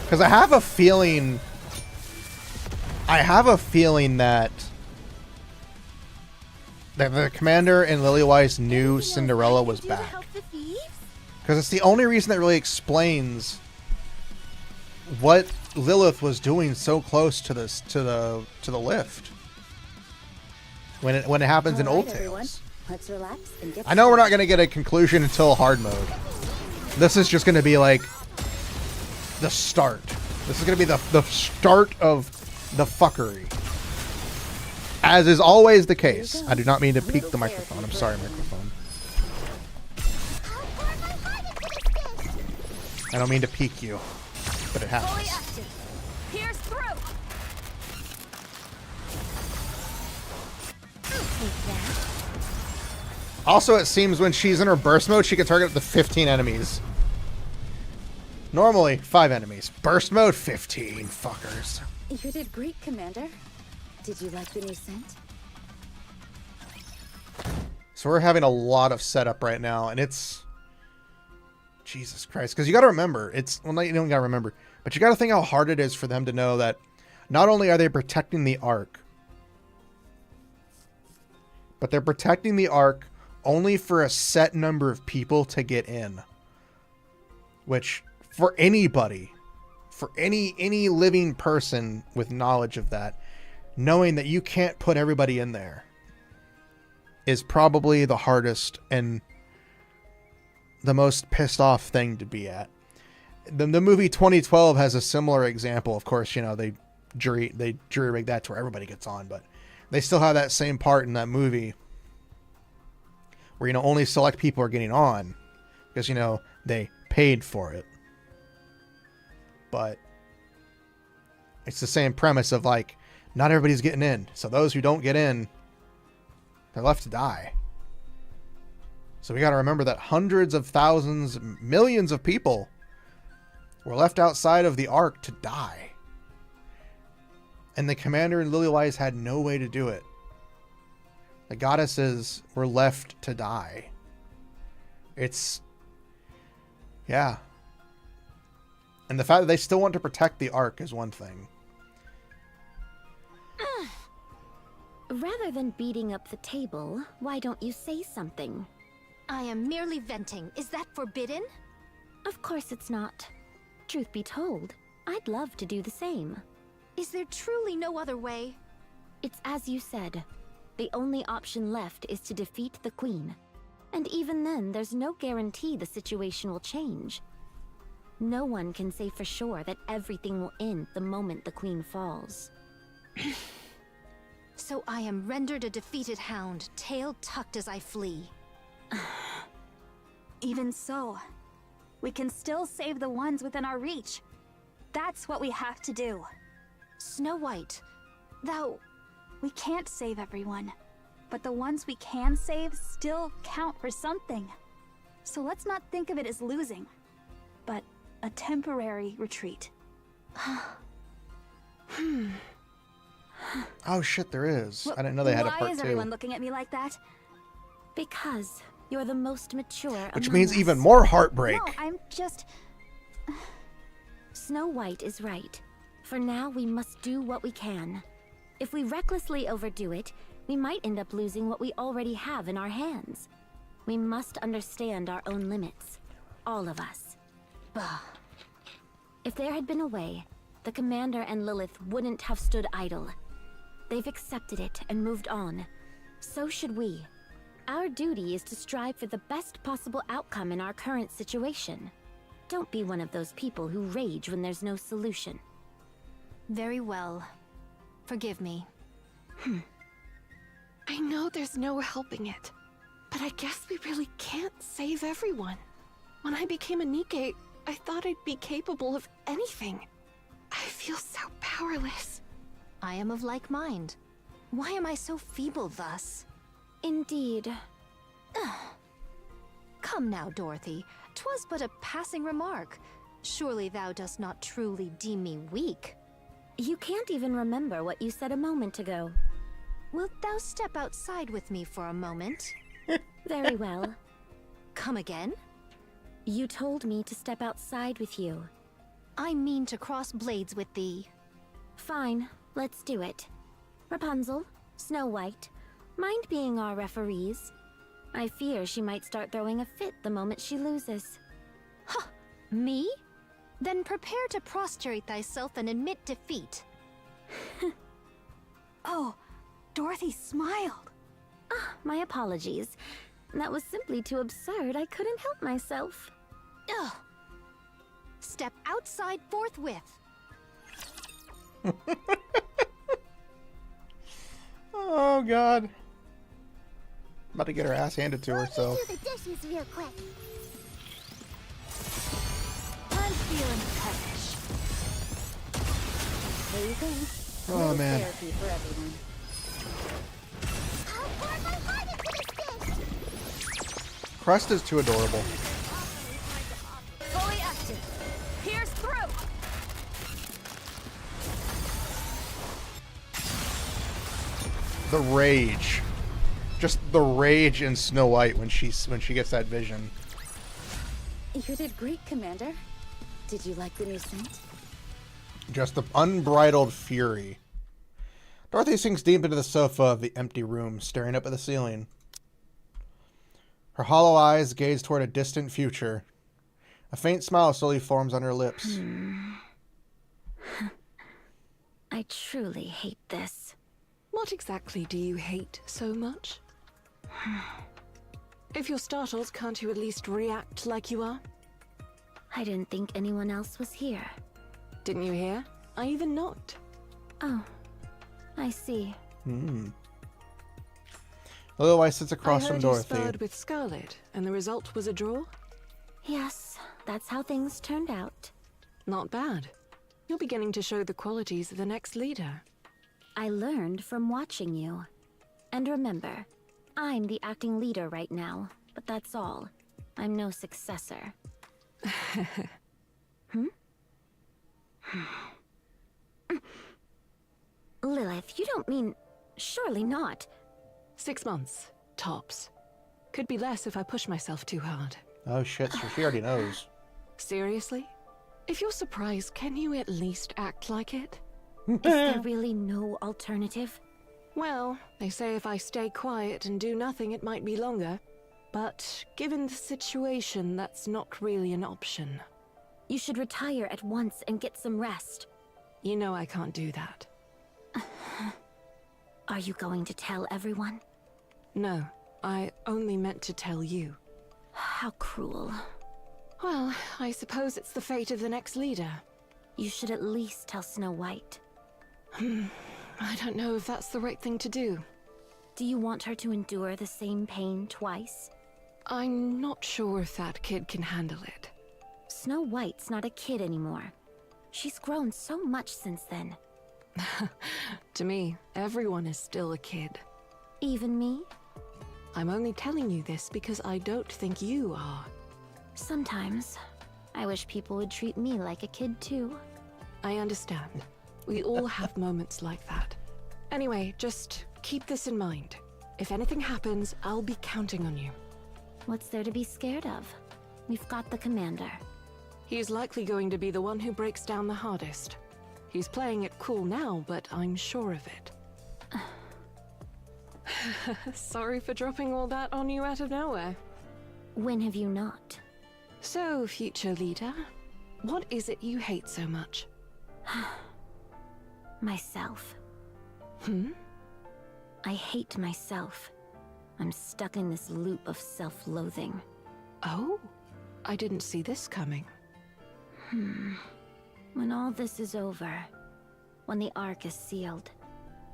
Speaker 1: Because I have a feeling that the commander and Lilyweiss knew Cinderella was back. Because it's the only reason that really explains what Lilith was doing so close to this to the lift when it happens in Old Tales.
Speaker 3: Let's relax and get
Speaker 1: I know we're not going to get a conclusion until hard mode. This is just going to be like the start. This is going to be the start of the fuckery. As is always the case. I do not mean to peek the microphone. I'm sorry, microphone. I don't mean to peek you, but it happens.
Speaker 4: Pierce through.
Speaker 1: Also, it seems when she's in her burst mode, she can target up to 15 enemies. Normally, 5 enemies. Burst mode, 15 fuckers.
Speaker 3: You did great, Commander. Did you like the new scent?
Speaker 1: So we're having a lot of setup right now, and it's... Jesus Christ. Because you got to remember, it's... Well, you don't got to remember. But you got to think how hard it is for them to know that not only are they protecting the Ark, but they're protecting the Ark only for a set number of people to get in. Which, for anybody, for any living person with knowledge of that, knowing that you can't put everybody in there is probably the hardest and the most pissed off thing to be at. The movie 2012 has a similar example. Of course, you know, they jury rig that to where everybody gets on, but they still have that same part in that movie where, you know, only select people are getting on because, you know, they paid for it. But it's the same premise of, like, not everybody's getting in. So those who don't get in, they're left to die. So we got to remember that hundreds of thousands, millions of people were left outside of the Ark to die. And the commander and Lilyweiss had no way to do it. The goddesses were left to die. It's... Yeah. And the fact that they still want to protect the Ark is one thing.
Speaker 2: Rather than beating up the table, why don't you say something?
Speaker 9: I am merely venting. Is that forbidden?
Speaker 2: Of course it's not. Truth be told, I'd love to do the same.
Speaker 9: Is there truly no other way?
Speaker 2: It's as you said. The only option left is to defeat the Queen. And even then, there's no guarantee the situation will change. No one can say for sure that everything will end the moment the Queen falls.
Speaker 9: So I am rendered a defeated hound, tail tucked as I flee.
Speaker 6: Even so, we can still save the ones within our reach. That's what we have to do.
Speaker 9: Snow White, thou...
Speaker 6: We can't save everyone, but the ones we can save still count for something. So let's not think of it as losing, but a temporary retreat.
Speaker 1: Oh shit, there is. I didn't know they had a part 2.
Speaker 6: Why is everyone looking at me like that?
Speaker 2: Because you're the most mature
Speaker 1: Which
Speaker 2: among
Speaker 1: means
Speaker 2: us.
Speaker 1: even more heartbreak.
Speaker 6: No, I'm just...
Speaker 2: Snow White is right. For now, we must do what we can. If we recklessly overdo it, we might end up losing what we already have in our hands. We must understand our own limits. All of us.
Speaker 9: Bah.
Speaker 2: If there had been a way, the Commander and Lilith wouldn't have stood idle. They've accepted it and moved on. So should we. Our duty is to strive for the best possible outcome in our current situation. Don't be one of those people who rage when there's no solution.
Speaker 9: Very well. Forgive me.
Speaker 8: I know there's no helping it, but I guess we really can't save everyone. When I became a Nikke, I thought I'd be capable of anything. I feel so powerless.
Speaker 9: I am of like mind. Why am I so feeble thus?
Speaker 2: Indeed.
Speaker 9: Come now, Dorothy. 'Twas but a passing remark. Surely thou dost not truly deem me weak.
Speaker 2: You can't even remember what you said a moment ago.
Speaker 9: Wilt thou step outside with me for a moment?
Speaker 2: Very well.
Speaker 9: Come again?
Speaker 2: You told me to step outside with you.
Speaker 9: I mean to cross blades with thee.
Speaker 2: Fine, let's do it. Rapunzel, Snow White, mind being our referees? I fear she might start throwing a fit the moment she loses.
Speaker 9: Huh, me? Then prepare to prostrate thyself and admit defeat.
Speaker 6: Oh, Dorothy smiled.
Speaker 2: Ah, my apologies. That was simply too absurd. I couldn't help myself.
Speaker 9: Ugh. Step outside forthwith.
Speaker 1: Oh God. About to get her ass handed to her, so.
Speaker 10: Do the dishes real quick.
Speaker 6: I'm feeling peckish.
Speaker 3: Hazing.
Speaker 1: Oh man.
Speaker 3: Therapy for everyone.
Speaker 10: I'll pour my heart into this dish.
Speaker 1: Crust is too adorable.
Speaker 4: Fully active. Pierce through.
Speaker 1: The rage. Just the rage in Snow White when she gets that vision.
Speaker 3: You did great, Commander. Did you like the new scent?
Speaker 1: Just the unbridled fury. Dorothy sinks deep into the sofa of the empty room, staring up at the ceiling. Her hollow eyes gaze toward a distant future. A faint smile slowly forms on her lips.
Speaker 2: I truly hate this.
Speaker 8: What exactly do you hate so much? If you're startled, can't you at least react like you are?
Speaker 2: I didn't think anyone else was here.
Speaker 8: Didn't you hear? I even knocked.
Speaker 2: Oh, I see.
Speaker 1: Little White sits across
Speaker 8: I
Speaker 1: from
Speaker 8: heard
Speaker 1: Dorothy.
Speaker 8: you sparred with Scarlet, and the result was a draw?
Speaker 2: Yes, that's how things turned out.
Speaker 8: Not bad. You're beginning to show the qualities of the next leader.
Speaker 2: I learned from watching you. And remember, I'm the acting leader right now, but that's all. I'm no successor. Lilith, you don't mean... Surely not.
Speaker 8: 6 months, tops. Could be less if I push myself too hard.
Speaker 1: Oh shit, so she already knows.
Speaker 8: Seriously? If you're surprised, can you at least act like it?
Speaker 2: Is there really no alternative?
Speaker 8: Well, they say if I stay quiet and do nothing, it might be longer. But given the situation, that's not really an option.
Speaker 2: You should retire at once and get some rest.
Speaker 8: You know I can't do that.
Speaker 2: Are you going to tell everyone?
Speaker 8: No, I only meant to tell you.
Speaker 2: How cruel.
Speaker 8: Well, I suppose it's the fate of the next leader.
Speaker 2: You should at least tell Snow White.
Speaker 8: I don't know if that's the right thing to do.
Speaker 2: Do you want her to endure the same pain twice?
Speaker 8: I'm not sure if that kid can handle it.
Speaker 2: Snow White's not a kid anymore. She's grown so much since then.
Speaker 8: To me, everyone is still a kid.
Speaker 2: Even me?
Speaker 8: I'm only telling you this because I don't think you are.
Speaker 2: Sometimes. I wish people would treat me like a kid too.
Speaker 8: I understand. We all have moments like that. Anyway, just keep this in mind. If anything happens, I'll be counting on you.
Speaker 2: What's there to be scared of? We've got the commander.
Speaker 8: He's likely going to be the one who breaks down the hardest. He's playing it cool now, but I'm sure of it. Sorry for dropping all that on you out of nowhere.
Speaker 2: When have you not?
Speaker 8: So, future leader, What is it you hate so much?
Speaker 2: Myself.
Speaker 8: Hmm?
Speaker 2: I hate myself. I'm stuck in this loop of self-loathing.
Speaker 8: Oh? I didn't see this coming.
Speaker 2: When all this is over, when the Ark is sealed,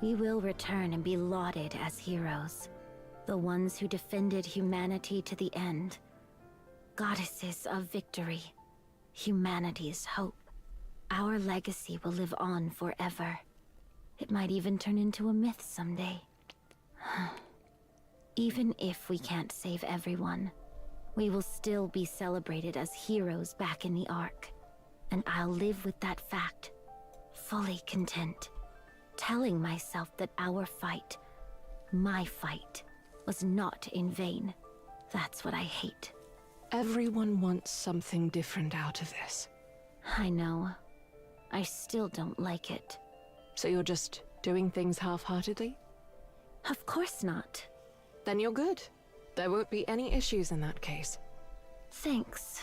Speaker 2: we will return and be lauded as heroes. The ones who defended humanity to the end. Goddesses of victory. Humanity's hope. Our legacy will live on forever. It might even turn into a myth someday. Even if we can't save everyone, we will still be celebrated as heroes back in the Ark. And I'll live with that fact, fully content, telling myself that our fight, my fight, was not in vain. That's what I hate.
Speaker 8: Everyone wants something different out of this.
Speaker 2: I know. I still don't like it.
Speaker 8: So you're just doing things half-heartedly?
Speaker 2: Of course not.
Speaker 8: Then you're good. There won't be any issues in that case.
Speaker 2: Thanks.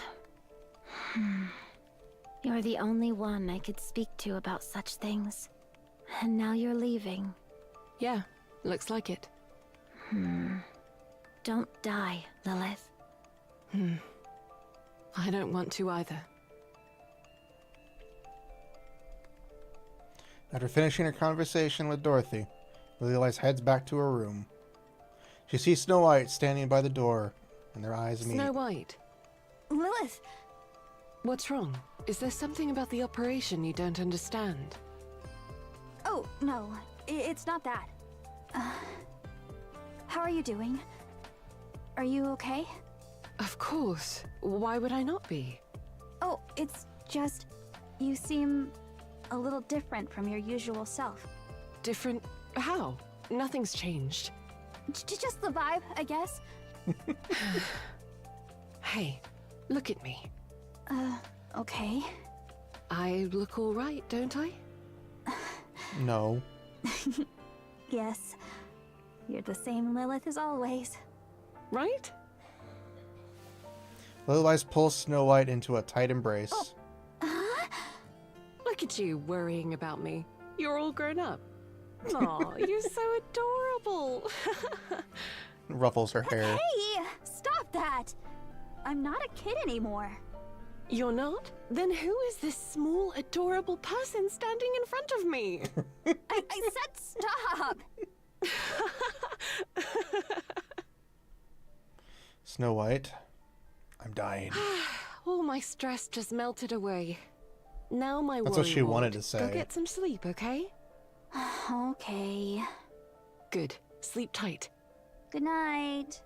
Speaker 2: You're the only one I could speak to about such things. And now you're leaving.
Speaker 8: Yeah, looks like it.
Speaker 2: Don't die, Lilith.
Speaker 8: I don't want to either.
Speaker 1: After finishing her conversation with Dorothy, Lily heads back to her room. She sees Snow White standing by the door, and their eyes meet.
Speaker 8: Snow White.
Speaker 6: Lilith!
Speaker 8: What's wrong? Is there something about the operation you don't understand?
Speaker 6: Oh, no. It's not that. How are you doing? Are you okay?
Speaker 8: Of course. Why would I not be?
Speaker 6: Oh, it's just... you seem a little different from your usual self.
Speaker 8: Different? How? Nothing's changed.
Speaker 6: Just the vibe, I guess.
Speaker 8: Hey, look at me.
Speaker 6: Okay.
Speaker 8: I look all right, don't I?
Speaker 1: No.
Speaker 6: Yes. You're the same Lilith as always.
Speaker 8: Right?
Speaker 1: Lily pulls Snow White into a tight embrace.
Speaker 8: Look at you worrying about me. You're all grown up. Aw, you're so adorable.
Speaker 1: Ruffles her hair.
Speaker 6: Hey! Stop that! I'm not a kid anymore.
Speaker 8: You're not? Then who is this small, adorable person standing in front of me?
Speaker 6: I said stop!
Speaker 1: Snow White, I'm dying.
Speaker 8: All my stress just melted away. Now my
Speaker 1: That's what she
Speaker 8: worry
Speaker 1: wanted
Speaker 8: ward.
Speaker 1: to say.
Speaker 8: Go get some sleep, okay?
Speaker 6: Okay.
Speaker 8: Good. Sleep tight.
Speaker 6: Good night.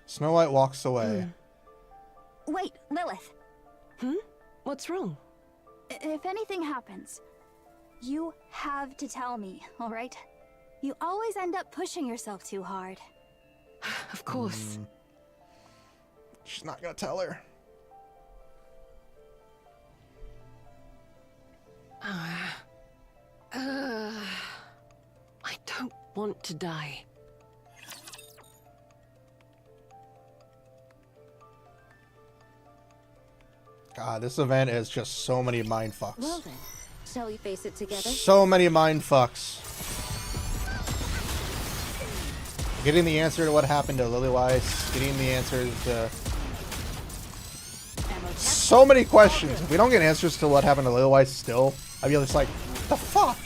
Speaker 1: Snow White walks away.
Speaker 6: Wait, Lilith.
Speaker 8: What's wrong?
Speaker 6: If anything happens, you have to tell me, all right? You always end up pushing yourself too hard.
Speaker 8: Of course.
Speaker 1: She's not gonna tell her.
Speaker 8: I don't want to die.
Speaker 1: God, this event is just so many mindfucks.
Speaker 3: Well then, shall we face it together?
Speaker 1: So many mindfucks. Getting the answer to what happened to Lilywise, getting the answer to so many questions. If we don't get answers to what happened to Lilywise still, I'd be just like, what the fuck?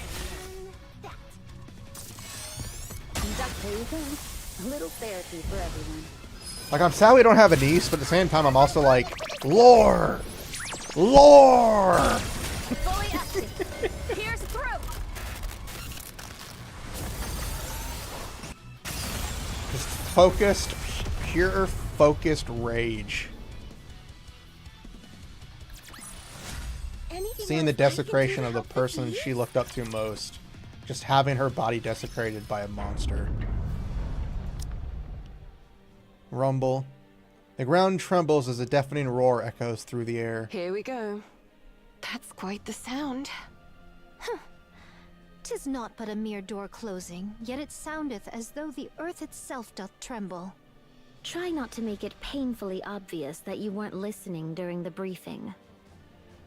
Speaker 3: There you go. A little therapy for everyone.
Speaker 1: Like, I'm sad we don't have a niece, but at the same time, I'm also like, lore! Lore!
Speaker 6: Fully active. Pierce through.
Speaker 1: Just focused, pure focused rage. Seeing the desecration of the person she looked up to most. Just having her body desecrated by a monster. Rumble. The ground trembles as a deafening roar echoes through the air.
Speaker 8: Here we go. That's quite the sound.
Speaker 9: 'Tis not but a mere door closing, yet it soundeth as though the earth itself doth tremble.
Speaker 2: Try not to make it painfully obvious that you weren't listening during the briefing.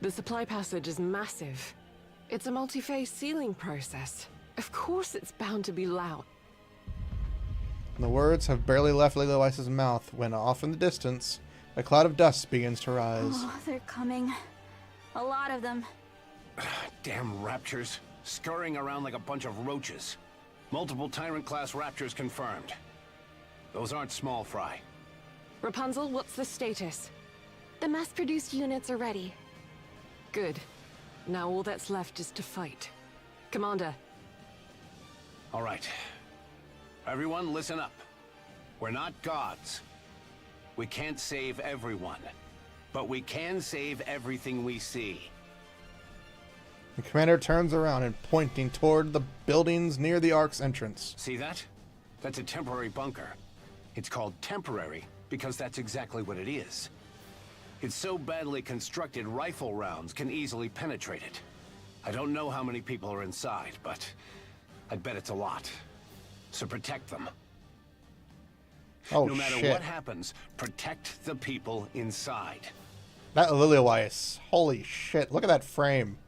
Speaker 8: The supply passage is massive. It's a multi-phase sealing process. Of course it's bound to be loud.
Speaker 1: The words have barely left Legolas's mouth when off in the distance, a cloud of dust begins to rise.
Speaker 6: Oh, they're coming. A lot of them.
Speaker 11: Damn raptors. Scurrying around like a bunch of roaches. Multiple Tyrant-class raptors confirmed. Those aren't small fry.
Speaker 8: Rapunzel, what's the status?
Speaker 2: The mass-produced units are ready.
Speaker 8: Good. Now all that's left is to fight. Commander.
Speaker 11: All right. Everyone, listen up. We're not gods. We can't save everyone. But we can save everything we see.
Speaker 1: The commander turns around and pointing toward the buildings near the Ark's entrance.
Speaker 11: See that? That's a temporary bunker. It's called temporary because that's exactly what it is. It's so badly constructed, rifle rounds can easily penetrate it. I don't know how many people are inside, but I'd bet it's a lot. So protect them.
Speaker 1: Oh,
Speaker 11: no matter
Speaker 1: shit.
Speaker 11: what happens, protect the people inside.
Speaker 1: That Liliweiss. Holy shit. Look at that frame.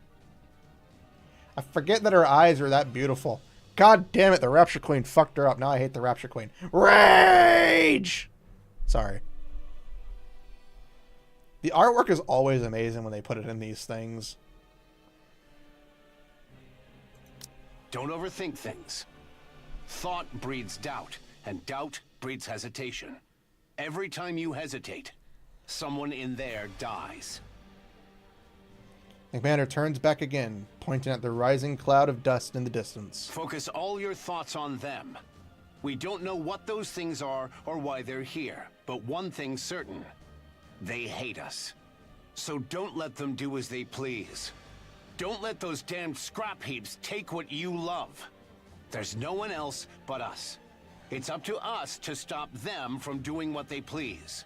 Speaker 1: I forget that her eyes are that beautiful. God damn it, the Rapture Queen fucked her up. Now I hate the Rapture Queen. Rage! Sorry. The artwork is always amazing when they put it in these things.
Speaker 11: Don't overthink things. Thought breeds doubt, and doubt breeds hesitation. Every time you hesitate, someone in there dies.
Speaker 1: The commander turns back again, pointing at the rising cloud of dust in the distance.
Speaker 11: Focus all your thoughts on them. We don't know what those things are or why they're here, but one thing's certain. They hate us. So don't let them do as they please. Don't let those damned scrap heaps take what you love. There's no one else but us. It's up to us to stop them from doing what they please.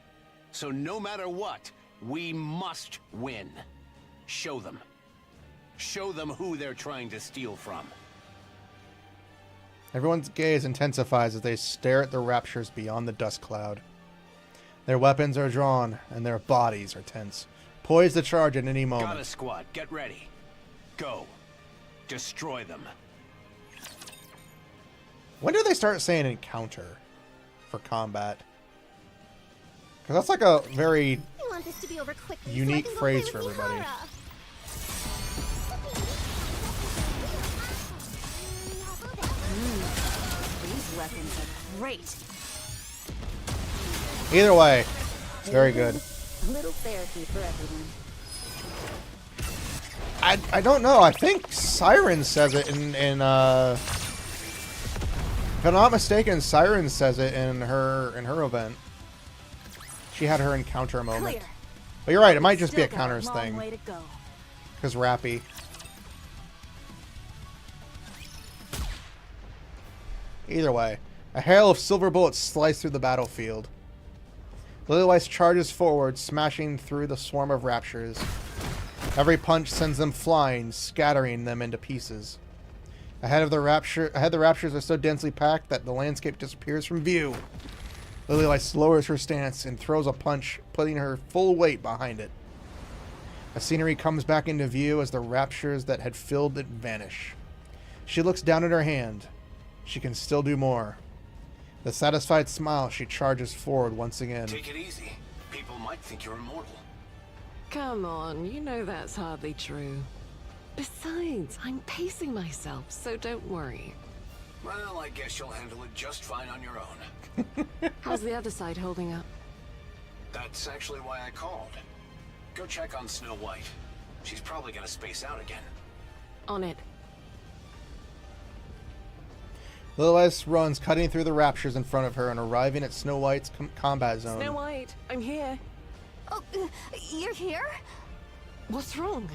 Speaker 11: So no matter what, we must win. Show them. Show them who they're trying to steal from.
Speaker 1: Everyone's gaze intensifies as they stare at the raptures beyond the dust cloud. Their weapons are drawn, and their bodies are tense, poised to charge at any moment.
Speaker 11: Got a squad. Get ready. Go. Destroy them.
Speaker 1: When do they start saying encounter for combat? Because that's like a very
Speaker 10: I want this to be over quickly
Speaker 1: unique
Speaker 10: so I can go
Speaker 1: phrase
Speaker 10: play
Speaker 1: for
Speaker 10: with
Speaker 1: everybody.
Speaker 10: Mihara.
Speaker 6: These weapons are great.
Speaker 1: Either way, it's very good.
Speaker 3: A little therapy for everyone.
Speaker 1: I don't know. I think Siren says it in if I'm not mistaken, Siren says it in her event. She had her encounter moment.
Speaker 6: Clear.
Speaker 1: But you're right, it might just be a
Speaker 6: Still got
Speaker 1: counters
Speaker 6: long
Speaker 1: thing.
Speaker 6: way to go.
Speaker 1: Because Rappy. Either way, a hail of silver bullets slice through the battlefield. Lilyweiss charges forward, smashing through the swarm of raptures. Every punch sends them flying, scattering them into pieces. Ahead, the raptures are so densely packed that the landscape disappears from view. Lilyweiss lowers her stance and throws a punch, putting her full weight behind it. The scenery comes back into view as the raptures that had filled it vanish. She looks down at her hand. She can still do more. With a satisfied smile, she charges forward once again.
Speaker 11: Take it easy. People might think you're immortal.
Speaker 8: Come on, you know that's hardly true. Besides, I'm pacing myself, so don't worry.
Speaker 11: Well, I guess you'll handle it just fine on your own.
Speaker 8: How's the other side holding up?
Speaker 11: That's actually why I called. Go check on Snow White. She's probably gonna space out again.
Speaker 8: On it.
Speaker 1: Lilyweiss runs, cutting through the raptures in front of her and arriving at Snow White's combat zone.
Speaker 8: Snow White, I'm here.
Speaker 6: Oh, you're here?
Speaker 8: What's wrong?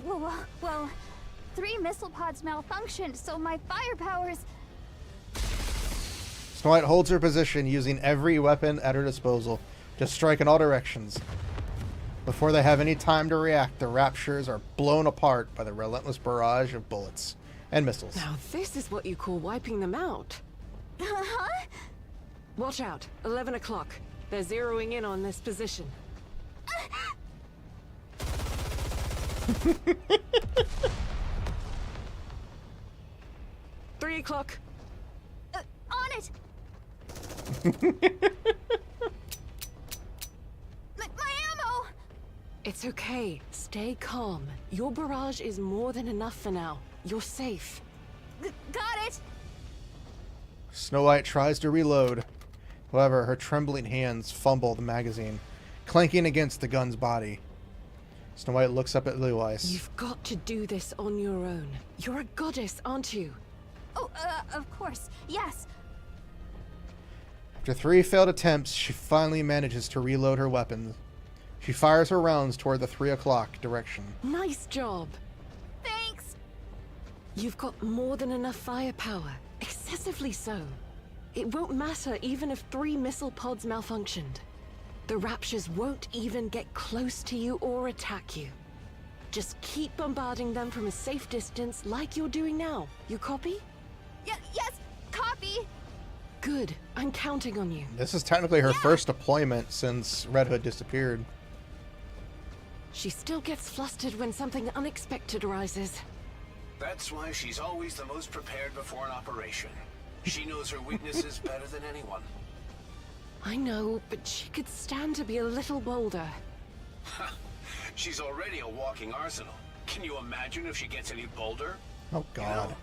Speaker 6: Well, 3 missile pods malfunctioned, so my firepowers...
Speaker 1: Snow White holds her position, using every weapon at her disposal to strike in all directions. Before they have any time to react, the raptures are blown apart by the relentless barrage of bullets and missiles.
Speaker 8: Now this is what you call wiping them out.
Speaker 6: Huh?
Speaker 8: Watch out, 11 o'clock. They're zeroing in on this position. 3 o'clock.
Speaker 6: On it! My ammo!
Speaker 8: It's okay. Stay calm. Your barrage is more than enough for now. You're safe.
Speaker 6: Got it!
Speaker 1: Snow White tries to reload. However, her trembling hands fumble the magazine, clanking against the gun's body. Snow White looks up at Lilieweiss.
Speaker 8: You've got to do this on your own. You're a goddess, aren't you?
Speaker 6: Oh, of course. Yes.
Speaker 1: After 3 failed attempts, she finally manages to reload her weapons. She fires her rounds toward the 3 o'clock direction.
Speaker 8: Nice job.
Speaker 6: Thanks.
Speaker 8: You've got more than enough firepower. Excessively so. It won't matter even if 3 missile pods malfunctioned. The Raptures won't even get close to you or attack you. Just keep bombarding them from a safe distance like you're doing now. You copy?
Speaker 6: Yes, copy.
Speaker 8: Good. I'm counting on you.
Speaker 1: This is technically her first deployment since Red Hood disappeared.
Speaker 8: She still gets flustered when something unexpected arises.
Speaker 11: That's why she's always the most prepared before an operation. She knows her weaknesses better than anyone.
Speaker 8: I know, but she could stand to be a little bolder.
Speaker 11: She's already a walking arsenal. Can you imagine if she gets any bolder?
Speaker 1: Oh, God.
Speaker 11: You know,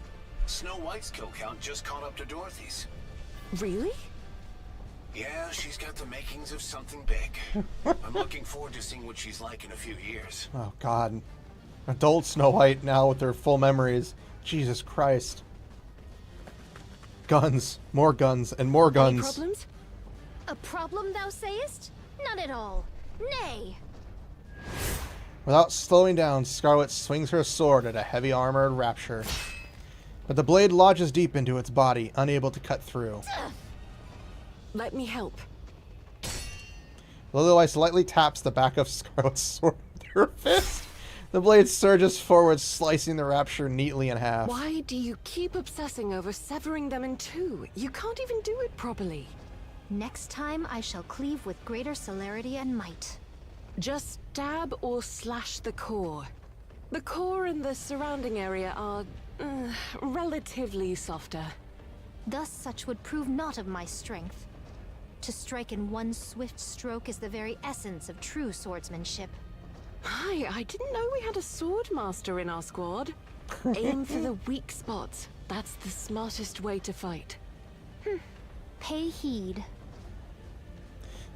Speaker 11: Snow White's kill count just caught up to Dorothy's.
Speaker 8: Really?
Speaker 11: Yeah, she's got the makings of something big. I'm looking forward to seeing what she's like in a few years.
Speaker 1: Oh, God. Adult Snow White now with her full memories. Jesus Christ. Guns. More guns. And more guns.
Speaker 8: Any problems?
Speaker 9: A problem, thou sayest? None at all. Nay.
Speaker 1: Without slowing down, Scarlet swings her sword at a heavy armored Rapture. But the blade lodges deep into its body, unable to cut through.
Speaker 8: Let me help.
Speaker 1: Lilieweiss lightly taps the back of Scarlet's sword with her fist. The blade surges forward, slicing the Rapture neatly in half.
Speaker 8: Why do you keep obsessing over severing them in 2? You can't even do it properly.
Speaker 9: Next time I shall cleave with greater celerity and might.
Speaker 8: Just stab or slash the core. The core and the surrounding area are relatively softer.
Speaker 9: Thus such would prove not of my strength. To strike in one swift stroke is the very essence of true swordsmanship.
Speaker 8: Hi, I didn't know we had a sword master in our squad. Aim for the weak spots. That's the smartest way to fight.
Speaker 9: Pay heed.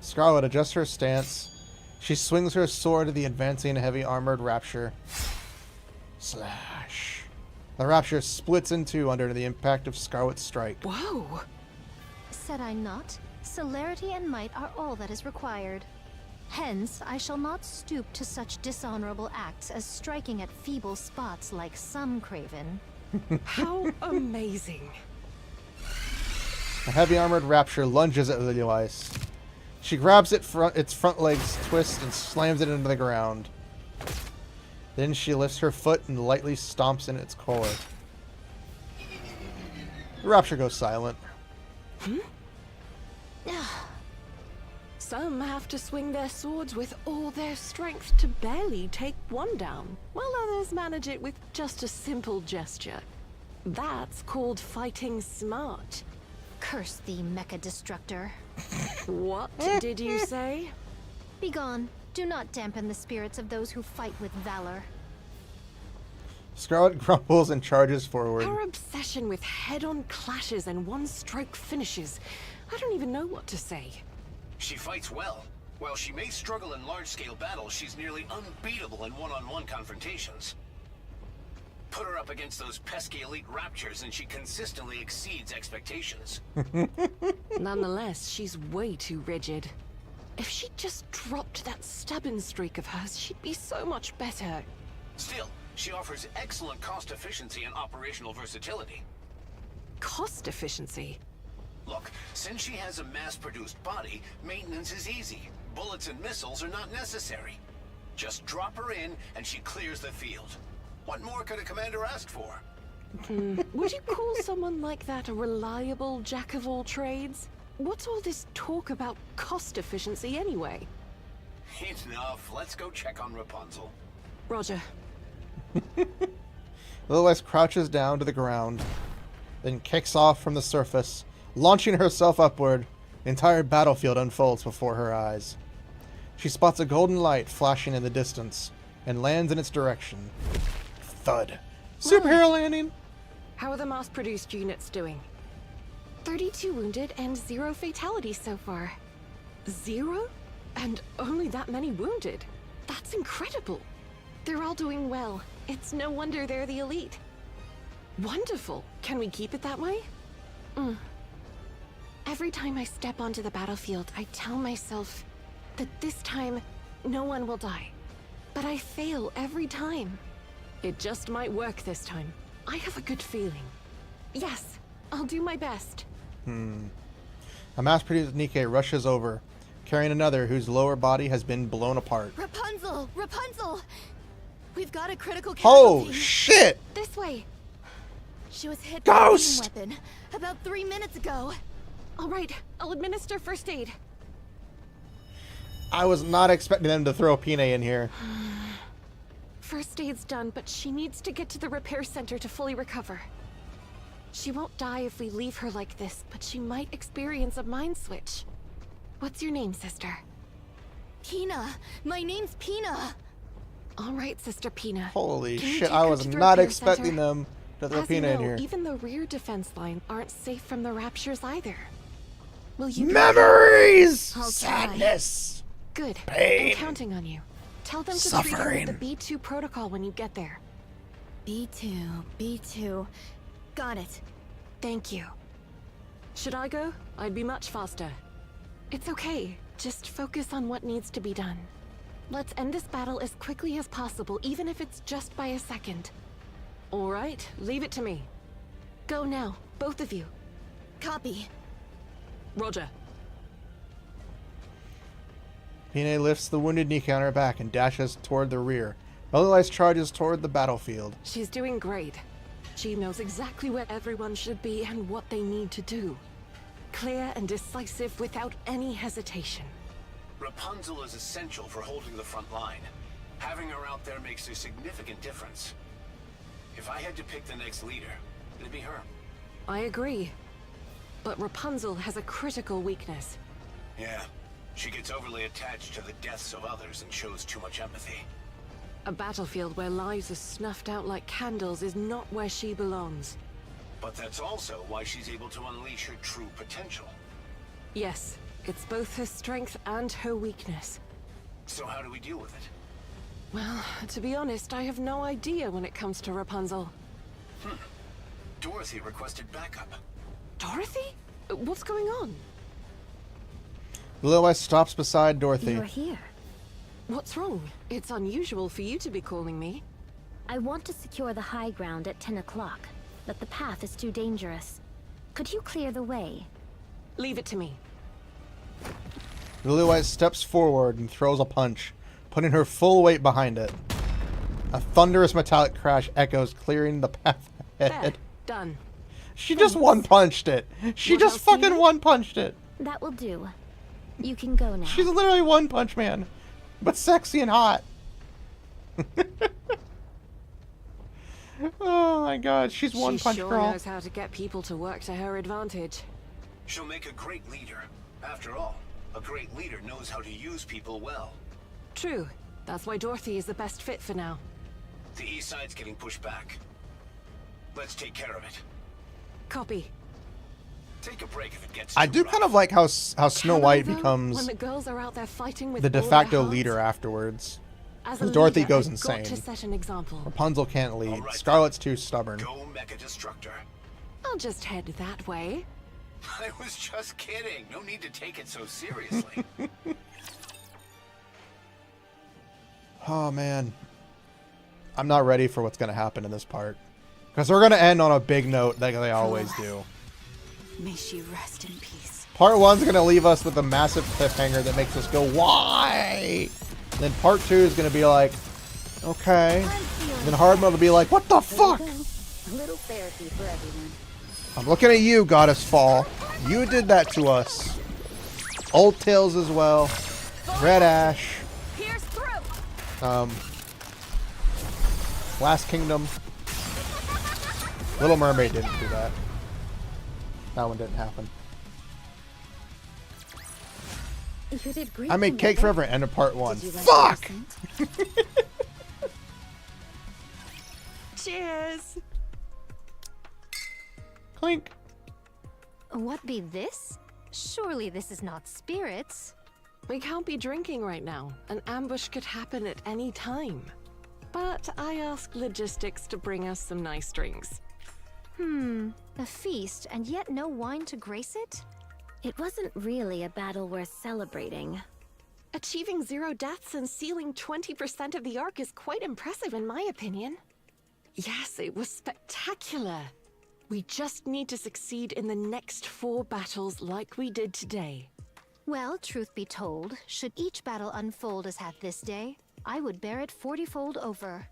Speaker 1: Scarlet adjusts her stance. She swings her sword at the advancing heavy armored Rapture. Slash. The Rapture splits in 2 under the impact of Scarlet's strike.
Speaker 8: Whoa!
Speaker 9: Said I not? Celerity and might are all that is required. Hence, I shall not stoop to such dishonorable acts as striking at feeble spots like some craven.
Speaker 8: How amazing!
Speaker 1: A heavy armored Rapture lunges at Lilieweiss. She grabs its front legs, twists, and slams it into the ground. Then she lifts her foot and lightly stomps in its core. The Rapture goes silent.
Speaker 8: Some have to swing their swords with all their strength to barely take one down, while others manage it with just a simple gesture. That's called fighting smart.
Speaker 9: Curse thee, mecha destructor.
Speaker 8: What did you say?
Speaker 9: Begone. Do not dampen the spirits of those who fight with valor.
Speaker 1: Scarlet grumbles and charges forward.
Speaker 8: Her obsession with head-on clashes and one-stroke finishes. I don't even know what to say.
Speaker 11: She fights well. While she may struggle in large-scale battles, she's nearly unbeatable in one-on-one confrontations. Put her up against those pesky elite Raptures and she consistently exceeds expectations.
Speaker 8: Nonetheless, she's way too rigid. If she just dropped that stubborn streak of hers, she'd be so much better.
Speaker 11: Still, she offers excellent cost efficiency and operational versatility.
Speaker 8: Cost efficiency?
Speaker 11: Look, since she has a mass-produced body, maintenance is easy. Bullets and missiles are not necessary. Just drop her in and she clears the field. What more could a commander ask for?
Speaker 8: Would you call someone like that a reliable jack-of-all-trades? What's all this talk about cost efficiency anyway?
Speaker 11: Enough. Let's go check on Rapunzel.
Speaker 8: Roger.
Speaker 1: Lilith crouches down to the ground, then kicks off from the surface, launching herself upward. The entire battlefield unfolds before her eyes. She spots a golden light flashing in the distance and lands in its direction. Thud. Superhero landing!
Speaker 8: How are the mass-produced units doing? 32 wounded and 0 fatalities so far. 0? And only that many wounded? That's incredible. They're all doing well. It's no wonder they're the elite. Wonderful. Can we keep it that way? Every time I step onto the battlefield, I tell myself that this time, no one will die. But I fail every time. It just might work this time. I have a good feeling. Yes, I'll do my best.
Speaker 1: A mass-produced Nikke rushes over, carrying another whose lower body has been blown apart.
Speaker 14: Rapunzel! Rapunzel! We've got a critical
Speaker 1: Oh,
Speaker 14: casualty.
Speaker 1: shit!
Speaker 14: This way. She was hit
Speaker 1: Ghost!
Speaker 14: by a weapon about 3 minutes ago.
Speaker 8: All right, I'll administer first aid.
Speaker 1: I was not expecting them to throw Pine in here.
Speaker 8: First aid's done, but she needs to get to the repair center to fully recover. She won't die if we leave her like this, but she might experience a mind switch. What's your name, sister?
Speaker 14: Pina. My name's Pina.
Speaker 8: All right, Sister Pina.
Speaker 1: Holy
Speaker 8: Can you
Speaker 1: shit,
Speaker 8: take
Speaker 1: I
Speaker 8: her
Speaker 1: was
Speaker 8: to the
Speaker 1: not
Speaker 8: repair
Speaker 1: expecting
Speaker 8: center?
Speaker 1: them to throw
Speaker 8: As you
Speaker 1: Pina in
Speaker 8: know,
Speaker 1: here.
Speaker 8: even the rear defense line aren't safe from the raptures either. Will you?
Speaker 1: Memories!
Speaker 8: I'll try.
Speaker 1: Sadness!
Speaker 8: Good.
Speaker 1: Pain.
Speaker 8: I'm counting on you. Tell them to
Speaker 1: Suffering.
Speaker 8: treat her with the B2 protocol when you get there.
Speaker 14: B2. Got it.
Speaker 8: Thank you. Should I go? I'd be much faster. It's okay. Just focus on what needs to be done. Let's end this battle as quickly as possible, even if it's just by a second. All right, leave it to me. Go now, both of you.
Speaker 14: Copy.
Speaker 8: Roger.
Speaker 1: Pine lifts the wounded Nikke on her back and dashes toward the rear. Otherwise charges toward the battlefield.
Speaker 8: She's doing great. She knows exactly where everyone should be and what they need to do. Clear and decisive without any hesitation.
Speaker 11: Rapunzel is essential for holding the front line. Having her out there makes a significant difference. If I had to pick the next leader, it'd be her.
Speaker 8: I agree. But Rapunzel has a critical weakness.
Speaker 11: Yeah, she gets overly attached to the deaths of others and shows too much empathy.
Speaker 8: A battlefield where lives are snuffed out like candles is not where she belongs.
Speaker 11: But that's also why she's able to unleash her true potential.
Speaker 8: Yes, it's both her strength and her weakness.
Speaker 11: So how do we deal with it?
Speaker 8: Well, to be honest, I have no idea when it comes to Rapunzel.
Speaker 11: Dorothy requested backup.
Speaker 8: Dorothy? What's going on?
Speaker 1: Lilith stops beside Dorothy.
Speaker 2: You're here.
Speaker 8: What's wrong? It's unusual for you to be calling me.
Speaker 2: I want to secure the high ground at 10 o'clock, but the path is too dangerous. Could you clear the way?
Speaker 8: Leave it to me.
Speaker 1: Lilith steps forward and throws a punch, putting her full weight behind it. A thunderous metallic crash echoes, clearing the path
Speaker 8: There,
Speaker 1: ahead.
Speaker 8: done.
Speaker 1: She just one-punched it. She
Speaker 8: What
Speaker 1: just
Speaker 8: else do you
Speaker 1: fucking
Speaker 8: need?
Speaker 1: one-punched it.
Speaker 2: That will do. You can go now.
Speaker 1: She's literally One Punch Man, but sexy and hot. Oh my god, she's One Punch
Speaker 8: She sure
Speaker 1: Girl.
Speaker 8: knows how to get people to work to her advantage.
Speaker 11: She'll make a great leader. After all, a great leader knows how to use people well.
Speaker 8: True. That's why Dorothy is the best fit for now.
Speaker 11: The east side's getting pushed back. Let's take care of it.
Speaker 8: Copy.
Speaker 11: Take a break if it gets
Speaker 1: I
Speaker 11: too
Speaker 1: do
Speaker 11: rough.
Speaker 1: kind of like how Snow White
Speaker 8: Though,
Speaker 1: becomes
Speaker 8: when the girls are out there fighting with
Speaker 1: the de
Speaker 8: all their
Speaker 1: facto
Speaker 8: hearts,
Speaker 1: leader afterwards.
Speaker 8: As a
Speaker 1: Because Dorothy
Speaker 8: leader,
Speaker 1: goes
Speaker 8: I've got
Speaker 1: insane.
Speaker 8: to set an example.
Speaker 1: Rapunzel can't lead.
Speaker 11: All right,
Speaker 1: Scarlet's too stubborn.
Speaker 11: Go Mecha Destructor.
Speaker 8: I'll just head that way.
Speaker 11: I was just kidding. No need to take it so seriously.
Speaker 1: Oh man. I'm not ready for what's going to happen in this part. Because we're going to end on a big note like they always do.
Speaker 6: May she rest in peace.
Speaker 1: Part 1's going to leave us with a massive cliffhanger that makes us go, why? And then part 2 is going to be like, okay. And then hard mode will be like, what the fuck?
Speaker 3: A little therapy for everyone.
Speaker 1: I'm looking at you, Goddess Fall. You did that to us. Old Tails as well. Red Ash.
Speaker 14: Pierce through.
Speaker 1: Last Kingdom. Little Mermaid didn't do that. That one didn't happen.
Speaker 3: You did great.
Speaker 1: I made Cake Forever end of part 1.
Speaker 3: Did you like
Speaker 1: Fuck!
Speaker 8: Cheers!
Speaker 1: Clink.
Speaker 9: What be this? Surely this is not spirits.
Speaker 8: We can't be drinking right now. An ambush could happen at any time. But I asked logistics to bring us some nice drinks.
Speaker 9: A feast and yet no wine to grace it?
Speaker 2: It wasn't really a battle worth celebrating.
Speaker 8: Achieving 0 deaths and sealing 20% of the Ark is quite impressive in my opinion. Yes, it was spectacular. We just need to succeed in the next 4 battles like we did today.
Speaker 9: Well, truth be told, should each battle unfold as had this day, I would bear it 40-fold over.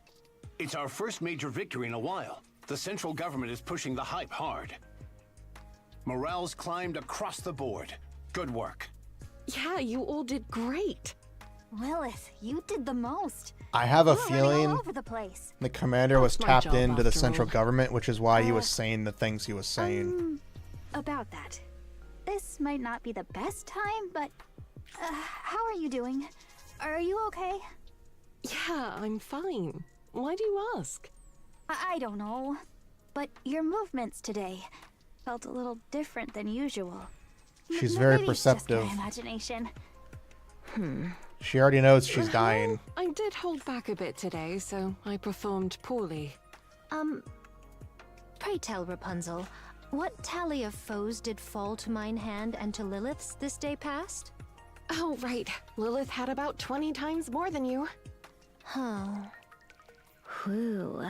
Speaker 11: It's our first major victory in a while. The central government is pushing the hype hard. Morale's climbed across the board. Good work.
Speaker 8: Yeah, you all did great.
Speaker 14: Lilith, you did the most.
Speaker 1: I have a
Speaker 14: You were running
Speaker 1: feeling
Speaker 14: all over the place.
Speaker 1: the commander was
Speaker 8: That's my
Speaker 1: tapped
Speaker 8: job,
Speaker 1: into the
Speaker 8: after
Speaker 1: central
Speaker 8: all.
Speaker 1: government, which is why he was saying the things he was saying.
Speaker 14: About that. This might not be the best time, but how are you doing? Are you okay?
Speaker 8: Yeah, I'm fine. Why do you ask?
Speaker 14: I don't know, but your movements today felt a little different than usual.
Speaker 1: She's very
Speaker 14: Maybe it's just my
Speaker 1: perceptive.
Speaker 14: imagination.
Speaker 1: She already knows she's dying.
Speaker 8: I did hold back a bit today, so I performed poorly.
Speaker 9: Pray tell, Rapunzel, what tally of foes did fall to mine hand and to Lilith's this day past?
Speaker 8: Oh, right. Lilith had about 20 times more than you.
Speaker 9: Huh.
Speaker 2: Whew.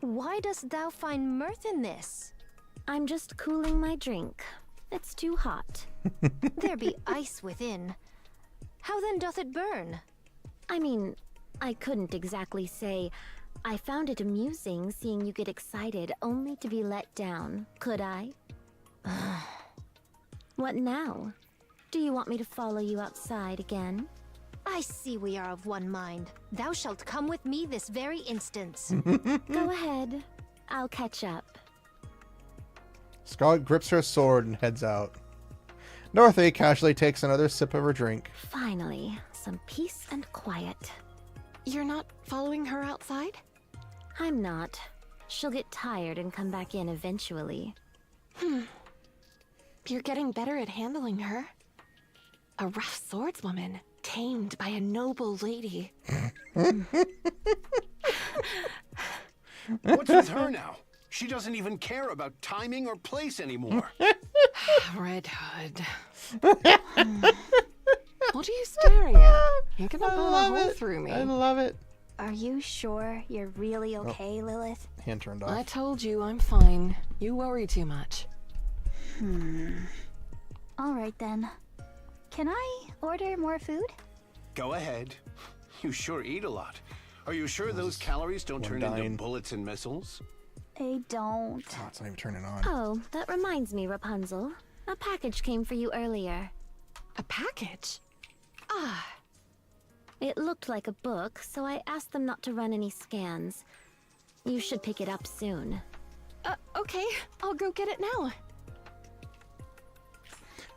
Speaker 9: Why dost thou find mirth in this?
Speaker 2: I'm just cooling my drink. It's too hot.
Speaker 9: There be ice within. How then doth it burn?
Speaker 2: I mean, I couldn't exactly say. I found it amusing seeing you get excited only to be let down, could I? What now? Do you want me to follow you outside again?
Speaker 9: I see we are of one mind. Thou shalt come with me this very instant.
Speaker 2: Go ahead. I'll catch up.
Speaker 1: Scarlet grips her sword and heads out. Dorothy casually takes another sip of her drink.
Speaker 2: Finally, some peace and quiet.
Speaker 8: You're not following her outside?
Speaker 2: I'm not. She'll get tired and come back in eventually.
Speaker 8: You're getting better at handling her. A rough swordswoman, tamed by a noble lady.
Speaker 11: What's with her now? She doesn't even care about timing or place anymore.
Speaker 8: Red Hood. What are you staring at? You're gonna blow a hole through me.
Speaker 1: I love it.
Speaker 14: Are you sure you're really okay, Lilith?
Speaker 1: Hand turned
Speaker 8: I
Speaker 1: off.
Speaker 8: told you I'm fine. You worry too much.
Speaker 14: All right then. Can I order more food?
Speaker 11: Go ahead. You sure eat a lot. Are you sure those calories don't turn into
Speaker 1: dying.
Speaker 11: bullets and missiles?
Speaker 14: I don't.
Speaker 1: Oh, it's not even turning on.
Speaker 2: Oh, that reminds me, Rapunzel. A package came for you earlier.
Speaker 8: A package?
Speaker 2: It looked like a book, so I asked them not to run any scans. You should pick it up soon.
Speaker 8: Okay. I'll go get it now.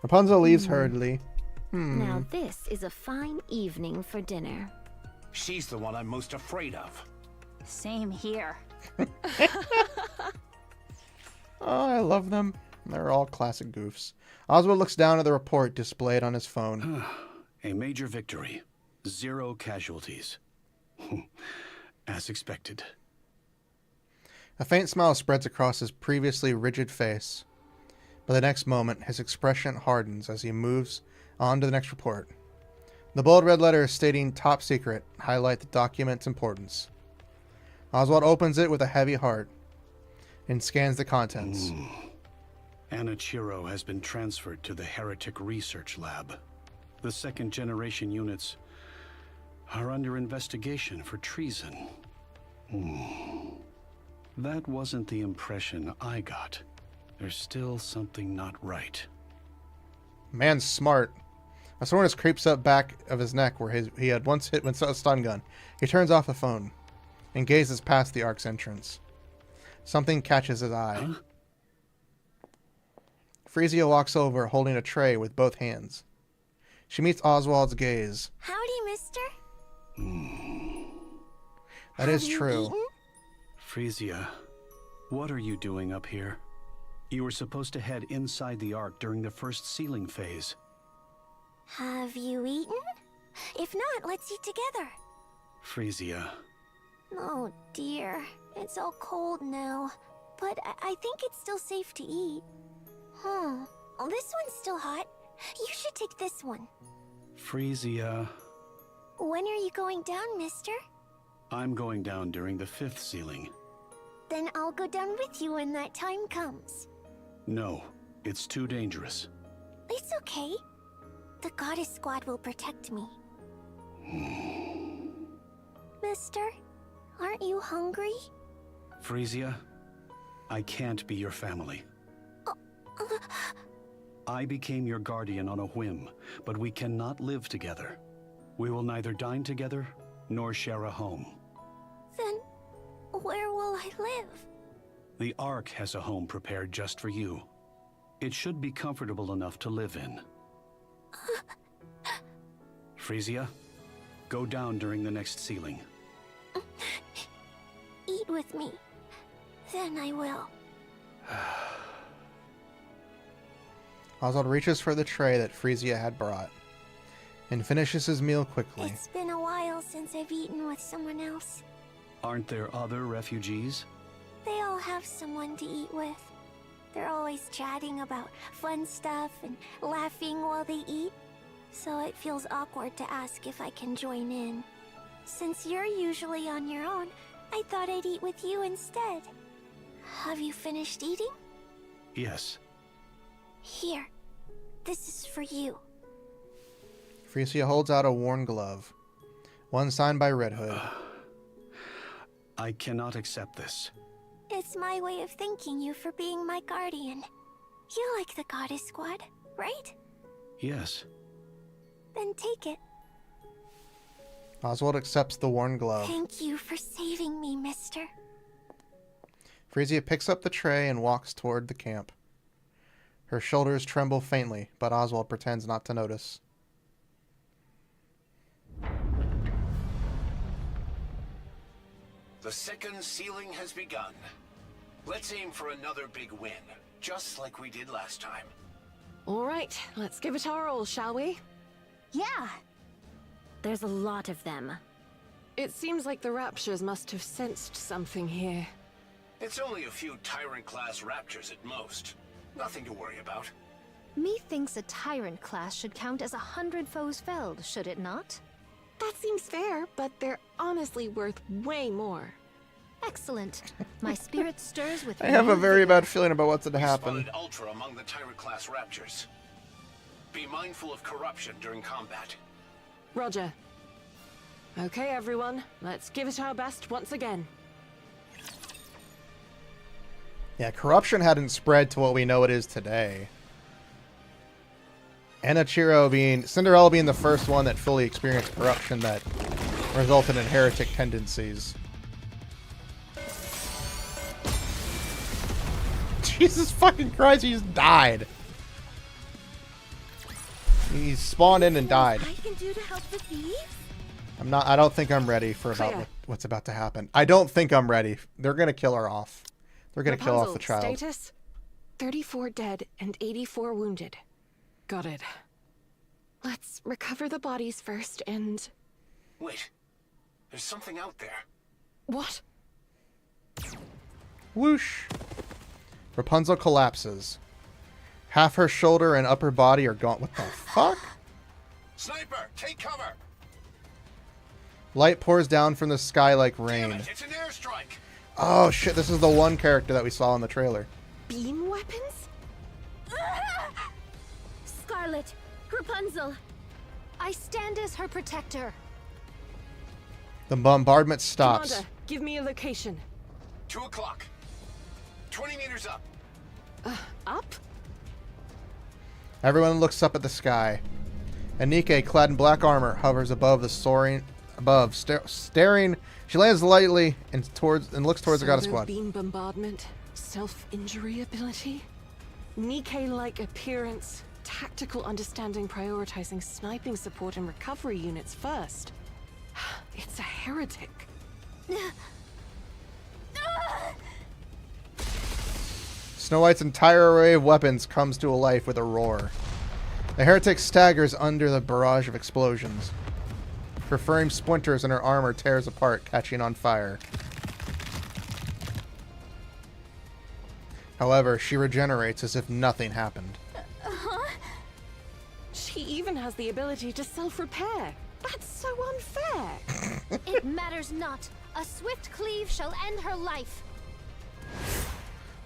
Speaker 1: Rapunzel leaves hurriedly.
Speaker 2: Now this is a fine evening for dinner.
Speaker 11: She's the one I'm most afraid of.
Speaker 14: Same here.
Speaker 1: Oh, I love them. They're all classic goofs. Oswald looks down at the report displayed on his phone.
Speaker 12: A major victory. 0 casualties. As expected.
Speaker 1: A faint smile spreads across his previously rigid face. But the next moment, his expression hardens as he moves on to the next report. The bold red letters stating top secret highlight the document's importance. Oswald opens it with a heavy heart and scans the contents.
Speaker 12: Anna Chiro has been transferred to the Heretic Research Lab. The second-generation units are under investigation for treason. That wasn't the impression I got. There's still something not right.
Speaker 1: Man's smart. A soreness creeps up back of his neck where he had once hit with a stun gun. He turns off the phone. and gazes past the Ark's entrance. Something catches his eye.
Speaker 12: Huh?
Speaker 1: Frisia walks over, holding a tray with both hands. She meets Oswald's gaze.
Speaker 10: Howdy, mister.
Speaker 1: That is true.
Speaker 12: Frisia, what are you doing up here? You were supposed to head inside the Ark during the first sealing phase.
Speaker 10: Have you eaten? If not, let's eat together.
Speaker 12: Frisia.
Speaker 10: Oh dear, it's all cold now. But I think it's still safe to eat. Oh, this one's still hot. You should take this one.
Speaker 12: Frisia.
Speaker 10: When are you going down, mister?
Speaker 12: I'm going down during the 5th sealing.
Speaker 10: Then I'll go down with you when that time comes.
Speaker 12: No, it's too dangerous.
Speaker 10: It's okay. The goddess squad will protect me. Mister, aren't you hungry?
Speaker 12: Frisia, I can't be your family. I became your guardian on a whim, but we cannot live together. We will neither dine together, nor share a home.
Speaker 10: Then, where will I live?
Speaker 12: The Ark has a home prepared just for you. It should be comfortable enough to live in. Frisia, go down during the next sealing.
Speaker 10: Eat with me. Then I will.
Speaker 1: Oswald reaches for the tray that Frisia had brought and finishes his meal quickly.
Speaker 10: It's been a while since I've eaten with someone else.
Speaker 12: Aren't there other refugees?
Speaker 10: They all have someone to eat with. They're always chatting about fun stuff and laughing while they eat. So it feels awkward to ask if I can join in. Since you're usually on your own, I thought I'd eat with you instead. Have you finished eating?
Speaker 12: Yes.
Speaker 10: Here. This is for you.
Speaker 1: Frisia holds out a worn glove, one signed by Red Hood.
Speaker 12: I cannot accept this.
Speaker 10: It's my way of thanking you for being my guardian. You like the goddess squad, right?
Speaker 12: Yes.
Speaker 10: Then take it.
Speaker 1: Oswald accepts the worn glove.
Speaker 10: Thank you for saving me, mister.
Speaker 1: Frisia picks up the tray and walks toward the camp. Her shoulders tremble faintly, but Oswald pretends not to notice.
Speaker 11: The second sealing has begun. Let's aim for another big win, just like we did last time.
Speaker 8: All right, let's give it our all, shall we?
Speaker 14: Yeah.
Speaker 2: There's a lot of them.
Speaker 8: It seems like the Raptures must have sensed something here.
Speaker 11: It's only a few Tyrant-class Raptures at most. Nothing to worry about.
Speaker 9: Methinks a Tyrant class should count as 100 foes felled, should it not?
Speaker 8: That seems fair, but they're honestly worth way more.
Speaker 9: Excellent. My spirit stirs with...
Speaker 1: I have a very bad feeling about what's to happen.
Speaker 11: Spotted Ultra among the Tyrant-class Raptures. Be mindful of corruption during combat.
Speaker 8: Roger. Okay, everyone, let's give it our best once again.
Speaker 1: Yeah, corruption hadn't spread to what we know it is today. Cinderella being the first one that fully experienced corruption that resulted in heretic tendencies. Jesus fucking Christ, he just died. He spawned in and died.
Speaker 10: I can do to help the thieves?
Speaker 1: I don't think I'm ready for what's about to happen. I don't think I'm ready. They're gonna kill her off. They're gonna kill off the child.
Speaker 8: Status? 34 dead and 84 wounded. Got it. Let's recover the bodies first and...
Speaker 11: Wait. There's something out there.
Speaker 8: What?
Speaker 1: Whoosh. Rapunzel collapses. Half her shoulder and upper body are gone. What the fuck?
Speaker 11: Sniper, take cover!
Speaker 1: Light pours down from the sky like rain.
Speaker 11: Damn it, it's an airstrike!
Speaker 1: Oh shit, this is the one character that we saw in the trailer.
Speaker 8: Beam weapons?
Speaker 2: Scarlet! Rapunzel!
Speaker 9: I stand as her protector.
Speaker 1: The bombardment stops.
Speaker 8: Commander, give me a location.
Speaker 11: 2 o'clock. 20 meters up.
Speaker 8: Up?
Speaker 1: Everyone looks up at the sky. And Nikke, clad in black armor, hovers above the staring She lands lightly and looks towards the goddess
Speaker 8: Pseudo
Speaker 1: squad.
Speaker 8: beam bombardment, self-injury ability, Nikke-like appearance, tactical understanding, prioritizing sniping support and recovery units first. It's a heretic.
Speaker 1: Snow White's entire array of weapons comes to life with a roar. The heretic staggers under the barrage of explosions. Her frame splinters and her armor tears apart, catching on fire. However, she regenerates as if nothing happened.
Speaker 8: She even has the ability to self-repair. That's so unfair.
Speaker 9: It matters not. A swift cleave shall end her life.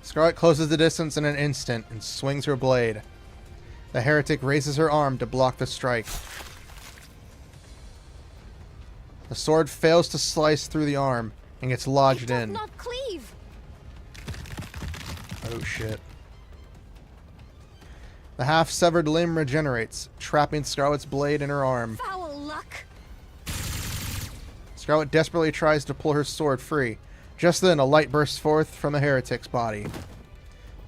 Speaker 1: Scarlet closes the distance in an instant and swings her blade. The heretic raises her arm to block the strike. The sword fails to slice through the arm and gets lodged in.
Speaker 9: Not cleave.
Speaker 1: Oh shit. The half-severed limb regenerates, trapping Scarlet's blade in her arm.
Speaker 9: Foul luck.
Speaker 1: Scarlet desperately tries to pull her sword free. Just then, a light bursts forth from the heretic's body.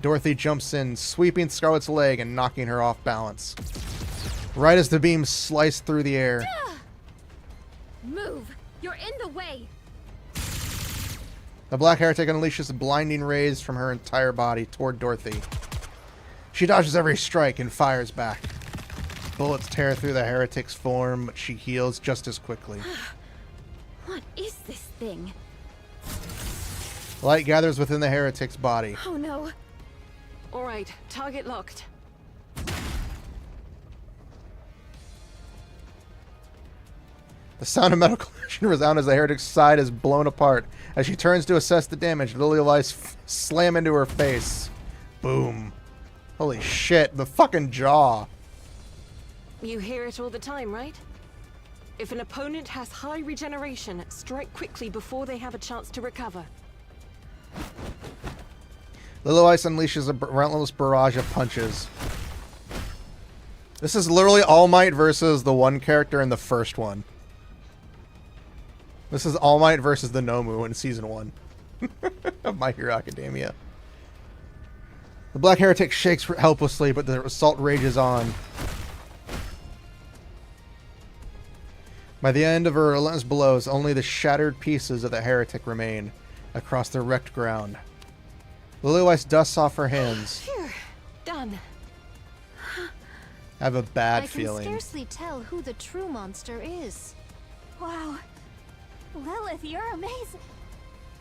Speaker 1: Dorothy jumps in, sweeping Scarlet's leg and knocking her off balance. Right as the beam sliced through the air.
Speaker 9: Move! You're in the way!
Speaker 1: The black heretic unleashes blinding rays from her entire body toward Dorothy. She dodges every strike and fires back. Bullets tear through the heretic's form, but she heals just as quickly.
Speaker 2: What is this thing?
Speaker 1: Light gathers within the heretic's body.
Speaker 8: Oh no. All right, target locked.
Speaker 1: The sound of metal collision resounds as the heretic's side is blown apart. As she turns to assess the damage, Lily Lice slam into her face. Boom. Holy shit, the fucking jaw.
Speaker 8: You hear it all the time, right? If an opponent has high regeneration, strike quickly before they have a chance to recover.
Speaker 1: Lily Lice unleashes a relentless barrage of punches. This is literally All Might versus the one character in the first one. This is All Might versus the Nomu in Season 1 of My Hero Academia. The Black Heretic shakes helplessly, but the assault rages on. By the end of her relentless blows, only the shattered pieces of the Heretic remain across the wrecked ground. Lily Weiss dusts off her hands.
Speaker 8: Phew, done.
Speaker 1: I have a bad feeling.
Speaker 9: I can scarcely tell who the true monster is.
Speaker 14: Wow. Lilith, you're amazing.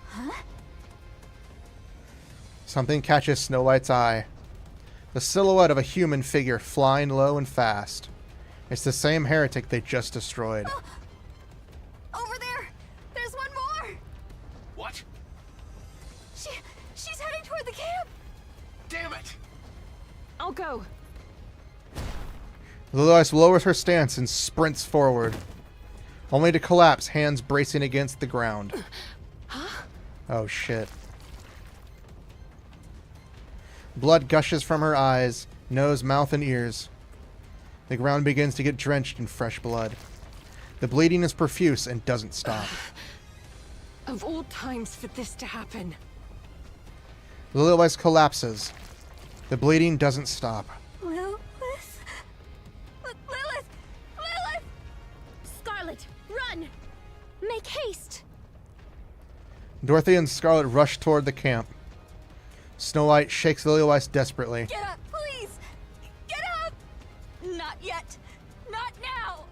Speaker 14: Huh?
Speaker 1: Something catches Snow White's eye. The silhouette of a human figure flying low and fast. It's the same heretic they just destroyed.
Speaker 14: Over there! There's one more!
Speaker 11: What?
Speaker 14: She's heading toward the camp!
Speaker 11: Damn it!
Speaker 8: I'll go.
Speaker 1: Lilias lowers her stance and sprints forward, only to collapse, hands bracing against the ground.
Speaker 8: Huh?
Speaker 1: Oh shit. Blood gushes from her eyes, nose, mouth, and ears. The ground begins to get drenched in fresh blood. The bleeding is profuse and doesn't stop.
Speaker 8: Of all times for this to happen.
Speaker 1: Lilith collapses. The bleeding doesn't stop.
Speaker 14: Lilith?
Speaker 9: Scarlet, run! Make haste!
Speaker 1: Dorothy and Scarlet rush toward the camp. Snow White shakes Lily Weiss desperately.
Speaker 14: Get up, please! Get up! Not yet. Not now!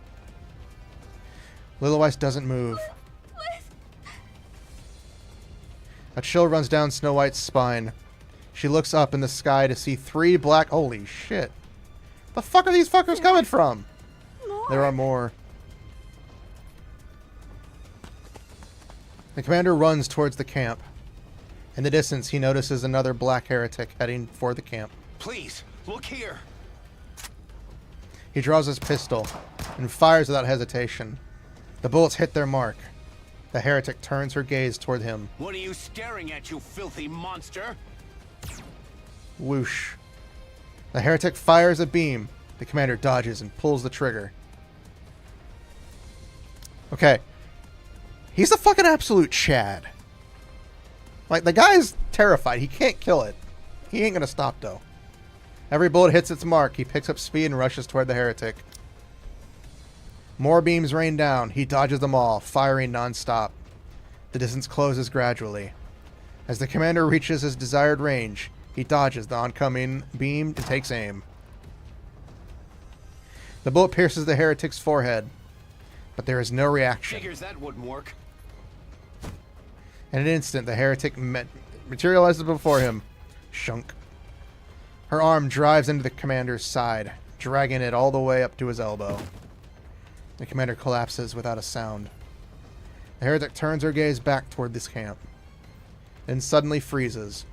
Speaker 1: Lily Weiss doesn't move. A chill runs down Snow White's spine. She looks up in the sky to see three black... Holy shit. The fuck are these fuckers coming from? There are more. The commander runs towards the camp. In the distance, he notices another black heretic heading for the camp.
Speaker 11: Please, look here.
Speaker 1: He draws his pistol and fires without hesitation. The bullets hit their mark. The heretic turns her gaze toward him.
Speaker 11: What are you staring at, you filthy monster?
Speaker 1: Whoosh. The heretic fires a beam. The commander dodges and pulls the trigger. Okay. He's a fucking absolute Chad. Like, the guy's terrified. He can't kill it. He ain't gonna stop, though. Every bullet hits its mark. He picks up speed and rushes toward the heretic. More beams rain down. He dodges them all, firing non-stop. The distance closes gradually. As the commander reaches his desired range, he dodges the oncoming beam and takes aim. The bullet pierces the heretic's forehead, but there is no reaction.
Speaker 11: Figures that wouldn't work.
Speaker 1: In an instant, the heretic materializes before him. Shunk. Her arm drives into the commander's side, dragging it all the way up to his elbow. The commander collapses without a sound. The heretic turns her gaze back toward this camp, then suddenly freezes.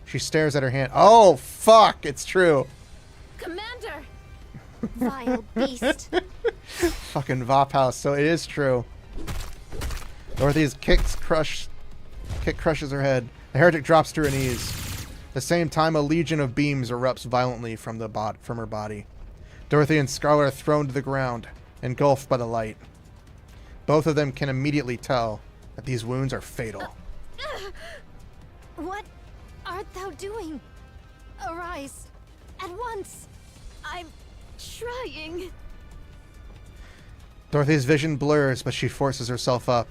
Speaker 1: She stares at her hand. Oh, fuck! It's true.
Speaker 2: Commander!
Speaker 9: Vile beast.
Speaker 1: Fucking Vop House. So it is true. Dorothy's kick crushes her head. The heretic drops to her knees. At the same time, a legion of beams erupts violently from her body. Dorothy and Scarlet are thrown to the ground, engulfed by the light. Both of them can immediately tell that these wounds are fatal.
Speaker 9: What art thou doing? Arise. At once.
Speaker 8: I'm trying.
Speaker 1: Dorothy's vision blurs, but she forces herself up.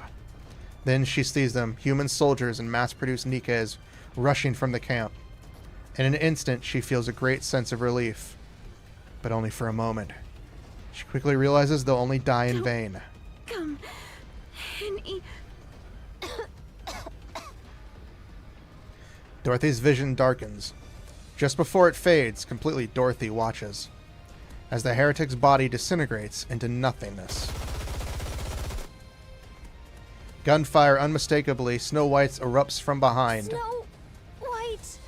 Speaker 1: Then she sees them, human soldiers and mass-produced Nikkes, rushing from the camp. In an instant, she feels a great sense of relief. But only for a moment. She quickly realizes they'll only die in vain.
Speaker 8: Come and eat.
Speaker 1: Dorothy's vision darkens. Just before it fades, completely Dorothy watches as the heretic's body disintegrates into nothingness. Gunfire unmistakably, Snow White's erupts from behind.
Speaker 9: Snow White.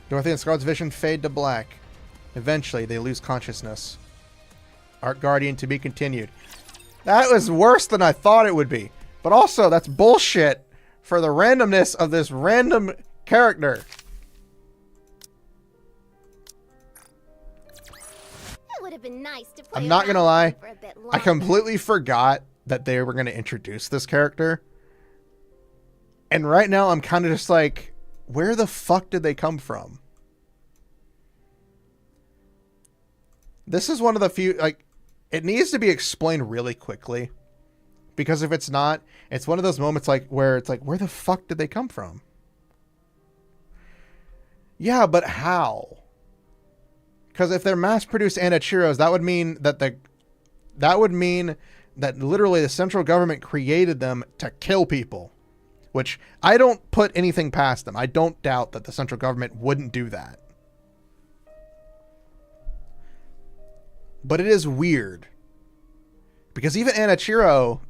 Speaker 1: Dorothy and Scarlet's vision fade to black. Eventually, they lose consciousness. Art Guardian to be continued. That was worse than I thought it would be. But also, that's bullshit for the randomness of this random character.
Speaker 10: It would have been nice to play
Speaker 1: I'm not gonna lie.
Speaker 10: for a bit
Speaker 1: I
Speaker 10: longer.
Speaker 1: completely forgot that they were going to introduce this character. And right now, I'm kind of just like, where the fuck did they come from? This is one of the few, like, it needs to be explained really quickly. Because if it's not, it's one of those moments like where it's like, where the fuck did they come from? Yeah, but how? Because if they're mass-produced Anachiros, that would mean that literally the central government created them to kill people. Which I don't put anything past them. I don't doubt that the central government wouldn't do that. But it is weird. Because even Anachiro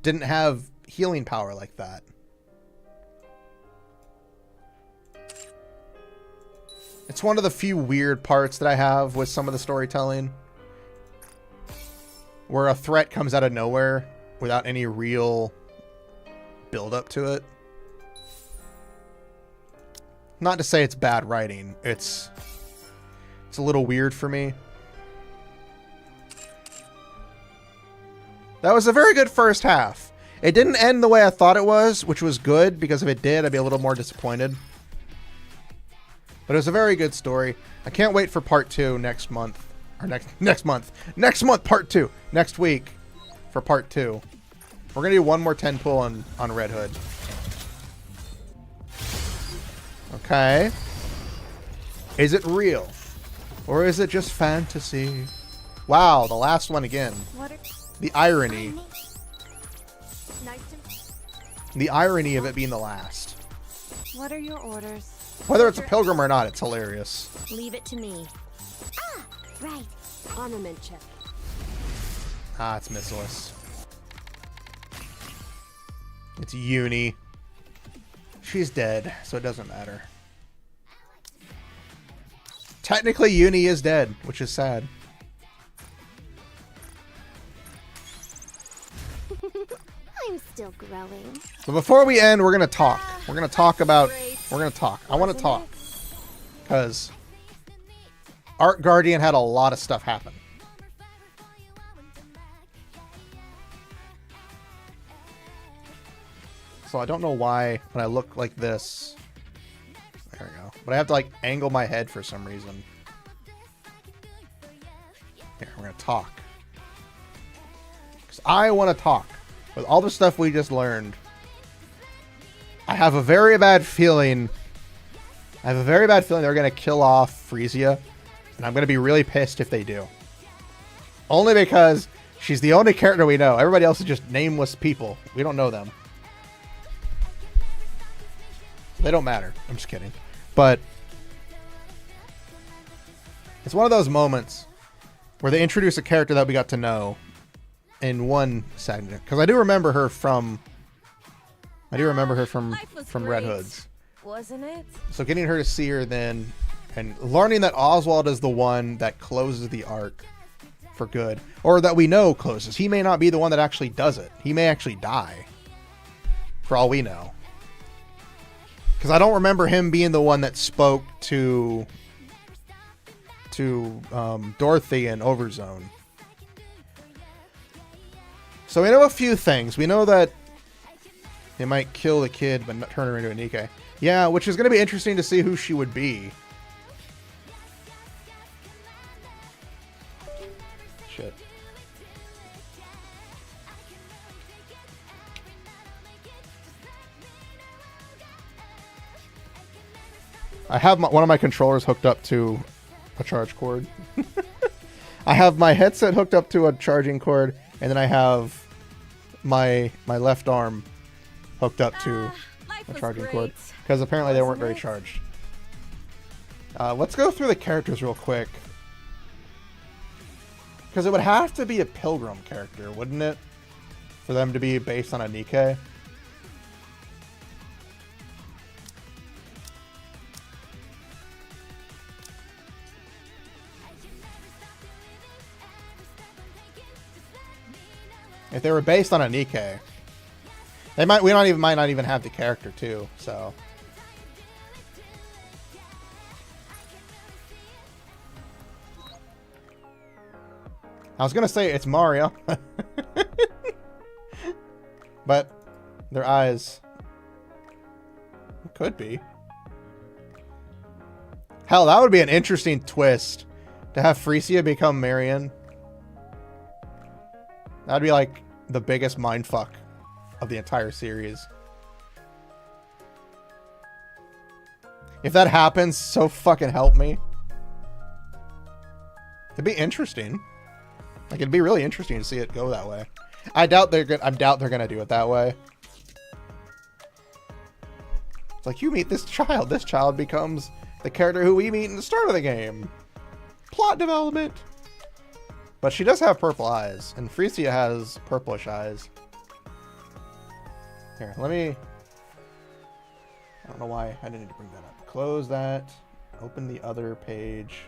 Speaker 1: didn't have healing power like that. It's one of the few weird parts that I have with some of the storytelling. Where a threat comes out of nowhere without any real build up to it. Not to say it's bad writing. It's a little weird for me. That was a very good first half. It didn't end the way I thought it was, which was good, because if it did, I'd be a little more disappointed. But it was a very good story. I can't wait for part 2 next month. Or next month, part 2. Next week for part 2. We're going to do one more 10 pull on Red Hood. Okay. Is it real? Or is it just fantasy? Wow, the last one again. The irony. The irony of it being the last.
Speaker 8: What are your orders?
Speaker 1: Whether it's a pilgrim or not, it's hilarious.
Speaker 2: Leave it to me.
Speaker 10: Ah, right.
Speaker 8: Armament check.
Speaker 1: Ah, it's missileless. It's Uni. She's dead, so it doesn't matter. Technically, Uni is dead, which is sad.
Speaker 10: I'm still growing.
Speaker 1: But before we end, we're gonna talk. We're gonna talk about. We're gonna talk. I want to talk because Art Guardian had a lot of stuff happen. So I don't know why when I look like this. There we go. But I have to like angle my head for some reason. Here, we're going to talk. Because I want to talk. With all the stuff we just learned. I have a very bad feeling. They're going to kill off Frisia. And I'm going to be really pissed if they do. Only because she's the only character we know. Everybody else is just nameless people. We don't know them. They don't matter. I'm just kidding. But it's one of those moments where they introduce a character that we got to know in one segment. Because I do remember her from Red Hoods.
Speaker 8: Wasn't it?
Speaker 1: So getting her to see her then and learning that Oswald is the one that closes the arc for good. Or that we know closes. He may not be the one that actually does it. He may actually die. For all we know. Because I don't remember him being the one that spoke to Dorothy in Overzone. So we know a few things. We know that they might kill the kid but not turn her into a Nikke. Yeah, which is going to be interesting to see who she would be. Shit. I have one of my controllers hooked up to a charge cord. I have my headset hooked up to a charging cord, and then I have my left arm hooked up to a charging cord. Because apparently they weren't very charged. Let's go through the characters real quick. Because it would have to be a Pilgrim character, wouldn't it? For them to be based on a Nikke. If they were based on a Nikke, they might not even have the character too, so. I was gonna say it's Mario. But their eyes could be. Hell, that would be an interesting twist to have Frisia become Marion. That'd be like the biggest mindfuck of the entire series. If that happens, so fucking help me. It'd be interesting. Like, it'd be really interesting to see it go that way. I doubt they're gonna do it that way. It's like, you meet this child becomes the character who we meet in the start of the game. Plot development. But she does have purple eyes, and Frisia has purplish eyes. Here, let me... I don't know why I didn't need to bring that up. Close that. Open the other page.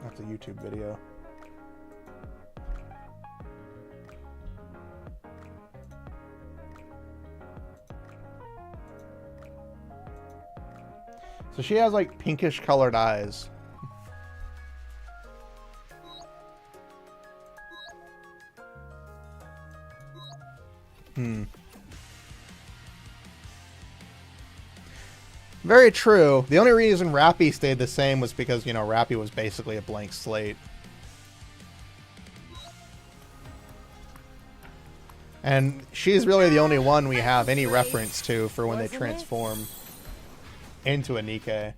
Speaker 1: That's a YouTube video. So she has like pinkish colored eyes. Very true. The only reason Rappy stayed the same was because, you know, Rappy was basically a blank slate. And she's really the only one we have any reference to for when they transform into a Nikke.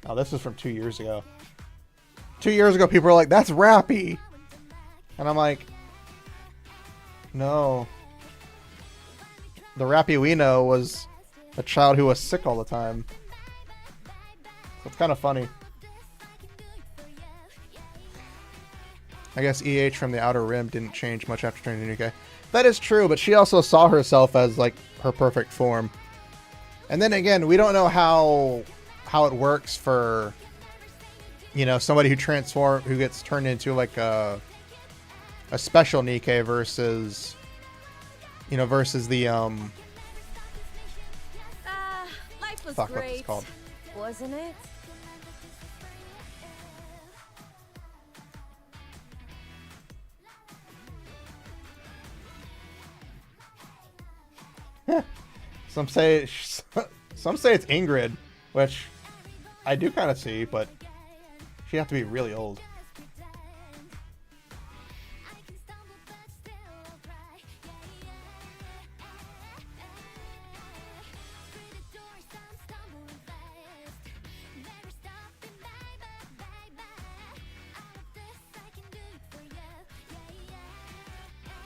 Speaker 1: Oh, this is from 2 years ago. 2 years ago, people were like, that's Rappy! And I'm like, no. The Rappy we know was a child who was sick all the time. So it's kind of funny. I guess EH from the Outer Rim didn't change much after turning Nikke. That is true, but she also saw herself as, like, her perfect form. And then again, we don't know how it works for you know, somebody who gets turned into like a special Nikke versus, you know, versus the
Speaker 15: Life was
Speaker 1: fuck, what's
Speaker 15: great,
Speaker 1: it called?
Speaker 15: wasn't it?
Speaker 1: Some say it's Ingrid, which I do kind of see, but she'd have to be really old.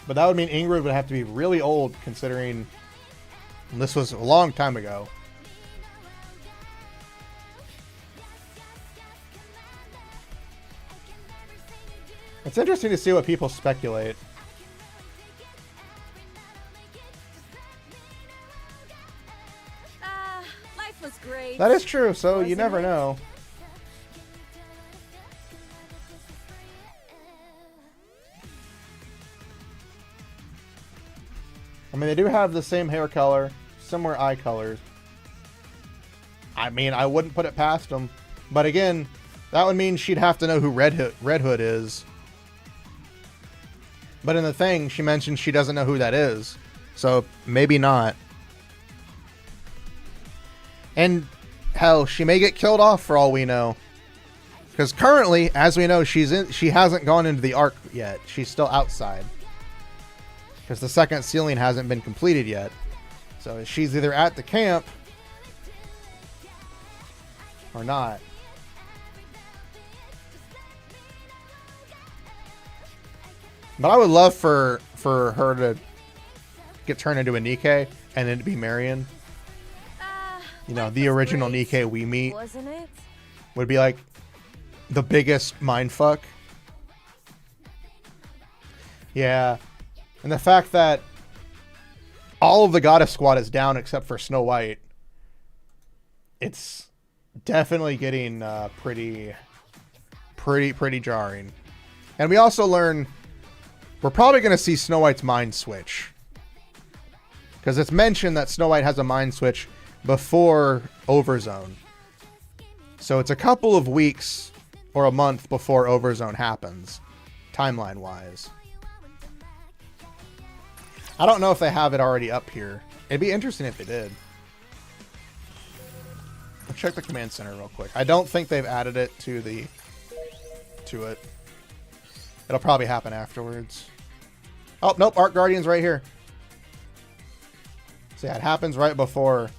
Speaker 1: But that would mean Ingrid would have to be really old, considering this was a long time ago. It's interesting to see what people speculate.
Speaker 15: Life was great.
Speaker 1: That is true, so you never know. I mean, they do have the same hair color, similar eye colors. I mean, I wouldn't put it past them. But again, that would mean she'd have to know who Red Hood is. But in the thing, she mentioned she doesn't know who that is. So, maybe not. And, hell, she may get killed off for all we know. Because currently, as we know, she hasn't gone into the Ark yet. She's still outside. Because the second ceiling hasn't been completed yet. So she's either at the camp or not. But I would love for her to get turned into a Nikke and then to be Marion. You know, the original Nikke we meet
Speaker 15: wasn't it?
Speaker 1: would be like the biggest mindfuck. Yeah. And the fact that all of the Goddess Squad is down except for Snow White, it's definitely getting pretty jarring. And we also learn we're probably going to see Snow White's mind switch. Because it's mentioned that Snow White has a mind switch before Overzone. So it's a couple of weeks or a month before Overzone happens, timeline-wise. I don't know if they have it already up here. It'd be interesting if they did. Let's check the command center real quick. I don't think they've added it to it. It'll probably happen afterwards. Oh, nope, Arc Guardian's right here. So yeah, it happens right before.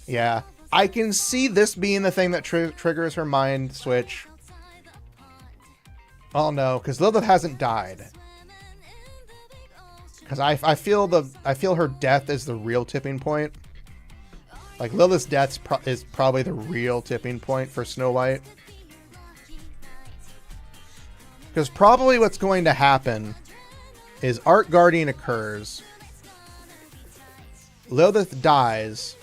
Speaker 1: Yeah, I can see this being the thing that triggers her mind switch. Oh no, because Lilith hasn't died. Because I feel her death is the real tipping point. Like Lilith's death is probably the real tipping point for Snow White. Because probably what's going to happen is Arc Guardian occurs, Lilith dies.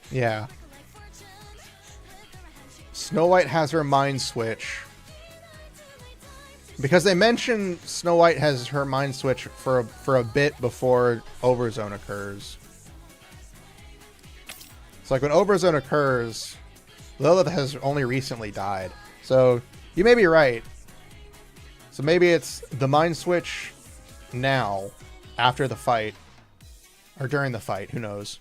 Speaker 1: Yeah. Snow White has her mind switch. Because they mention Snow White has her mind switch for a bit before Overzone occurs. It's like when Overzone occurs, Lilith has only recently died. So you may be right. So maybe it's the mind switch now, after the fight, or during the fight, who knows.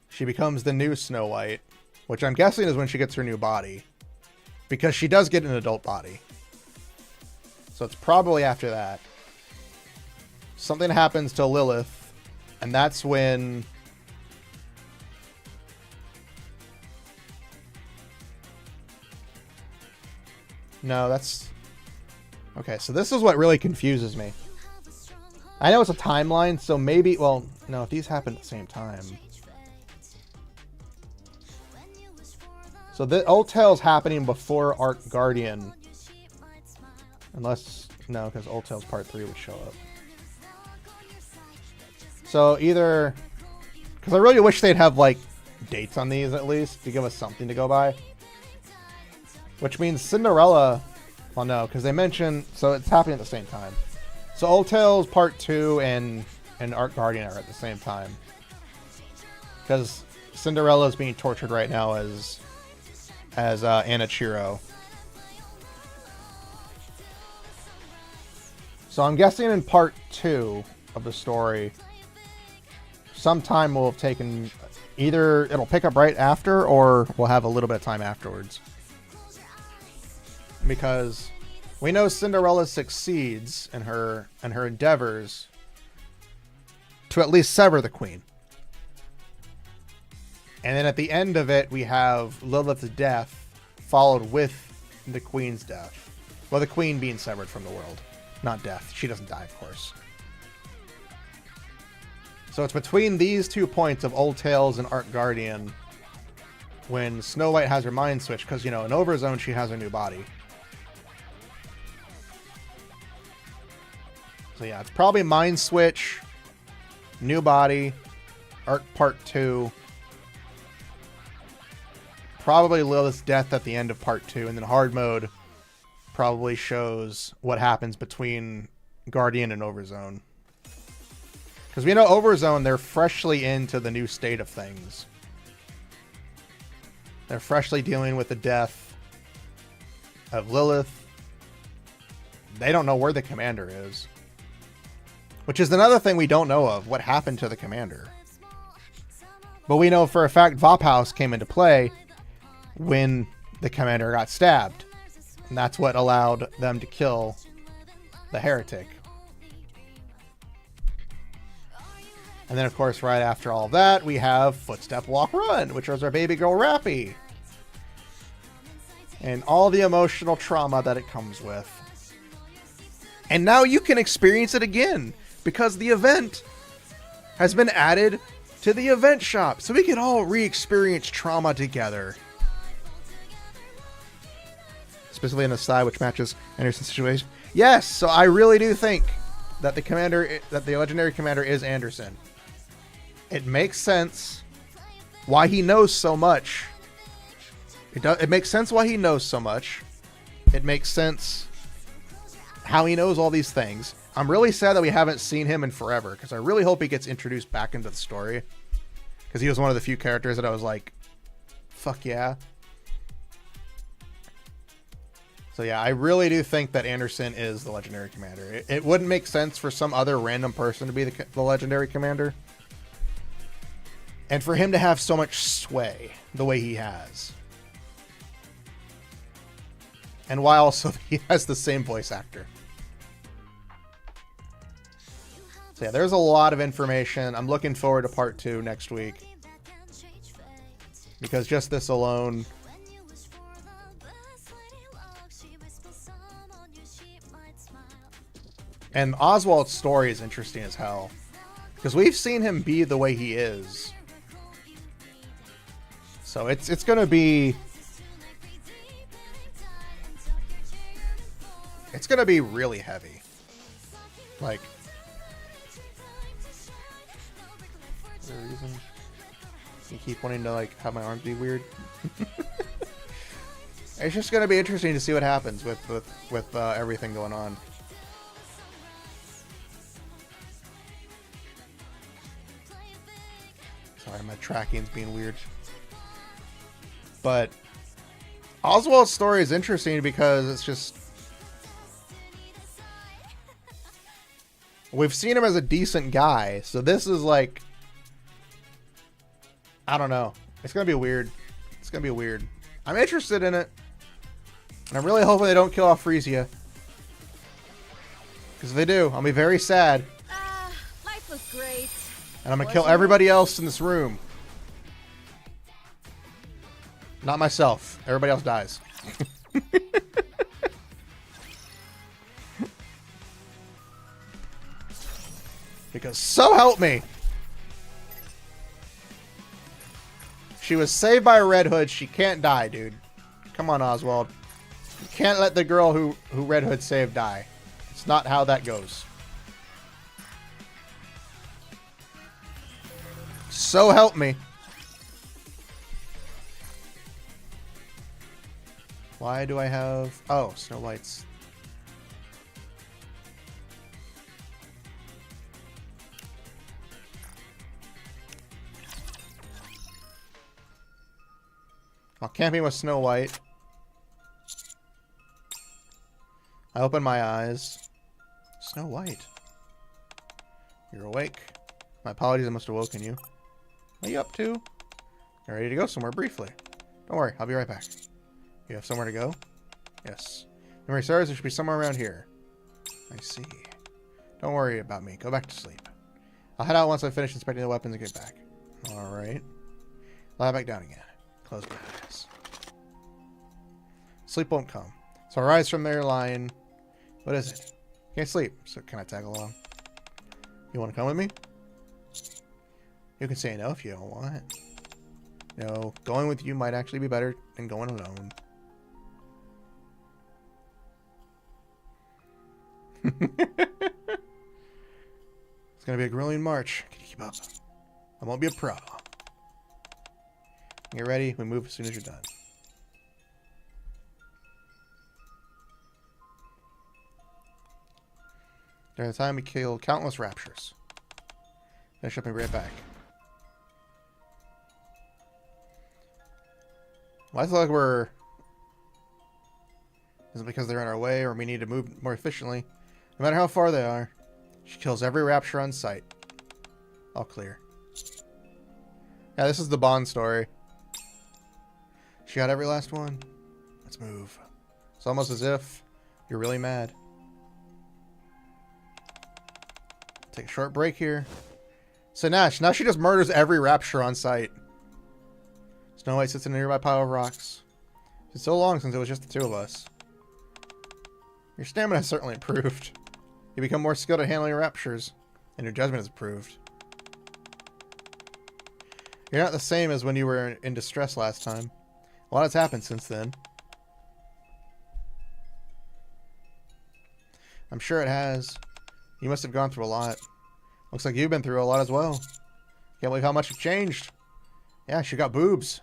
Speaker 1: She becomes the new Snow White, which I'm guessing is when she gets her new body. Because she does get an adult body. So it's probably after that. Something happens to Lilith, and that's when... No, that's... Okay, so this is what really confuses me. I know it's a timeline, so maybe... Well, no, if these happen at the same time... So the Old Tale's happening before Arc Guardian. Unless... No, because Old Tale's Part 3 would show up. So either... Because I really wish they'd have, like, dates on these at least to give us something to go by. Which means Cinderella... Well, no, because they mentioned... So it's happening at the same time. So Old Tales Part 2 and Art Guardian are at the same time. Because Cinderella is being tortured right now as Anichiro. So I'm guessing in Part 2 of the story, some time will have taken... Either it'll pick up right after, or we'll have a little bit of time afterwards. Because we know Cinderella succeeds in her endeavors to at least sever the queen. And then at the end of it, we have Lilith's death followed with the queen's death. Well, the queen being severed from the world, not death. She doesn't die, of course. So it's between these 2 points of Old Tales and Art Guardian when Snow White has her mind switched, because, you know, in Overzone, she has her new body. So yeah, it's probably mind switch, new body, Art Part 2, probably Lilith's death at the end of Part 2, and then hard mode probably shows what happens between Guardian and Overzone. Because we know Overzone, they're freshly into the new state of things. They're freshly dealing with the death of Lilith. They don't know where the commander is. Which is another thing we don't know of. What happened to the commander? But we know for a fact Vophouse came into play when the commander got stabbed. And that's what allowed them to kill the heretic. And then, of course, right after all of that, we have Footstep, Walk, Run, which was our baby girl Rappy. And all the emotional trauma that it comes with. And now you can experience it again, because the event has been added to the event shop. So we can all re-experience trauma together. Specifically in the style which matches Anderson's situation. Yes, so I really do think that the legendary commander is Anderson. It makes sense why he knows so much. It makes sense why he knows so much. It makes sense how he knows all these things. I'm really sad that we haven't seen him in forever, because I really hope he gets introduced back into the story. Because he was one of the few characters that I was like, fuck yeah. So yeah, I really do think that Anderson is the legendary commander. It wouldn't make sense for some other random person to be the legendary commander. And for him to have so much sway the way he has. And why also he has the same voice actor. So yeah, there's a lot of information. I'm looking forward to Part 2 next week. Because just this alone... And Oswald's story is interesting as hell. Because we've seen him be the way he is. So it's going to be... It's going to be really heavy. Like... Is there a reason you keep wanting to like have my arms be weird? It's just going to be interesting to see what happens with everything going on. Sorry, my tracking's being weird. But Oswald's story is interesting because it's just... We've seen him as a decent guy, so this is like... I don't know. It's going to be weird. It's going to be weird. I'm interested in it. And I'm really hoping they don't kill off Frisia. Because if they do, I'll be very sad.
Speaker 15: Life was great.
Speaker 1: And I'm going to kill everybody else in this room. Not myself. Everybody else dies. Because so help me. She was saved by a Red Hood. She can't die, dude. Come on, Oswald. You can't let the girl who Red Hood saved die. It's not how that goes. So help me. Why do I have... Oh, Snow White's... While camping with Snow White, I open my eyes. Snow White. You're awake. My apologies, I must have woken you. What are you up to? You're ready to go somewhere briefly. Don't worry, I'll be right back. You have somewhere to go? Yes. Memory serves, there should be somewhere around here. I see. Don't worry about me. Go back to sleep. I'll head out once I finish inspecting the weapons and get back. Alright. Lie back down again. Close my eyes. Sleep won't come. So I rise from there lying. What is it? Can't sleep, so can I tag along? You want to come with me? You can say no if you don't want. No, going with you might actually be better than going alone. It's gonna be a grueling march. Can you keep up? I won't be a problem. Get ready, we move as soon as you're done. During the time we kill countless raptures. Finish up and be right back. Well, I feel like we're... Is it because they're in our way or we need to move more efficiently? No matter how far they are. She kills every rapture on sight. All clear. Yeah, this is the Bond story. She got every last one. Let's move. It's almost as if you're really mad. Take a short break here. So now she just murders every rapture on sight. Snow White sits in a nearby pile of rocks. It's so long since it was just the two of us. Your stamina has certainly improved. You become more skilled at handling raptures, and your judgment has improved. You're not the same as when you were in distress last time. A lot has happened since then. I'm sure it has. You must have gone through a lot. Looks like you've been through a lot as well. Can't believe how much you've changed. Yeah, you got boobs.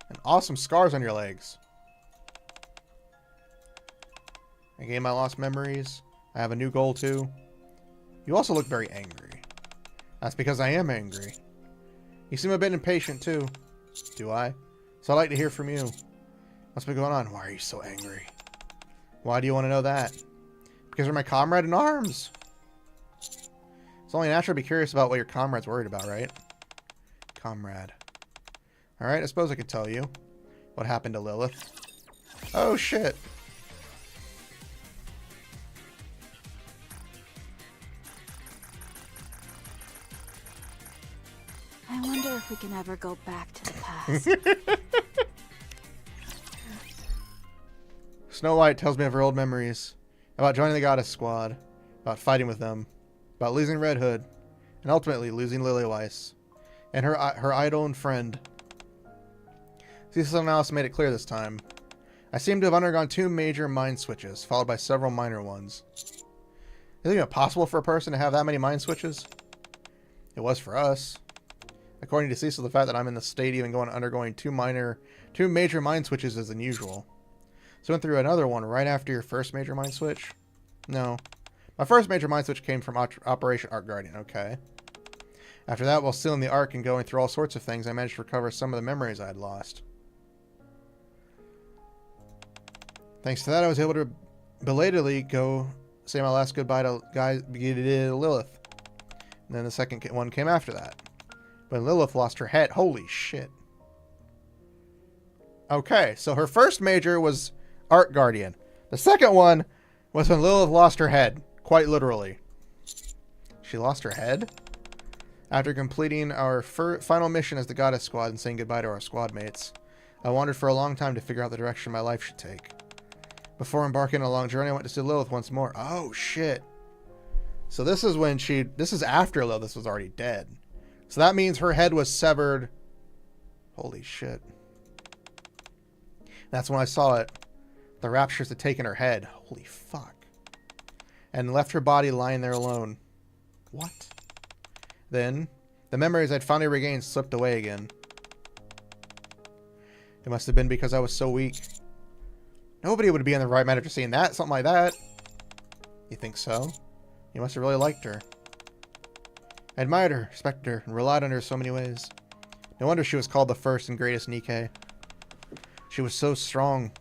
Speaker 1: And awesome scars on your legs. I gained my lost memories. I have a new goal too. You also look very angry. That's because I am angry. You seem a bit impatient too. Do I? So I'd like to hear from you. What's been going on? Why are you so angry? Why do you want to know that? Because you're my comrade in arms. It's only natural to be curious about what your comrade's worried about, right? Comrade. Alright, I suppose I could tell you what happened to Lilith. Oh, shit.
Speaker 6: I wonder if we can ever go back to the past.
Speaker 1: Snow White tells me of her old memories. About joining the Goddess Squad. About fighting with them. About losing Red Hood. And ultimately losing Lily Weiss. And her idol and friend. See, someone else made it clear this time. I seem to have undergone 2 major mind switches, followed by several minor ones. Is it even possible for a person to have that many mind switches? It was for us. According to Cecil, the fact that I'm in the state even undergoing 2 major mind switches is unusual. So I went through another one right after your first major mind switch? No. My first major mind switch came from Operation Ark Guardian, okay. After that, while stealing the Ark and going through all sorts of things, I managed to recover some of the memories I had lost. Thanks to that, I was able to belatedly go say my last goodbye to Lilith. And then the second one came after that. When Lilith lost her head. Holy shit. Okay, so her first major was Ark Guardian. The second one was when Lilith lost her head. Quite literally. She lost her head? After completing our final mission as the Goddess Squad and saying goodbye to our squad mates, I wandered for a long time to figure out the direction my life should take. Before embarking on a long journey, I went to see Lilith once more. Oh, shit. So this is when this is after Lilith was already dead. So that means her head was severed. Holy shit. That's when I saw it. The Raptures had taken her head. Holy fuck. And left her body lying there alone. What? Then, The memories I'd finally regained slipped away again. It must have been because I was so weak. Nobody would be in the right mind after seeing that, something like that. You think so? You must have really liked her. I admired her, respected her, and relied on her in so many ways. No wonder she was called the first and greatest Nikke. She was so strong,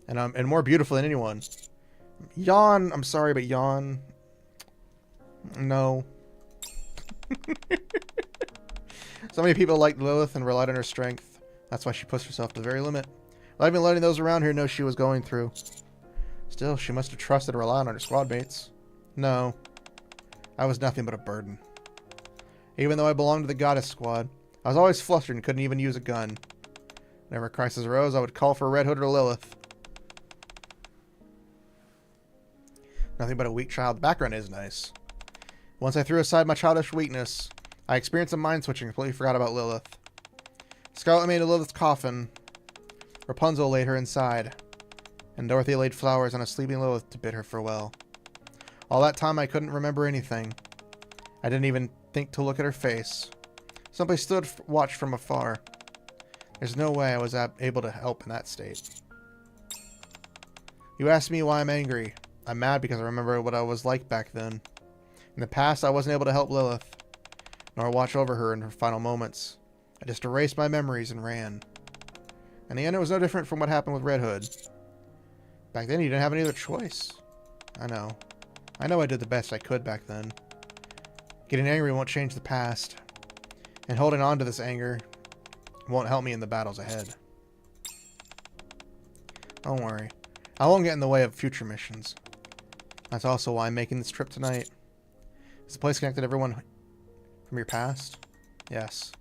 Speaker 1: and more beautiful than anyone. Yawn, I'm sorry, but yawn. No. So many people liked Lilith and relied on her strength. That's why she pushed herself to the very limit. Not even letting those around her know she was going through. Still, she must have trusted and relied on her squad mates. No. I was nothing but a burden. Even though I belonged to the goddess squad, I was always flustered and couldn't even use a gun. Whenever a crisis arose, I would call for Red Hood or Lilith. Nothing but a weak child. The background is nice. Once I threw aside my childish weakness, I experienced a mind switch and completely forgot about Lilith. Scarlet made Lilith's coffin. Rapunzel laid her inside. And Dorothy laid flowers on a sleeping Lilith to bid her farewell. All that time I couldn't remember anything. I didn't even think to look at her face. Simply stood watched from afar. There's no way I was able to help in that state. You asked me why I'm angry. I'm mad because I remember what I was like back then. In the past, I wasn't able to help Lilith, nor watch over her in her final moments. I just erased my memories and ran. In the end, it was no different from what happened with Red Hood. Back then, you didn't have any other choice. I know. I know I did the best I could back then. Getting angry won't change the past. And holding on to this anger won't help me in the battles ahead. Don't worry. I won't get in the way of future missions. That's also why I'm making this trip tonight. Is the place connected to everyone from your past? Yes.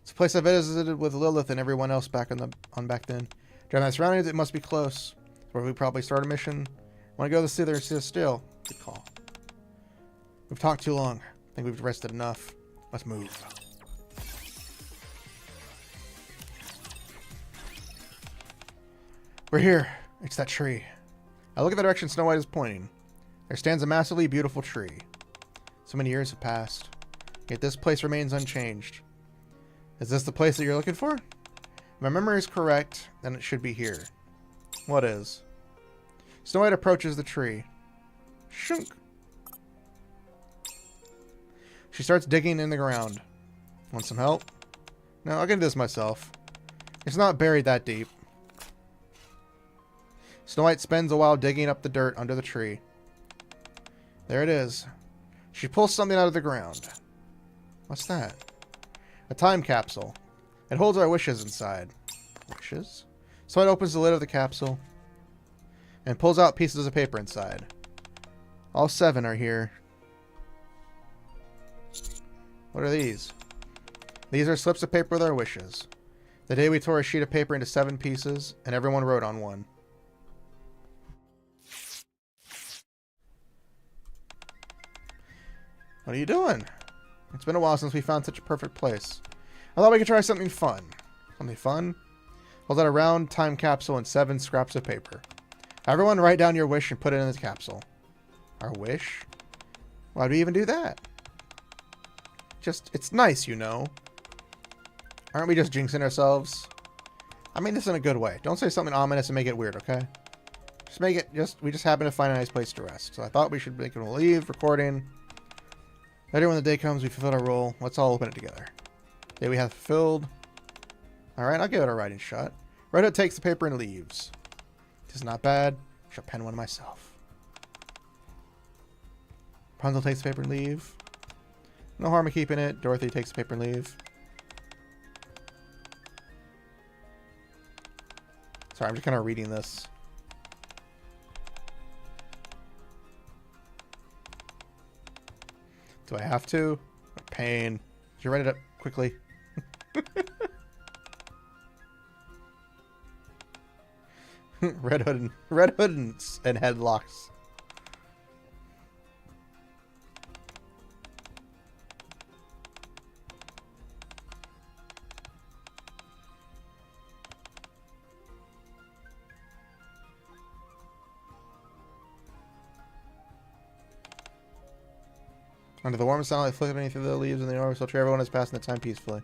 Speaker 1: It's a place I visited with Lilith and everyone else back then. During my surroundings, it must be close. Where we probably start a mission. Want to go to there and sit still? Good call. We've talked too long. I think we've rested enough. Let's move. We're here. It's that tree. I look at the direction Snow White is pointing. There stands a massively beautiful tree. So many years have passed, yet this place remains unchanged. Is this the place that you're looking for? If my memory is correct, then it should be here. What is? Snow White approaches the tree. Shunk! She starts digging in the ground. Want some help? No, I can do this myself. It's not buried that deep. Snow White spends a while digging up the dirt under the tree. There it is. She pulls something out of the ground. What's that? A time capsule. It holds our wishes inside. Wishes? So it opens the lid of the capsule and pulls out pieces of paper inside. All 7 are here. What are these? These are slips of paper with our wishes. The day we tore a sheet of paper into 7 pieces, and everyone wrote on one. What are you doing? It's been a while since we found such a perfect place. I thought we could try something fun. Something fun? Hold out a round time capsule and 7 scraps of paper. Everyone write down your wish and put it in the capsule. Our wish? Why do we even do that? It's nice, you know. Aren't we just jinxing ourselves? I mean this in a good way. Don't say something ominous and make it weird, okay? Just make it, we just happen to find a nice place to rest. So I thought we should make it a leave, recording. Later when the day comes, we fulfilled our role. Let's all open it together. Day we have fulfilled. Alright, I'll give it a writing shot. Red Hood takes the paper and leaves. This is not bad. I shall pen one myself. Rapunzel takes the paper and leave. No harm in keeping it. Dorothy takes the paper and leave. Sorry, I'm just kind of reading this. Do I have to? What pain. Did you write it up quickly? Red Hood and headlocks. Under the warm sunlight flickering through the leaves in the orchestra, everyone is passing the time peacefully.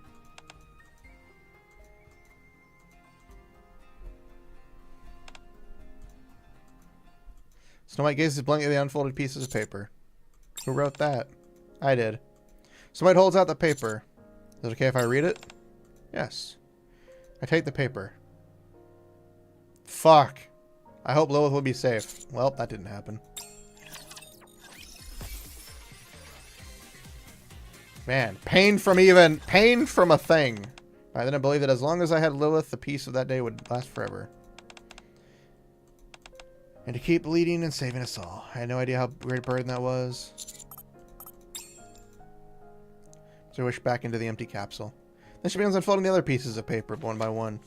Speaker 1: Snow White gazes blankly at the unfolded pieces of paper. Who wrote that? I did. Snow White holds out the paper. Is it okay if I read it? Yes. I take the paper. Fuck. I hope Lilith will be safe. Well, that didn't happen. Man, pain from a thing. I didn't believe that as long as I had Lilith, the peace of that day would last forever. And to keep leading and saving us all. I had no idea how great a burden that was. So I wish back into the empty capsule. Then she begins unfolding the other pieces of paper, one by one.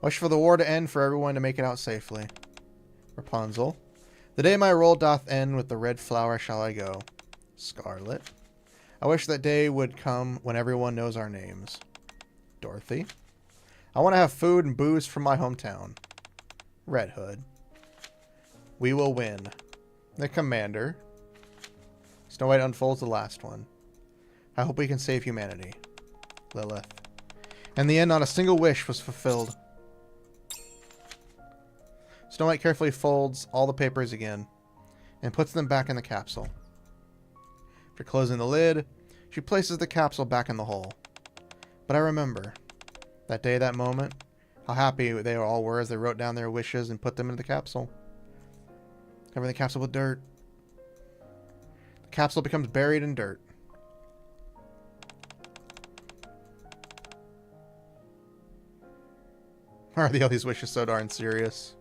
Speaker 1: I wish for the war to end, for everyone to make it out safely. Rapunzel. The day my role doth end, with the red flower shall I go. Scarlet. I wish that day would come when everyone knows our names. Dorothy. I want to have food and booze from my hometown. Red Hood. We will win. The Commander. Snow White unfolds the last one. I hope we can save humanity. Lilith. In the end, not a single wish was fulfilled. Snow White carefully folds all the papers again and puts them back in the capsule. After closing the lid, she places the capsule back in the hole. But I remember that day, that moment, how happy they all were as they wrote down their wishes and put them into the capsule. Covering the capsule with dirt. The capsule becomes buried in dirt. Are all these wishes so darn serious?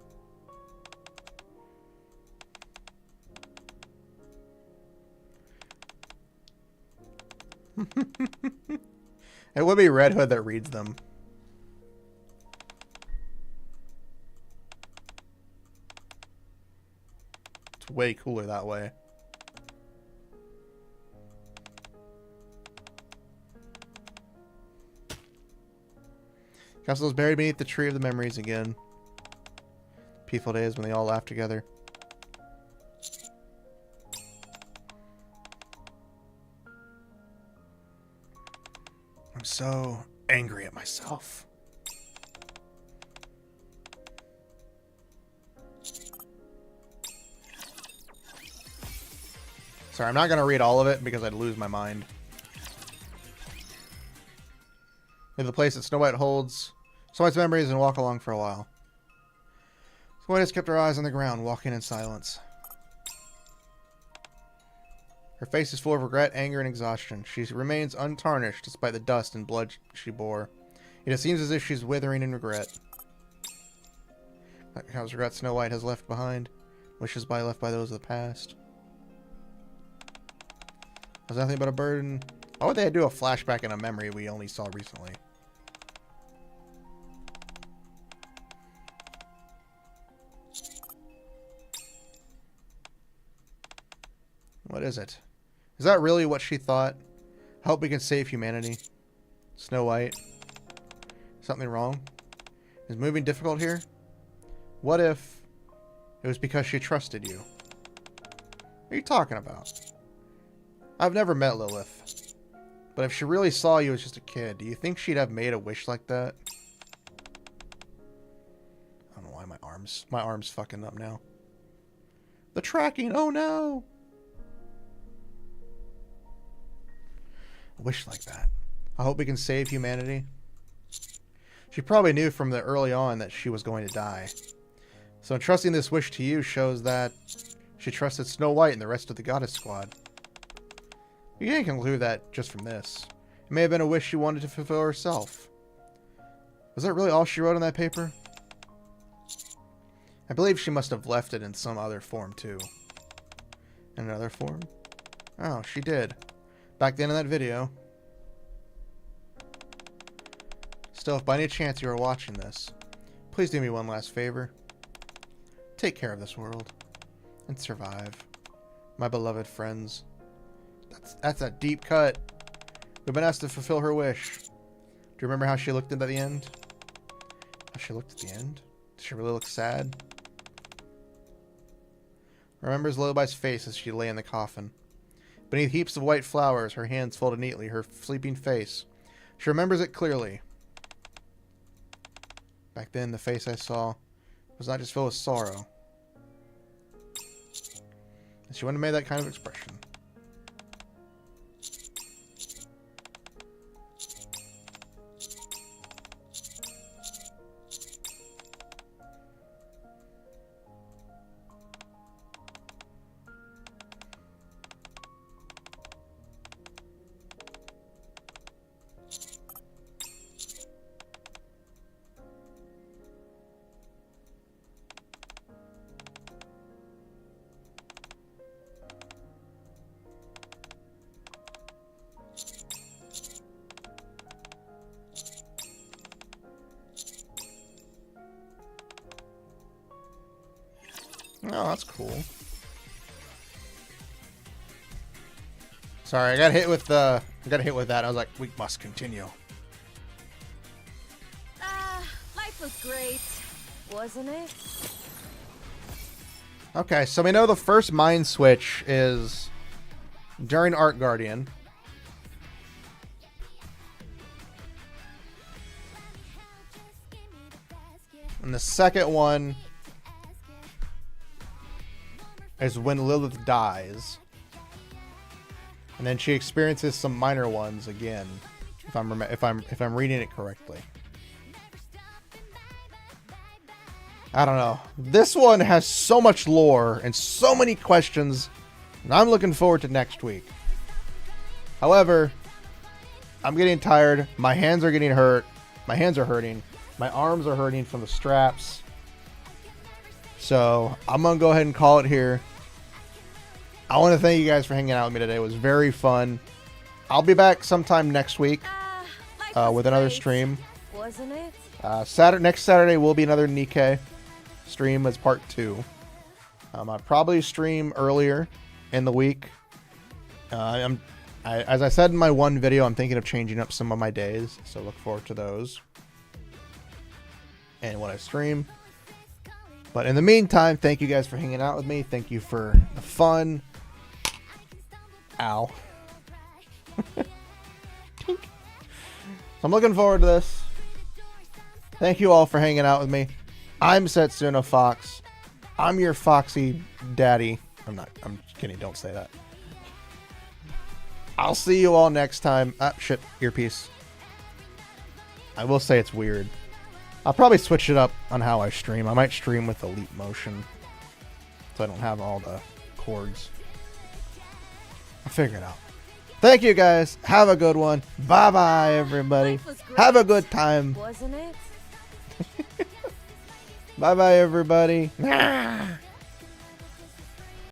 Speaker 1: It would be Red Hood that reads them. It's way cooler that way. Castle is buried beneath the tree of the memories again. Peaceful days when they all laugh together. I'm so angry at myself. Sorry, I'm not going to read all of it because I'd lose my mind. Leave the place that Snow White holds Snow White's memories and walk along for a while. Snow White has kept her eyes on the ground, walking in silence. Her face is full of regret, anger, and exhaustion. She remains untarnished despite the dust and blood she bore. Yet it seems as if she's withering in regret. That counts regret Snow White has left behind. Wishes left by those of the past. There's nothing but a burden. Why would they do a flashback in a memory we only saw recently? What is it? Is that really what she thought? Hope we can save humanity. Snow White. Something wrong? Is moving difficult here? What if it was because she trusted you? What are you talking about? I've never met Lilith. But if she really saw you as just a kid, do you think she'd have made a wish like that? I don't know why my arm's fucking up now. The tracking, oh no! A wish like that. I hope we can save humanity. She probably knew from the early on that she was going to die. So entrusting this wish to you shows that she trusted Snow White and the rest of the Goddess Squad. You can't conclude that just from this. It may have been a wish she wanted to fulfill herself. Was that really all she wrote on that paper? I believe she must have left it in some other form too. In another form? Oh, she did. Back then in that video. Still, if by any chance you are watching this, please do me one last favor. Take care of this world. And survive. My beloved friends. That's a deep cut. We've been asked to fulfill her wish. Do you remember how she looked at the end? How she looked at the end? Did she really look sad? Remembers Lullaby's face as she lay in the coffin. Beneath heaps of white flowers, her hands folded neatly, her sleeping face. She remembers it clearly. Back then, the face I saw was not just filled with sorrow. And she wouldn't have made that kind of expression. Oh, that's cool. Sorry, I got hit with that. I was like, we must continue.
Speaker 15: Life was great, wasn't it?
Speaker 1: Okay, so we know the first mind switch is during Art Guardian. And the second one is when Lilith dies. And then she experiences some minor ones again, if I'm reading it correctly. I don't know. This one has so much lore and so many questions, and I'm looking forward to next week. However, I'm getting tired. My hands are getting hurt. My hands are hurting. My arms are hurting from the straps. So I'm going to go ahead and call it here. I want to thank you guys for hanging out with me today. It was very fun. I'll be back sometime next week with another stream.
Speaker 15: Wasn't it?
Speaker 1: Next Saturday will be another Nikke stream as part 2. I'll probably stream earlier in the week. As I said in my one video, I'm thinking of changing up some of my days, so look forward to those. And when I stream. But in the meantime, thank you guys for hanging out with me. Thank you for the fun. Ow. So I'm looking forward to this. Thank you all for hanging out with me. I'm Setsuna Fox. I'm your foxy daddy. I'm kidding. Don't say that. I'll see you all next time. Ah, shit. Earpiece. I will say it's weird. I'll probably switch it up on how I stream. I might stream with Elite Motion, so I don't have all the chords. I'll figure it out. Thank you guys. Have a good one. Bye-bye, everybody. Have a good time.
Speaker 15: Wasn't it?
Speaker 1: Bye-bye, everybody.